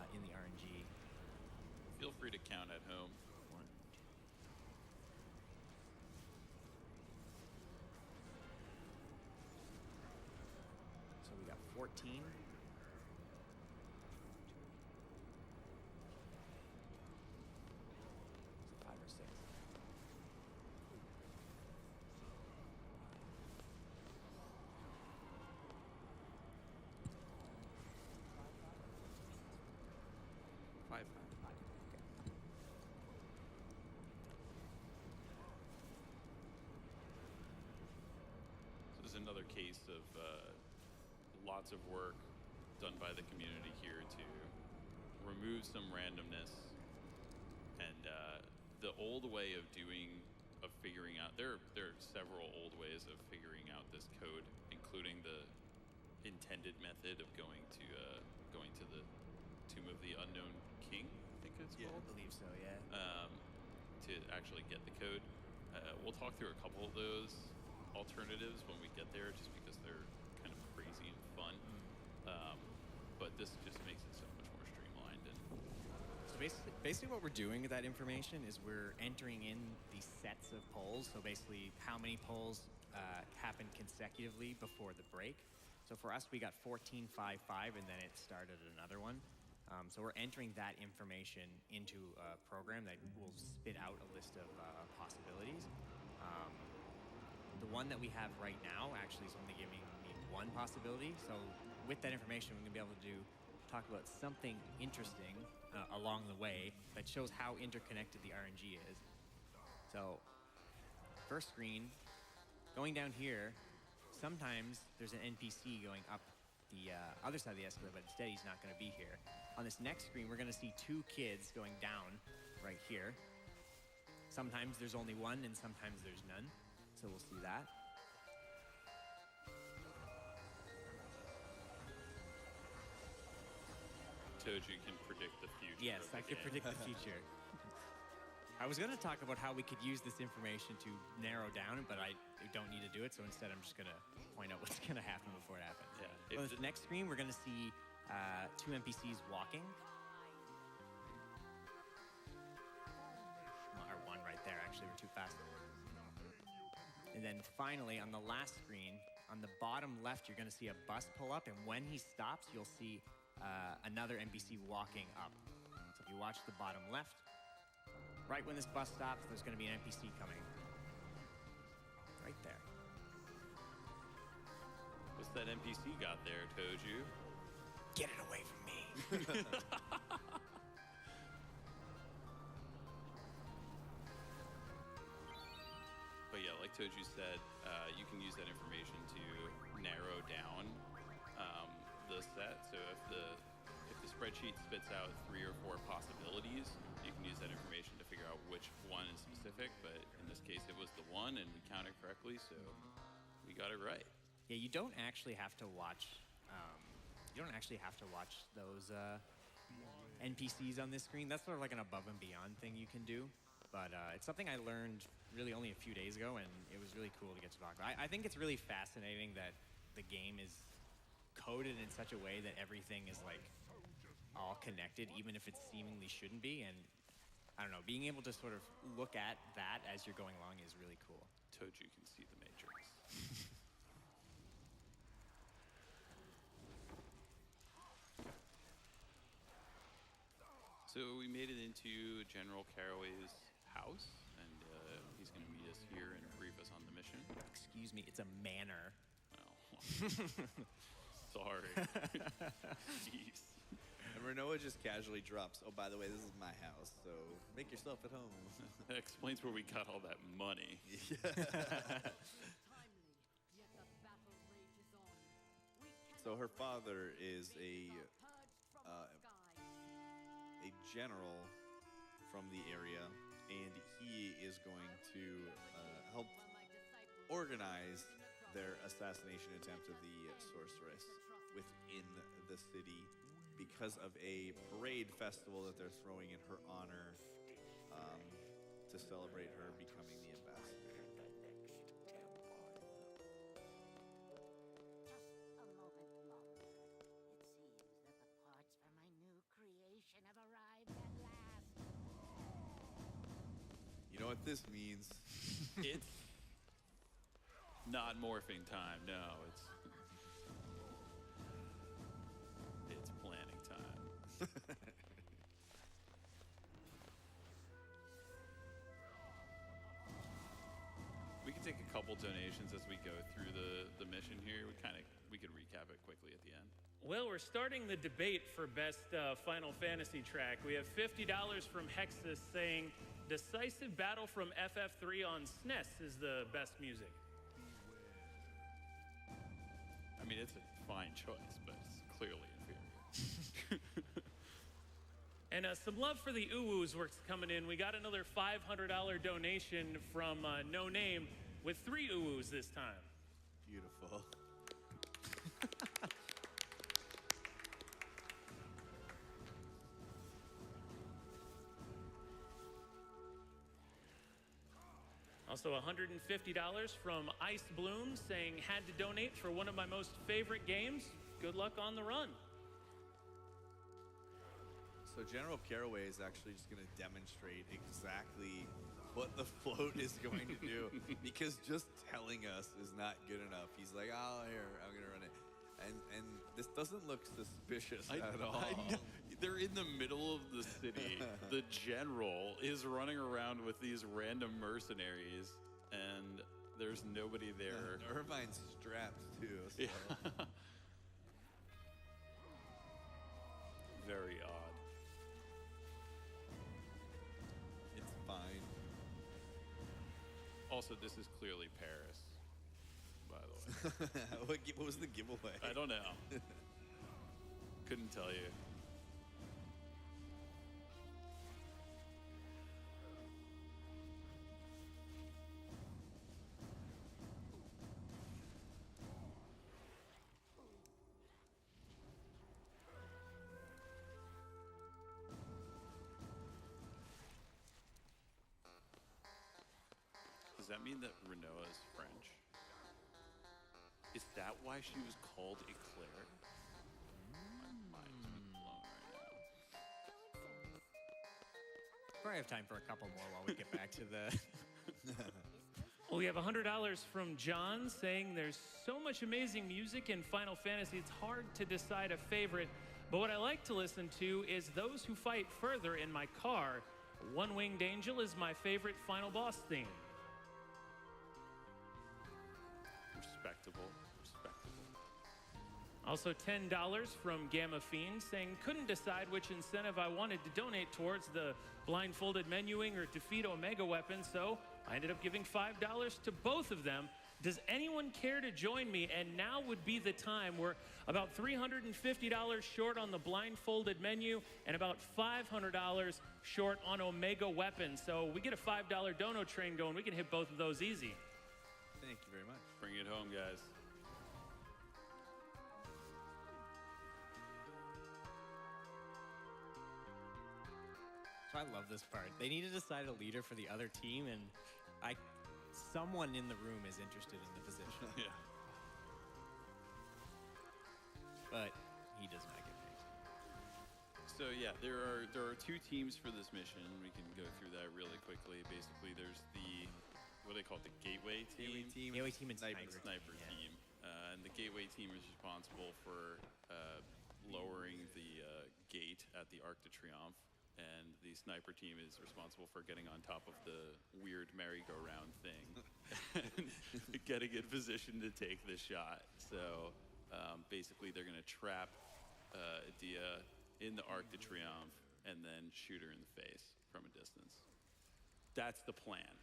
D: in the RNG.
A: Feel free to count at home.
D: So we got 14. 5 or 6.
A: Five. This is another case of lots of work done by the community here to remove some randomness, and the old way of figuring out, there are several old ways of figuring out this code, including the intended method of going to the Tomb of the Unknown King, I think it's
D: I
A: called.
D: believe so, yeah.
A: To actually get the code. We'll talk through a couple of those alternatives when we get there, just because they're kind of crazy and fun. But this just makes it so much more streamlined. And
D: So basically what we're doing with that information is we're entering in these sets of polls. So basically how many polls happened consecutively before the break. So for us, we got 14, 5, 5, and then it started another one. So we're entering that information into a program that will spit out a list of possibilities. The one that we have right now actually is only giving me one possibility. So with that information, we're gonna be able to talk about something interesting along the way that shows how interconnected the RNG is. So first screen, going down here, sometimes there's an NPC going up the other side of the escalator, but instead he's not going to be here. On this next screen, we're going to see 2 kids going down right here. Sometimes there's only one, and sometimes there's none. So we'll see that.
A: Toju can predict the future.
D: Yes,
A: of the
D: I can
A: game.
D: predict the future. I was going to talk about how we could use this information to narrow down, but I don't need to do it. So instead, I'm just going to point out what's going to happen before it happens.
A: Yeah.
D: On this next screen, we're going to see 2 NPCs walking. Or one right there, actually. We're too fast. And then finally, on the last screen, on the bottom left, you're going to see a bus pull up. And when he stops, you'll see another NPC walking up. So if you watch the bottom left, right when this bus stops, there's going to be an NPC coming. Right there.
A: What's that NPC got there, Toju?
D: Get it away from me.
A: But yeah, like Toju said, you can use that information to narrow down the set. So if the spreadsheet spits out 3 or 4 possibilities, you can use that information to figure out which one is specific. But in this case, it was the one, and we counted correctly, so we got it right.
D: Yeah, you don't actually have to watch. You don't actually have to watch those NPCs on this screen. That's sort of like an above and beyond thing you can do. But it's something I learned really only a few days ago, and it was really cool to get to talk about. I think it's really fascinating that the game is coded in such a way that everything is like all connected, even if it seemingly shouldn't be. And I don't know, being able to sort of look at that as you're going along is really cool.
A: Toju can see the Matrix. So we made it into General Caraway's house, and he's going to meet us here and brief us on the mission.
D: Excuse me, it's a manor.
A: Oh, sorry. Jeez.
B: And Renoa just casually drops, oh, by the way, this is my house, so make yourself at home.
A: That explains where we got all that money.
B: So her father is a general from the area, and he is going to help organize their assassination attempt of the sorceress within the city because of a parade festival that they're throwing in her honor to celebrate her becoming the ambassador. You know what this means?
A: It's not morphing time. No, it's planning time. We can take a couple donations as we go through the mission here. We could recap it quickly at the end.
E: Well, we're starting the debate for best Final Fantasy track. We have $50 from Hexus saying Decisive Battle from FF3 on SNES is the best music.
A: I mean, it's a fine choice, but it's clearly inferior.
E: And some love for the Uwus works coming in. We got another $500 donation from No Name with 3 Uwus this time.
B: Beautiful.
E: Also $150 from Ice Bloom saying, had to donate for one of my most favorite games. Good luck on the run.
B: So General Caraway is actually just going to demonstrate exactly what the float is going to do because just telling us is not good enough. He's like, oh, here, I'm going to run it. And this doesn't look suspicious at all.
A: I know. They're in the middle of the city. The general is running around with these random mercenaries, and there's nobody there.
B: Irvine's strapped too. So.
A: Yeah. Very odd.
B: It's fine.
A: Also, this is clearly Paris, by the way.
B: What was the giveaway?
A: I don't know. Couldn't tell you. Does that mean that Renoa is French? Is that why she was called Eclair? My mind is being blown right now.
D: Probably have time for a couple more while we get back to the.
E: Well, we have $100 from John saying there's so much amazing music in Final Fantasy, it's hard to decide a favorite. But what I like to listen to is Those Who Fight Further in my car. One Winged Angel is my favorite final boss theme.
A: Respectable.
E: Also $10 from Gamma Fiend saying couldn't decide which incentive I wanted to donate towards the blindfolded menuing or defeat Omega weapons, so I ended up giving $5 to both of them. Does anyone care to join me? And now would be the time. We're about $350 short on the blindfolded menu and about $500 short on Omega weapons. So we get a $5 dono train going. We can hit both of those easy.
B: Thank you very much.
A: Bring it home, guys.
D: So I love this part. They need to decide a leader for the other team, and someone in the room is interested in the position.
A: Yeah.
D: But he does not get picked.
A: So yeah, there are two teams for this mission. We can go through that really quickly. Basically, there's the what do they call it, the Gateway team.
D: Gateway team and
A: Sniper
D: Yeah.
A: team. And the Gateway team is responsible for lowering the gate at the Arc de Triomphe. And the Sniper team is responsible for getting on top of the weird merry-go-round thing and getting in position to take the shot. So basically, they're going to trap Dia in the Arc de Triomphe and then shoot her in the face from a distance. That's the plan.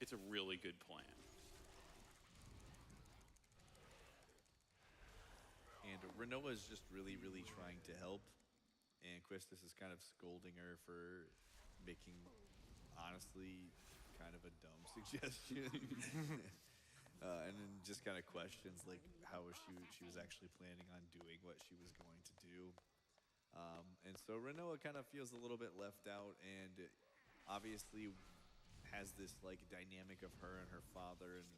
A: It's a really good plan.
B: And Renoa is just really, really trying to help. And Quistis is kind of scolding her for making, honestly, kind of a dumb suggestion. And then just kind of questions like how she was actually planning on doing what she was going to do. And so Renoa kind of feels a little bit left out, and obviously has this like dynamic of her and her father, and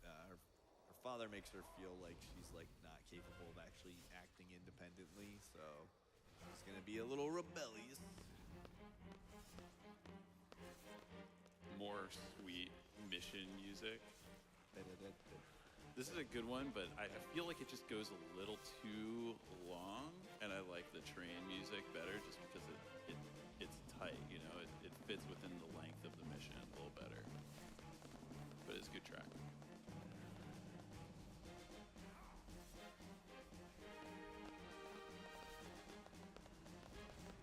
B: her father makes her feel like she's like not capable of actually acting independently. So she's gonna be a little rebellious.
A: More sweet mission music. This is a good one, but I feel like it just goes a little too long, and I like the train music better just because it's tight, you know, it fits within the length of the mission a little better. But it's a good track.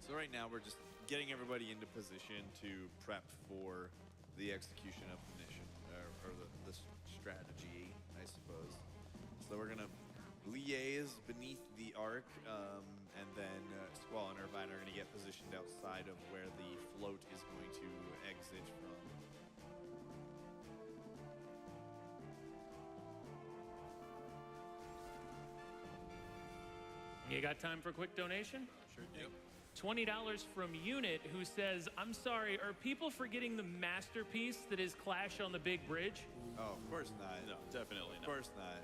B: So right now we're just getting everybody into position to prep for the execution of the mission, or the strategy, I suppose. So we're gonna liaise beneath the arc, and then Squall and Irvine are gonna get positioned outside of where the float is going to exit from.
E: You got time for a quick donation?
A: Sure do.
E: $20 from Unit, who says, I'm sorry, are people forgetting the masterpiece that is Clash on the Big Bridge?
B: Oh, of course not.
A: No, definitely
B: Of
A: not.
B: course not.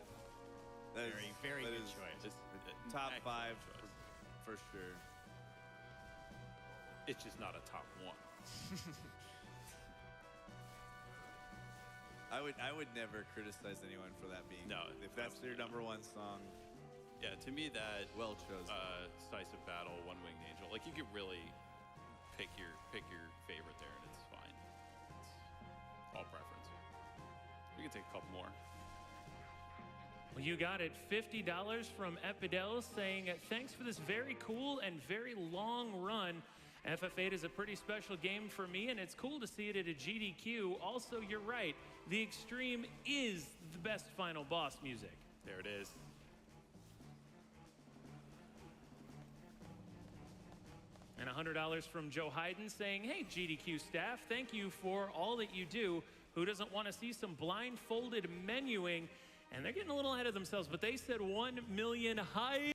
B: That is,
D: Very
B: that
D: good
B: is
D: choice.
A: It's
B: top
A: excellent
B: 5
A: choice.
B: for sure.
A: It's just not a top 1.
B: I would never criticize anyone for that being.
A: No,
B: if that's their
A: absolutely
B: number 1 song,
A: Yeah, to me that
B: well chosen.
A: Decisive Battle, One Winged Angel, like you could really pick your favorite there, and it's fine. It's all preference. We can take a couple more.
E: Well, you got it. $50 from Epidel saying, thanks for this very cool and very long run. FF8 is a pretty special game for me, and it's cool to see it at a GDQ. Also, you're right. The Extreme is the best final boss music.
A: There it is.
E: And $100 from Joe Hayden saying, hey, GDQ staff, thank you for all that you do. Who doesn't want to see some blindfolded menuing? And they're getting a little ahead of themselves, but they said 1 million high.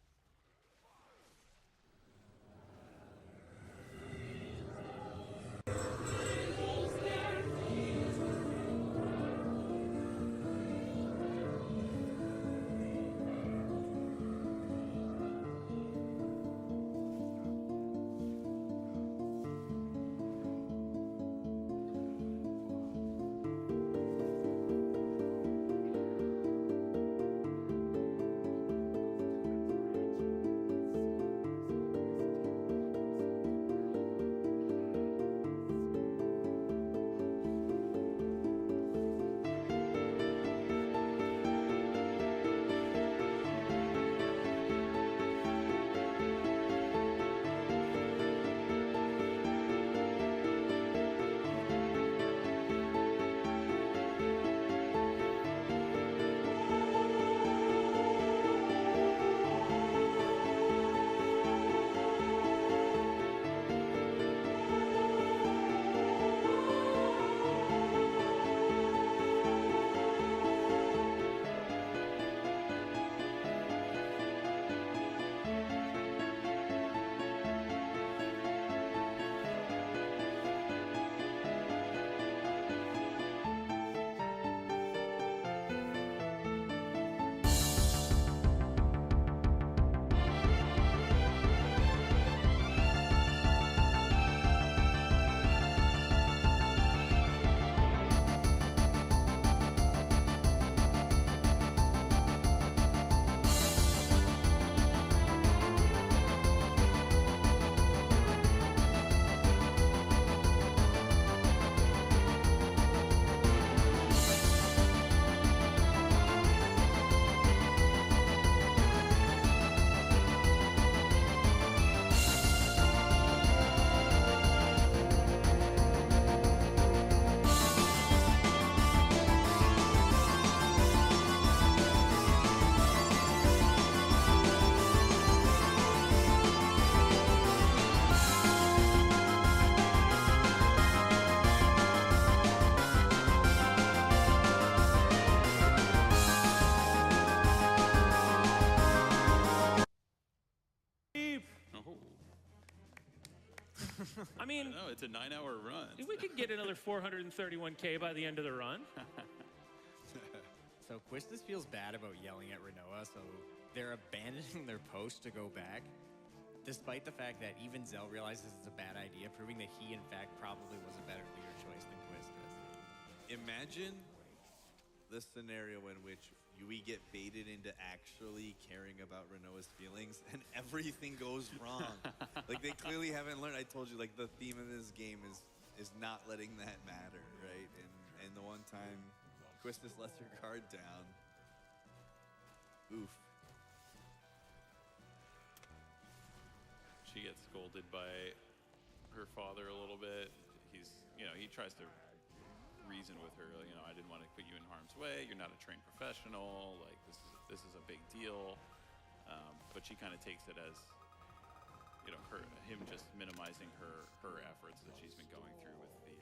E: I mean,
A: No, it's a 9-hour run.
E: we could get another 431K by the end of the run.
D: So Quistis feels bad about yelling at Renoa, so they're abandoning their post to go back, despite the fact that even Zell realizes it's a bad idea, proving that he, in fact, probably was a better leader choice than Quistis.
B: Imagine the scenario in which we get baited into actually caring about Renoa's feelings and everything goes wrong. Like, they clearly haven't learned. I told you, like, the theme of this game is not letting that matter, right? And the one time Quistis lets her guard down. Oof.
A: She gets scolded by her father a little bit. He's, he tries to reason with her. I didn't want to put you in harm's way. You're not a trained professional. Like, this is a big deal. But she kind of takes it as, him just minimizing her efforts that she's been going through with the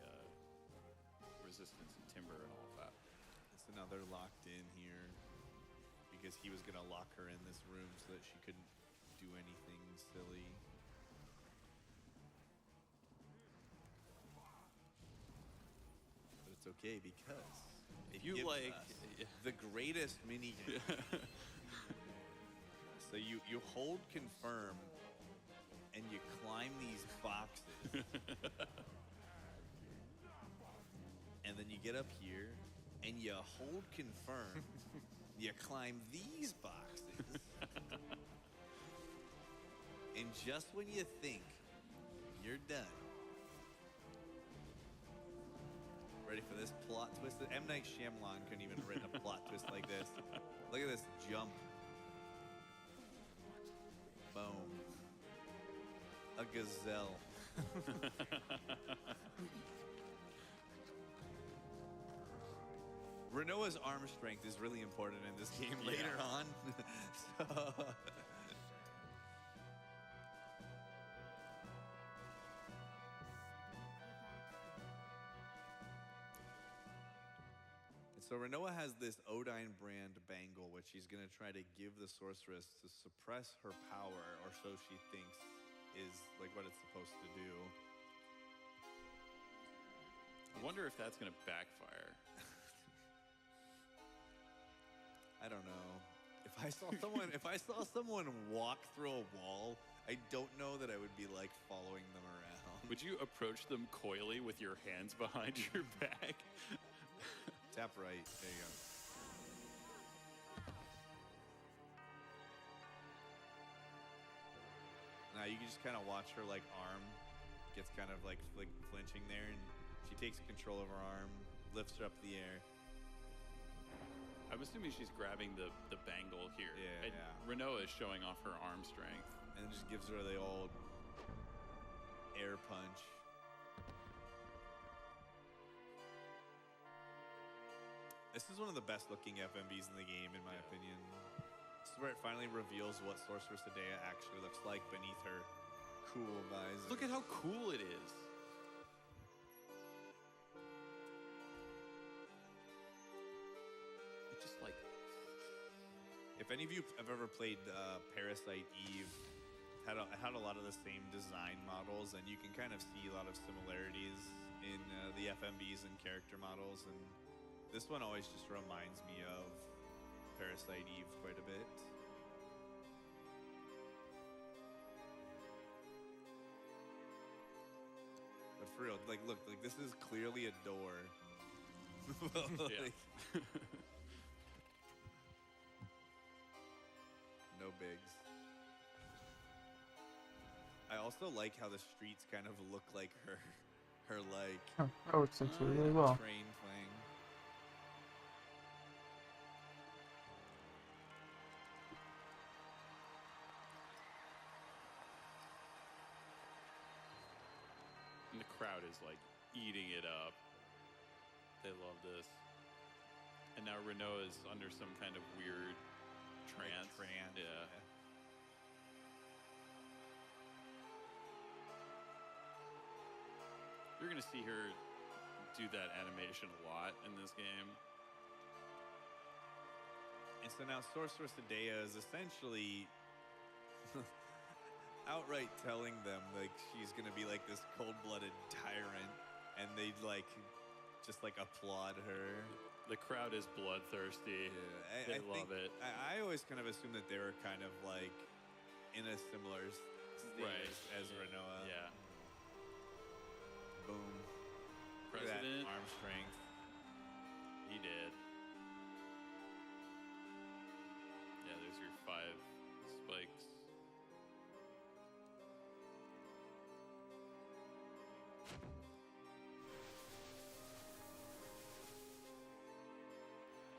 A: resistance and timber and all of that.
B: So now they're locked in here because he was gonna lock her in this room so that she couldn't do anything silly. But it's okay because it
A: You
B: gives
A: like
B: us the greatest mini game. So you hold confirm and you climb these boxes. And then you get up here and you hold confirm. You climb these boxes. And just when you think you're done. Ready for this plot twist? M. Night Shyamalan couldn't even have written a plot twist like this. Look at this jump. Boom. A gazelle. Renoa's arm strength is really important in this game later on. So Renoa has this Odine brand bangle, which she's going to try to give the sorceress to suppress her power, or so she thinks is like what it's supposed to do.
A: I wonder if that's going to backfire.
B: I don't know. If I saw someone walk through a wall, I don't know that I would be like following them around.
A: Would you approach them coyly with your hands behind your back?
B: Tap right. There you go. Now you can just kind of watch her like arm gets kind of like flinching there, and she takes control of her arm, lifts her up in the air.
A: I'm assuming she's grabbing the bangle here.
B: Yeah,
A: and
B: yeah.
A: Renoa is showing off her arm strength.
B: And just gives her the old air punch. This is one of the best looking FMVs in the game, in my opinion. This is where it finally reveals what Sorceress Adea actually looks like beneath her cool visor.
A: Look at how cool it is. It just like...
B: If any of you have ever played Parasite Eve, it had a lot of the same design models, and you can kind of see a lot of similarities in the FMVs and character models, and this one always just reminds me of Parasite Eve quite a bit. But for real, like, look, like this is clearly a door. Like, no bigs. I also like how the streets kind of look like her like
F: That works into it really well.
B: train thing.
A: And the crowd is like eating it up. They love this. And now Renoa is under some kind of weird trance. Yeah. You're gonna see her do that animation a lot in this game.
B: And so now Sorceress Adea is essentially outright telling them like she's gonna be like this cold-blooded tyrant, and they'd like just like applaud her.
A: The crowd is bloodthirsty.
B: Yeah,
A: They love it.
B: I always kind of assumed that they were kind of like in a similar state
A: Right.
B: as Renoa.
A: Yeah.
B: Boom. Look at that
A: President.
B: arm strength.
A: He did. Yeah, there's your 5 spikes.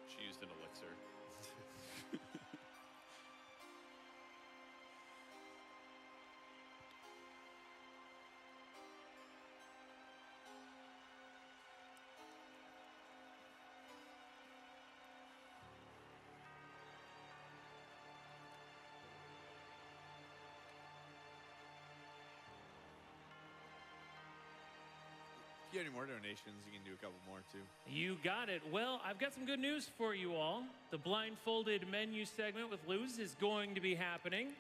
A: She used an elixir.
B: If you have any more donations, you can do a couple more too.
E: You got it. Well, I've got some good news for you all. The blindfolded menu segment with Luz is going to be happening.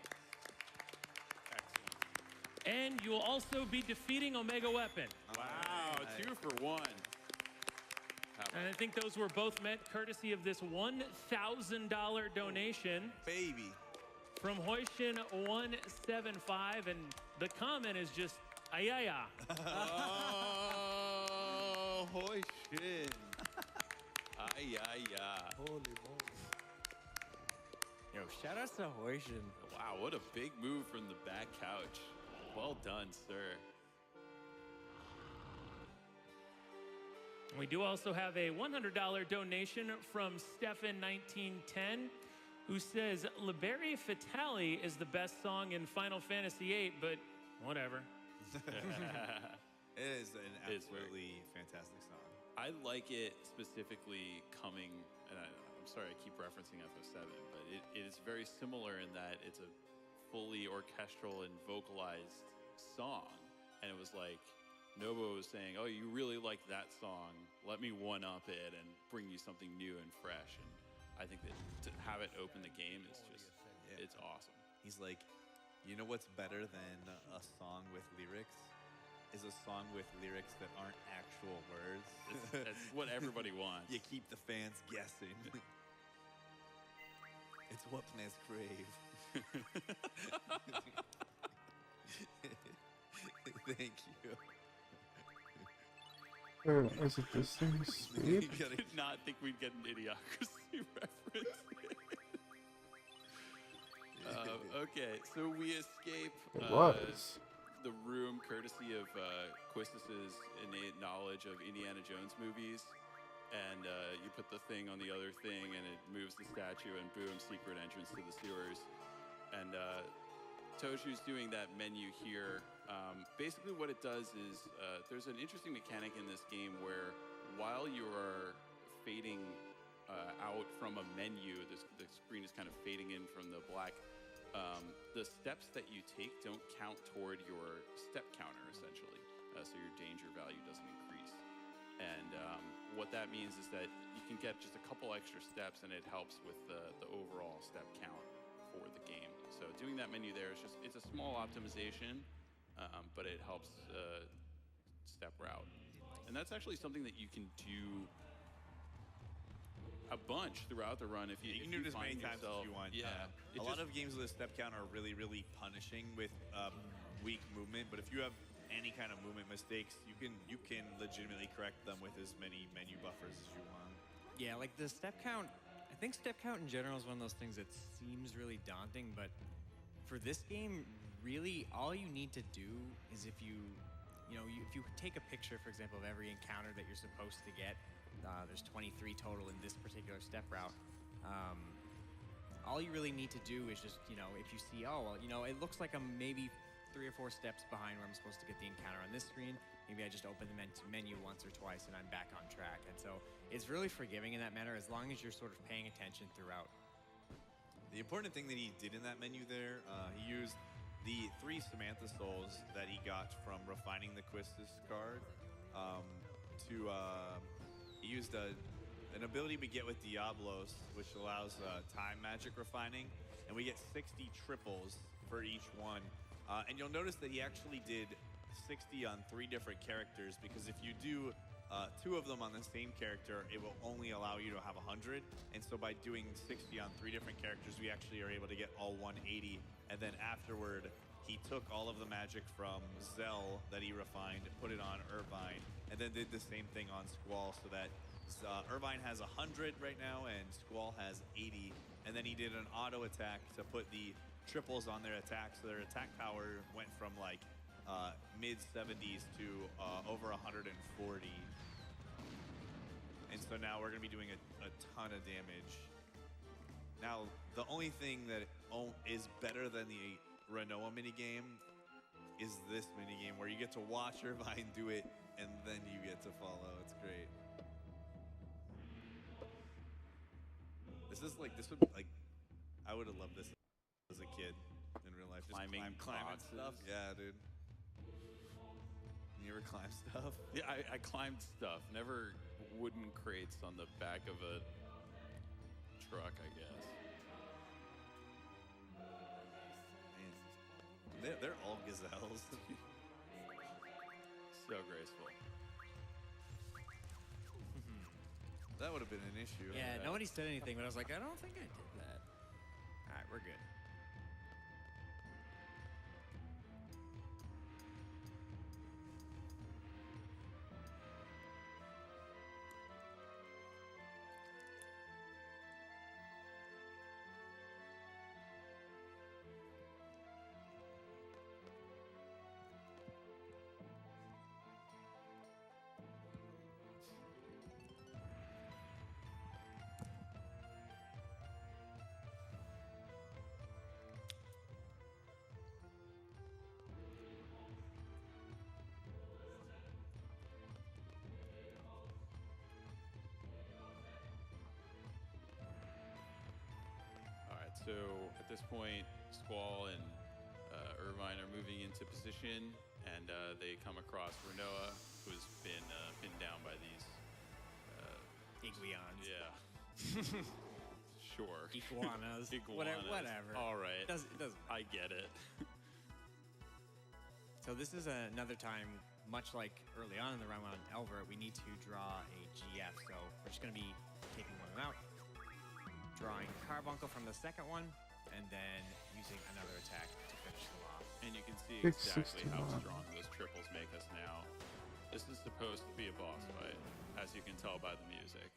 A: Excellent.
E: And you will also be defeating Omega Weapon.
A: Wow, 2 for 1.
E: And I think those were both meant courtesy of this $1,000 donation
B: Baby.
E: from Hoishin175. And the comment is just, ayaya.
A: Oh, hoy shit. Ay, ay, ay.
D: Yo, shout out to Hoishin.
A: Wow, what a big move from the back couch. Well done, sir.
E: We do also have a $100 donation from Stefan1910, who says, Liberi Fatali is the best song in Final Fantasy VIII, but whatever.
B: It is an
A: It's
B: absolutely fantastic song.
A: I like it specifically coming, and I'm sorry I keep referencing FF7, but it is very similar in that it's a fully orchestral and vocalized song. And it was like, Nobuo was saying, oh, you really like that song. Let me one-up it and bring you something new and fresh. And I think that to have it open the game is just,
B: Yeah.
A: it's awesome.
B: He's like, you know what's better than a song with lyrics? Is a song with lyrics that aren't actual words.
A: That's what everybody wants.
B: You keep the fans guessing. It's what plants crave. Thank you.
F: Is it this thing? Sweep?
A: I did not think we'd get an Idiocracy reference. Okay, so we escape
F: It was.
A: the room courtesy of Quistis's innate knowledge of Indiana Jones movies. And you put the thing on the other thing and it moves the statue and boom, secret entrance to the sewers. And Toshu's doing that menu here. Basically what it does is there's an interesting mechanic in this game where while you are fading out from a menu, the screen is kind of fading in from the black. The steps that you take don't count toward your step counter, essentially. So your danger value doesn't increase. And what that means is that you can get just a couple extra steps and it helps with the overall step count for the game. So doing that menu there is just, it's a small optimization, but it helps step route. And that's actually something that you can do a bunch throughout the run if you,
B: You
A: if
B: can do it as many
A: find
B: times
A: yourself,
B: as you want.
A: Yeah.
B: A lot of games with a step count are really, really punishing with weak movement. But if you have any kind of movement mistakes, you can legitimately correct them with as many menu buffers as you want.
D: Yeah, like the step count, I think step count in general is one of those things that seems really daunting, but for this game, really all you need to do is if you take a picture, for example, of every encounter that you're supposed to get, there's 23 total in this particular step route. All you really need to do is just, if you see, oh, well, it looks like I'm maybe 3 or 4 steps behind where I'm supposed to get the encounter on this screen. Maybe I just open the menu once or twice and I'm back on track. And so it's really forgiving in that manner as long as you're sort of paying attention throughout.
B: The important thing that he did in that menu there, he used the 3 Samantha souls that he got from refining the Quistis card he used an ability we get with Diablos, which allows time magic refining, and we get 60 triples for each one. And you'll notice that he actually did 60 on 3 different characters, because if you do 2 of them on the same character, it will only allow you to have 100. And so by doing 60 on 3 different characters, we actually are able to get all 180. And then afterward, he took all of the magic from Zell that he refined, put it on Irvine, and then did the same thing on Squall, so that Irvine has 100 right now and Squall has 80. And then he did an auto attack to put the triples on their attack, so their attack power went from like mid 70s to over 140. And so now we're going to be doing a ton of damage. Now, the only thing that is better than the Renoa minigame is this minigame, where you get to watch Irvine do it and then you get to follow. It's great. This would I would have loved this as a kid in real life. Just
A: Climbing
B: climbing
A: boxes.
B: stuff. Yeah, dude. You ever climb stuff?
A: Yeah, I climbed stuff. Never wooden crates on the back of a truck, I guess.
B: Man, they're all gazelles.
A: So graceful.
B: That would have been an issue.
D: Yeah, nobody said anything, but I was like, I don't think I did that. All right, we're good.
A: So at this point, Squall and Irvine are moving into position, and they come across Renoa, who's been pinned down by these
D: Iguians.
A: Yeah. Sure.
D: Iguanas.
A: Iguanas.
D: Whatever.
A: All right.
D: It doesn't.
A: I get it.
D: So this is another time, much like early on in the round on Elver, we need to draw a GF. So we're just going to be taking one of them out, drawing Carbuncle from the second one, and then using another attack to finish them off.
A: And you can see
F: It's
A: exactly how
F: 61.
A: strong those triples make us now. This is supposed to be a boss fight, as you can tell by the music.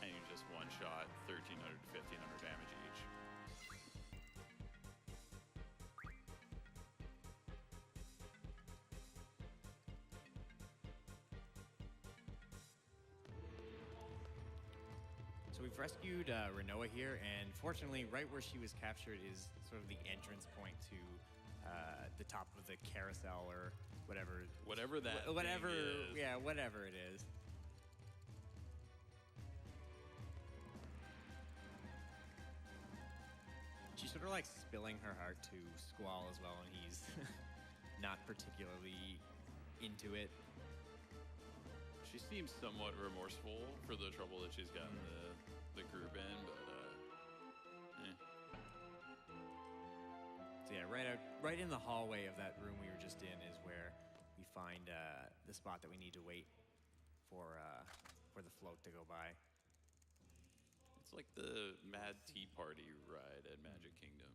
A: And you just one-shot 1,300 to 1,500 damage each.
D: So we've rescued Renoa here, and fortunately, right where she was captured is sort of the entrance point to the top of the carousel or whatever.
A: Whatever that
D: Whatever,
A: thing is.
D: yeah, whatever it is. She's sort of like spilling her heart to Squall as well, and he's not particularly into it.
A: She seems somewhat remorseful for the trouble that she's gotten the group in, but
D: So yeah, right in the hallway of that room we were just in is where we find the spot that we need to wait for the float to go by.
A: it's like the Mad Tea Party ride at Magic Kingdom,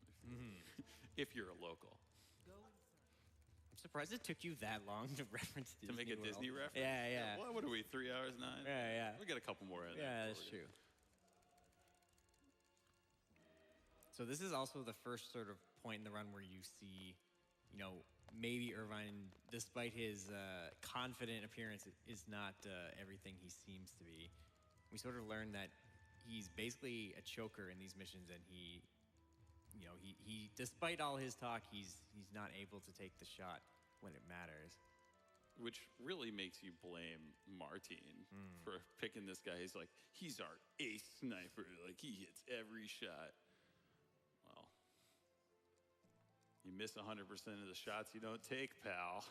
A: if you're a local.
D: I'm surprised it took you that long to reference Disney
A: To make a
D: World.
A: Disney reference?
D: Yeah, yeah.
A: What are we, 3 hours, 9?
D: Yeah, yeah.
A: We'll get a couple more in there.
D: Yeah,
A: before
D: that's
A: we
D: true. So this is also the first sort of point in the run where you see, maybe Irvine, despite his confident appearance, is not everything he seems to be. We sort of learn that he's basically a choker in these missions, and he despite all his talk, he's not able to take the shot when it matters.
A: Which really makes you blame Martin for picking this guy. He's like, he's our ace sniper. Like, he hits every shot. Well, you miss 100% of the shots you don't take, pal.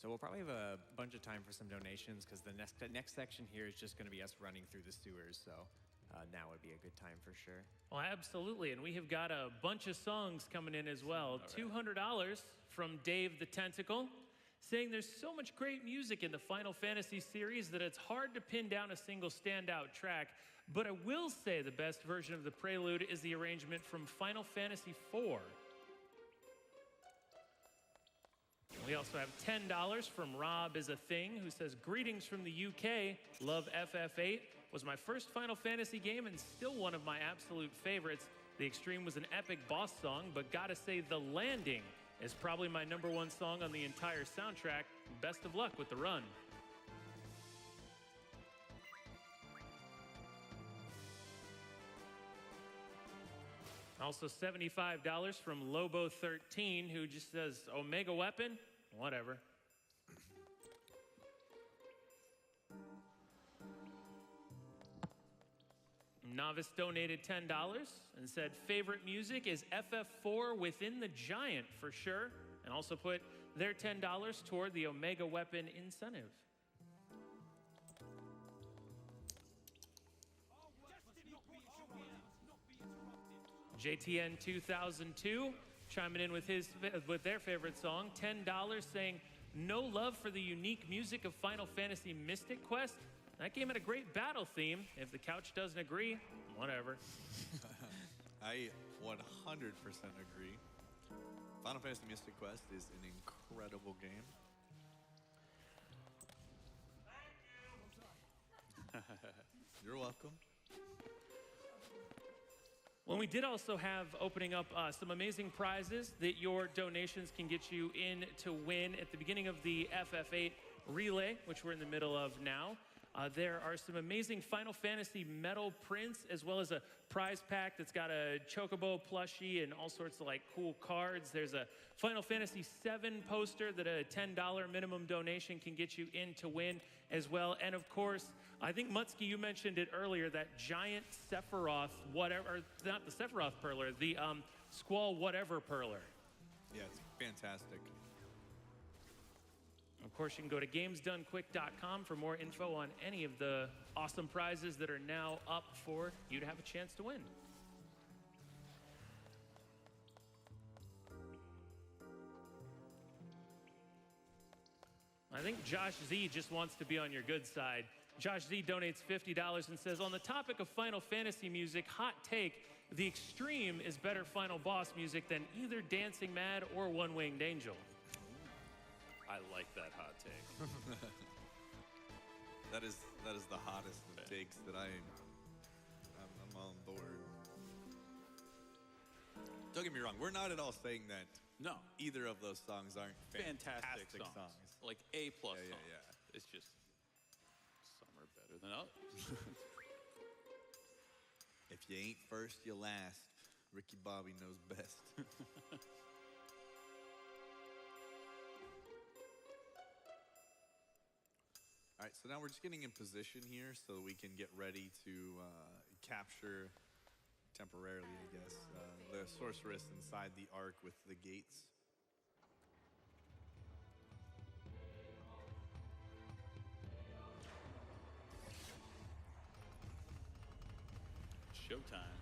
D: So we'll probably have a bunch of time for some donations because the next section here is just going to be us running through the sewers. So now would be a good time for sure.
E: Well, absolutely. And we have got a bunch of songs coming in as well. $200 from Dave the Tentacle, saying there's so much great music in the Final Fantasy series that it's hard to pin down a single standout track. But I will say the best version of the prelude is the arrangement from Final Fantasy IV. We also have $10 from Rob is a Thing, who says, greetings from the UK, love FF8, was my first Final Fantasy game and still one of my absolute favorites. The Extreme was an epic boss song, but gotta say The Landing is probably my #1 song on the entire soundtrack. Best of luck with the run. Also $75 from Lobo13, who just says, Omega Weapon? Whatever. Novice donated $10 and said, favorite music is FF4 Within the Giant for sure, and also put their $10 toward the Omega Weapon incentive. JTN 2002 chiming in with their favorite song, $10, saying, no love for the unique music of Final Fantasy Mystic Quest. That game had a great battle theme. If the couch doesn't agree, whatever.
B: I 100% agree. Final Fantasy Mystic Quest is an incredible game. You're welcome.
E: Well, we did also have opening up some amazing prizes that your donations can get you in to win at the beginning of the FF8 relay, which we're in the middle of now. There are some amazing Final Fantasy metal prints, as well as a prize pack that's got a Chocobo plushie and all sorts of like cool cards. There's a Final Fantasy VII poster that a $10 minimum donation can get you in to win as well. And of course, I think Mutsky, you mentioned it earlier, that giant Sephiroth whatever, or not the Sephiroth perler, the Squall whatever perler.
B: Yeah, it's fantastic.
E: Of course, you can go to gamesdonequick.com for more info on any of the awesome prizes that are now up for you to have a chance to win. I think Josh Z just wants to be on your good side. Josh Z donates $50 and says, on the topic of Final Fantasy music, hot take, the Extreme is better final boss music than either Dancing Mad or One Winged Angel.
A: I like that hot take.
B: that is the hottest of takes that I'm on board. Don't get me wrong, we're not at all saying that
A: No,
B: either of those songs aren't
A: fantastic songs. Like A+ songs.
B: Yeah.
A: It's just some are better than others.
B: If you ain't first, you last. Ricky Bobby knows best. All right, so now we're just getting in position here so we can get ready to capture, temporarily I guess, the sorceress inside the ark with the gates.
A: Showtime.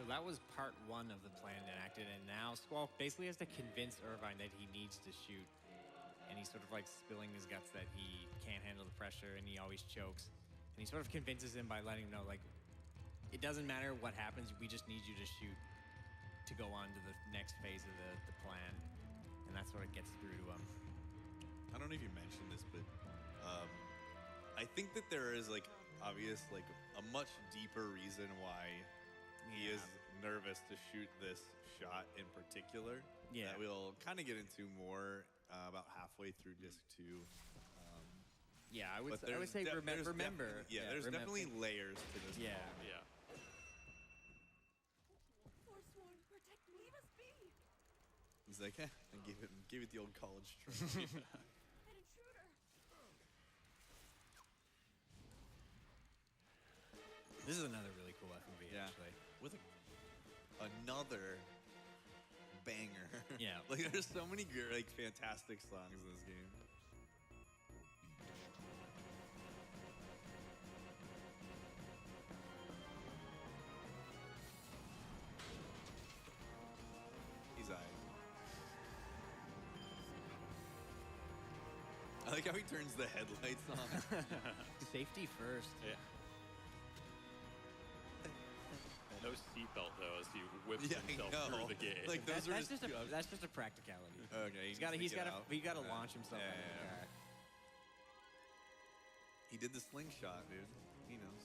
D: So that was part 1 of the plan enacted, and now Squall basically has to convince Irvine that he needs to shoot. And he's sort of like spilling his guts that he can't handle the pressure and he always chokes. And he sort of convinces him by letting him know, like, it doesn't matter what happens, we just need you to shoot to go on to the next phase of the plan, and that's what gets through to him.
B: I don't know if you mentioned this, but I think that there is like obvious like a much deeper reason why he is nervous to shoot this shot in particular.
D: Yeah.
B: That we'll kind of get into more about halfway through disc 2.
D: Yeah, I would
B: But
D: say
B: there's
D: remember.
B: there's definitely layers to this.
D: Yeah.
A: Yeah.
H: Forsworn, protect me, must be.
B: He's like, I give it the old college try.
H: An intruder.
D: This is another really cool FMV,
B: Yeah.
D: actually.
B: With another banger.
D: Yeah.
B: Like there's so many great, like fantastic songs in this game. He's eyed. I like how he turns the headlights on.
D: Safety first.
A: Yeah. No seatbelt though, as he whips
B: Yeah, I
A: himself
B: know.
A: through the gate.
B: Like those are
D: That's
B: just
D: just a practicality.
B: okay.
D: He gotta launch himself out of the car.
B: He did the slingshot, dude. He knows.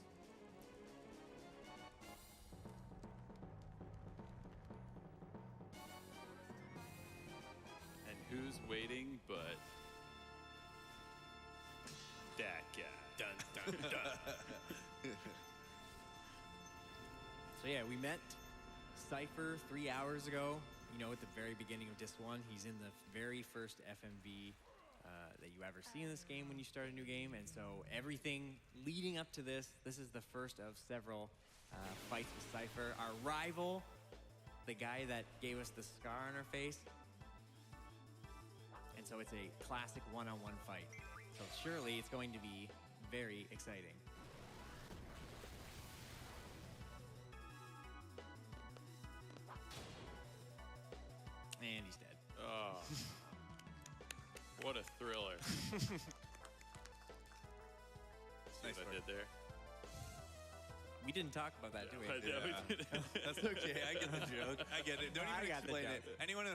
A: And who's waiting but that guy?
D: Dun dun dun. So yeah, we met Cypher 3 hours ago. You know, at the very beginning of Disc 1, he's in the very first FMV that you ever see in this game when you start a new game. And so everything leading up to this is the first of several fights with Cypher. Our rival, the guy that gave us the scar on our face. And so it's a classic one-on-one fight. So surely it's going to be very exciting. And he's dead.
A: Oh, what a thriller! See
B: Nice
A: what I
B: work.
A: did there?
D: We didn't talk about that, did we?
A: Yeah, we did.
B: That's okay. I get the joke. I get it. Don't
D: I
B: even
D: got the
B: explain
D: joke.
B: it. Anyone at home